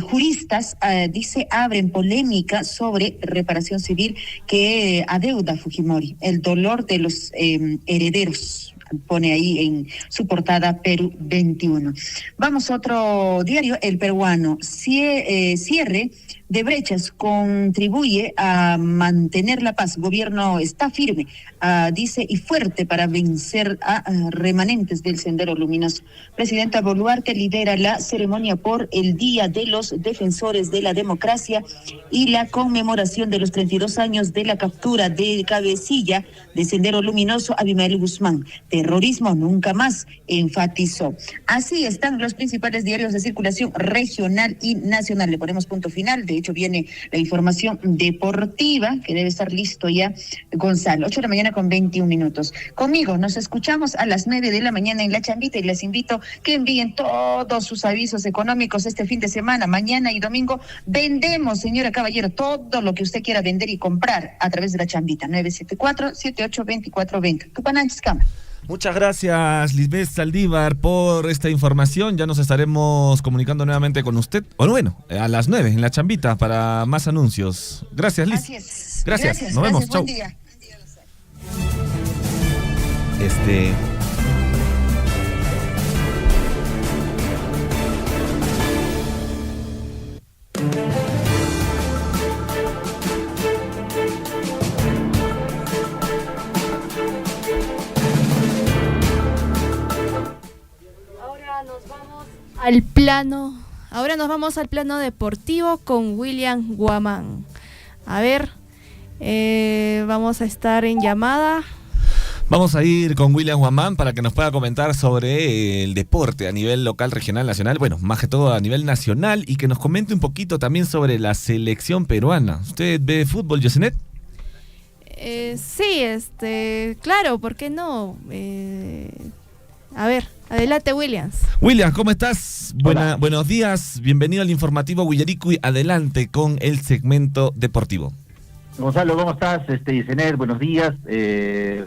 Juristas, dice, abren polémica sobre reparación civil que adeuda Fujimori. El dolor de los herederos, pone ahí en su portada Perú 21. Vamos a otro diario, El Peruano. Cierre de brechas contribuye a mantener la paz. Gobierno está firme, dice, y fuerte para vencer a remanentes del Sendero Luminoso. Presidenta Boluarte lidera la ceremonia por el Día de los Defensores de la Democracia y la conmemoración de los 32 años de la captura de cabecilla de Sendero Luminoso, Abimael Guzmán. Terrorismo nunca más, enfatizó. Así están los principales diarios de circulación regional y nacional. Le ponemos punto final. De hecho, viene la información deportiva, que debe estar listo ya, Gonzalo. 8 de la mañana con 21 minutos. Conmigo nos escuchamos a las 9 de la mañana en La Chambita y les invito que envíen todos sus avisos económicos este fin de semana. Mañana y domingo vendemos, señora caballero, todo lo que usted quiera vender y comprar a través de La Chambita. 974-78-2420. Tupananchis, Cama. Muchas gracias, Lisbeth Saldívar, por esta información. Ya nos estaremos comunicando nuevamente con usted, o bueno, a las 9 en La Chambita para más anuncios. Gracias, Liz. Así es. Gracias. Nos vemos. Chau. Buen día. Ahora nos vamos al plano deportivo con William Guamán. A ver, vamos a estar en llamada. Vamos a ir con William Guamán para que nos pueda comentar sobre el deporte a nivel local, regional, nacional, bueno, más que todo a nivel nacional, y que nos comente un poquito también sobre la selección peruana. ¿Usted ve fútbol, Yosenet? Sí, claro, ¿por qué no? A ver, adelante, Williams. William, ¿cómo estás? Buenos días, bienvenido al informativo Guillaricuy. Adelante con el segmento deportivo. Gonzalo, ¿cómo estás? Yesenet, buenos días.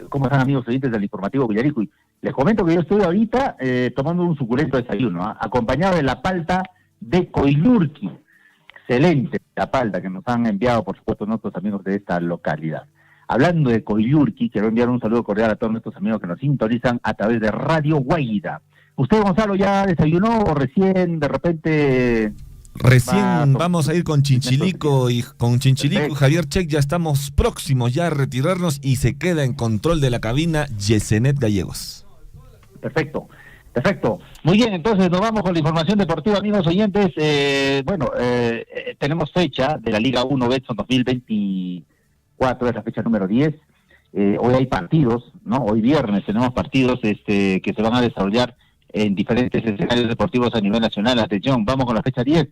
¿Cómo están, amigos oyentes del informativo Guillaricuy? Les comento que yo estoy ahorita tomando un suculento desayuno, acompañado de la palta de Coilurqui. Excelente la palta que nos han enviado, por supuesto, nuestros amigos de esta localidad. Hablando de Coilurqui, quiero enviar un saludo cordial a todos nuestros amigos que nos sintonizan a través de Radio Guaira. ¿Usted, Gonzalo, ya desayunó o recién, de repente... Recién vamos a ir con Chinchilico y con Chinchilico y Javier Check ya estamos próximos ya a retirarnos y se queda en control de la cabina Yesenet Gallegos. Perfecto. Muy bien, entonces nos vamos con la información deportiva, amigos oyentes. Tenemos fecha de la Liga 1 Betson 2024, es la fecha número 10. Hoy hay partidos, ¿no? Hoy viernes tenemos partidos que se van a desarrollar en diferentes escenarios deportivos a nivel nacional. Atención, vamos con la fecha 10.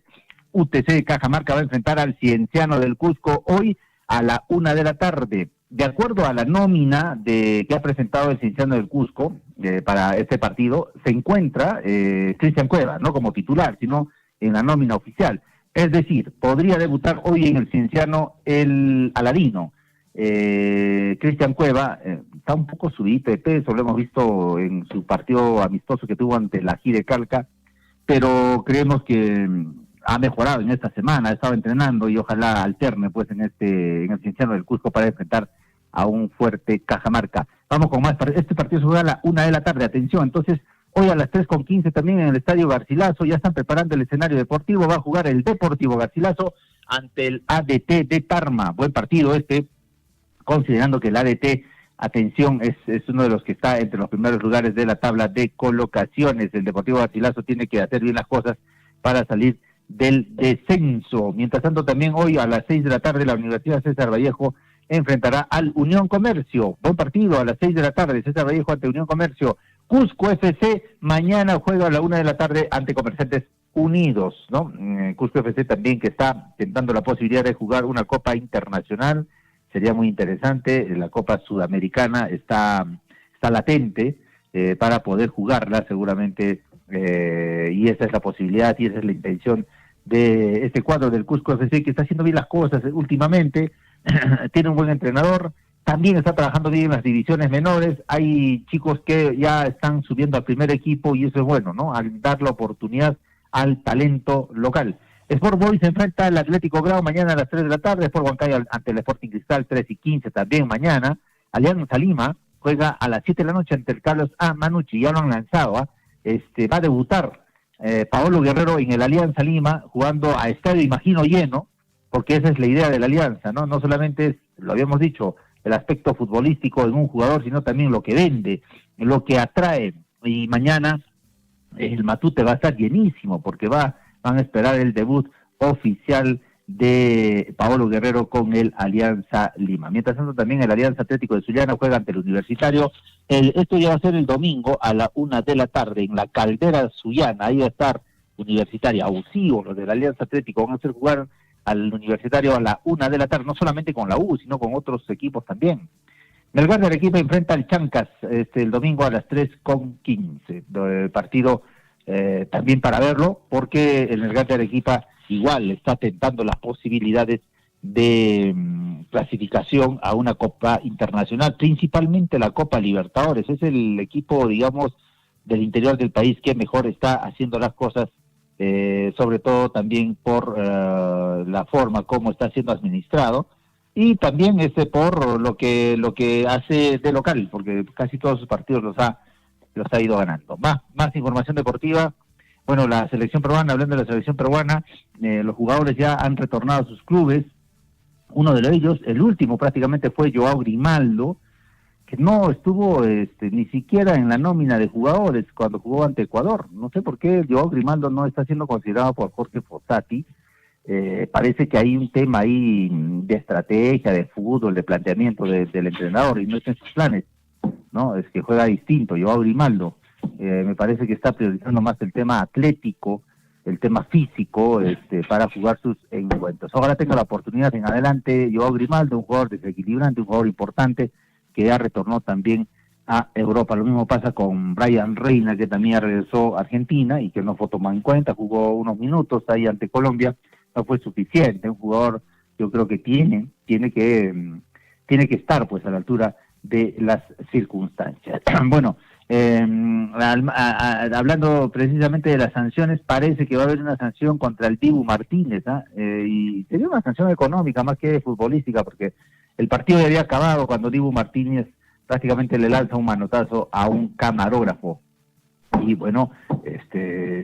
UTC de Cajamarca va a enfrentar al Cienciano del Cusco hoy a la 1 de la tarde. De acuerdo a la nómina que ha presentado el Cienciano del Cusco para este partido, se encuentra Cristian Cueva, no como titular, sino en la nómina oficial. Es decir, podría debutar hoy en el Cienciano el Aladino. Cristian Cueva, está un poco subidito de peso, lo hemos visto en su partido amistoso que tuvo ante la Ají de Calca, pero creemos que ha mejorado en esta semana, ha estado entrenando y ojalá alterne pues en el Cienciano del Cusco para enfrentar a un fuerte Cajamarca. Vamos con más, este partido se juega a la 1 de la tarde, atención, entonces hoy a las 3:15 también en el Estadio Garcilaso, ya están preparando el escenario deportivo, va a jugar el Deportivo Garcilaso ante el ADT de Tarma, buen partido considerando que el ADT, atención, es uno de los que está entre los primeros lugares de la tabla de colocaciones. El Deportivo Garcilaso tiene que hacer bien las cosas para salir del descenso. Mientras tanto, también hoy a las 6 de la tarde la Universidad César Vallejo enfrentará al Unión Comercio. Buen partido a las 6 de la tarde, César Vallejo ante Unión Comercio. Cusco FC mañana juega a la 1 de la tarde ante Comerciantes Unidos, ¿no? Cusco FC también que está tentando la posibilidad de jugar una Copa Internacional, sería muy interesante. La Copa Sudamericana está latente para poder jugarla seguramente, y esa es la posibilidad y esa es la intención de este cuadro del Cusco FC, que está haciendo bien las cosas últimamente. Tiene un buen entrenador, también está trabajando bien en las divisiones menores, hay chicos que ya están subiendo al primer equipo y eso es bueno, ¿no? Al dar la oportunidad al talento local. Sport Boys se enfrenta al Atlético Grau mañana a las 3 de la tarde, Sport Huancayo ante el Sporting Cristal 3:15 también mañana. Alianza Lima juega a las 7 de la noche ante el Carlos A. Manucci, ya lo han lanzado, va a debutar Paolo Guerrero en el Alianza Lima, jugando a estadio, imagino, lleno, porque esa es la idea de la Alianza, ¿no? No solamente es, lo habíamos dicho, el aspecto futbolístico en un jugador, sino también lo que vende, lo que atrae. Y mañana el Matute va a estar llenísimo, porque van a esperar el debut oficial de Paolo Guerrero con el Alianza Lima. Mientras tanto, también el Alianza Atlético de Sullana juega ante el Universitario. Esto ya va a ser el domingo a la 1 de la tarde en la Caldera Sullana. Ahí va a estar Universitario, ausivos los del Alianza Atlético, van a hacer jugar al Universitario a la 1 de la tarde, no solamente con la U, sino con otros equipos también. Melgar de Arequipa enfrenta al Chancas el domingo a las 3:15. El partido también para verlo, porque el Melgar de Arequipa igual está tentando las posibilidades de clasificación a una Copa Internacional, principalmente la Copa Libertadores. Es el equipo, digamos, del interior del país que mejor está haciendo las cosas, sobre todo también por la forma como está siendo administrado, y también por lo que hace de local, porque casi todos sus partidos los ha ido ganando. Más información deportiva. Bueno, la selección peruana, hablando de la selección peruana, los jugadores ya han retornado a sus clubes. Uno de ellos, el último prácticamente, fue Joao Grimaldo, que no estuvo ni siquiera en la nómina de jugadores cuando jugó ante Ecuador. No sé por qué Joao Grimaldo no está siendo considerado por Jorge Fossati. Parece que hay un tema ahí de estrategia, de fútbol, de planteamiento del entrenador, y no está en sus planes, ¿no? Es que juega distinto Joao Grimaldo. Me parece que está priorizando más el tema atlético, el tema físico, para jugar sus encuentros. Ahora tengo la oportunidad en adelante, Joao Grimaldo, un jugador desequilibrante, un jugador importante, que ya retornó también a Europa. Lo mismo pasa con Brian Reina, que también regresó a Argentina y que no fue tomado en cuenta, jugó unos minutos ahí ante Colombia, no fue suficiente. Un jugador, yo creo que tiene que estar pues a la altura de las circunstancias. Bueno, hablando precisamente de las sanciones, parece que va a haber una sanción contra el Dibu Martínez, y sería una sanción económica más que futbolística, porque el partido ya había acabado cuando Dibu Martínez prácticamente le lanza un manotazo a un camarógrafo, y bueno,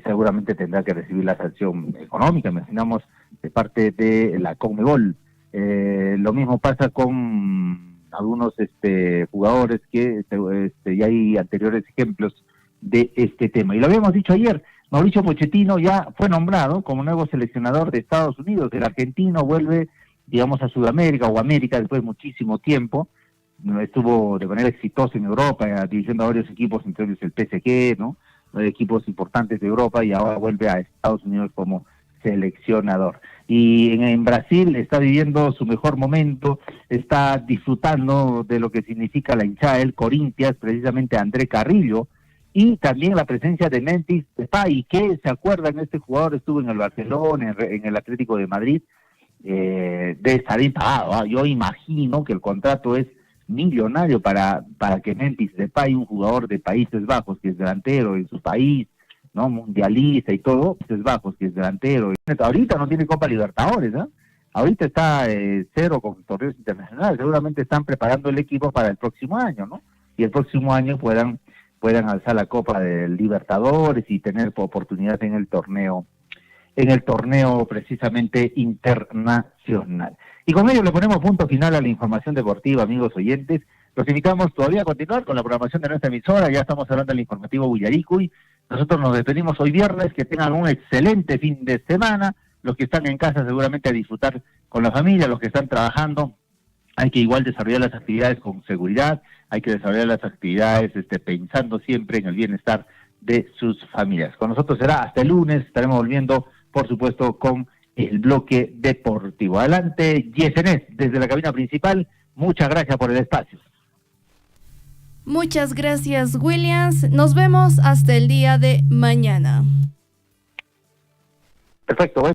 seguramente tendrá que recibir la sanción económica, imaginamos, de parte de la Conmebol. Lo mismo pasa con algunos jugadores que ya hay anteriores ejemplos de este tema. Y lo habíamos dicho ayer, Mauricio Pochettino ya fue nombrado como nuevo seleccionador de Estados Unidos. El argentino vuelve, digamos, a Sudamérica o América después de muchísimo tiempo. Estuvo de manera exitosa en Europa, dirigiendo a varios equipos, entre ellos el PSG, ¿no? Equipos importantes de Europa, y ahora vuelve a Estados Unidos como seleccionador. Y en Brasil está viviendo su mejor momento, está disfrutando de lo que significa la hinchada del Corinthians, precisamente André Carrillo, y también la presencia de Memphis Depay, que se acuerdan, este jugador estuvo en el Barcelona, en el Atlético de Madrid, de estar bien pagado. Yo imagino que el contrato es millonario para que Memphis Depay, un jugador de Países Bajos que es delantero en su país, ¿no? Mundialista y todo, Países Bajos que es delantero. Ahorita no tiene Copa Libertadores, ¿eh? Ahorita está cero con torneos internacionales. Seguramente están preparando el equipo para el próximo año, ¿no? Y el próximo año puedan alzar la Copa del Libertadores y tener oportunidad en el torneo precisamente internacional. Y con ello le ponemos punto final a la información deportiva, amigos oyentes. Los invitamos todavía a continuar con la programación de nuestra emisora. Ya estamos hablando del informativo Willaricui. Nosotros nos despedimos hoy viernes. Que tengan un excelente fin de semana. Los que están en casa seguramente a disfrutar con la familia. Los que están trabajando, hay que igual desarrollar las actividades con seguridad. Hay que desarrollar las actividades pensando siempre en el bienestar de sus familias. Con nosotros será hasta el lunes. Estaremos volviendo, por supuesto, con el bloque deportivo. Adelante, Yesenet, desde la cabina principal. Muchas gracias por el espacio. Muchas gracias, Williams. Nos vemos hasta el día de mañana. Perfecto.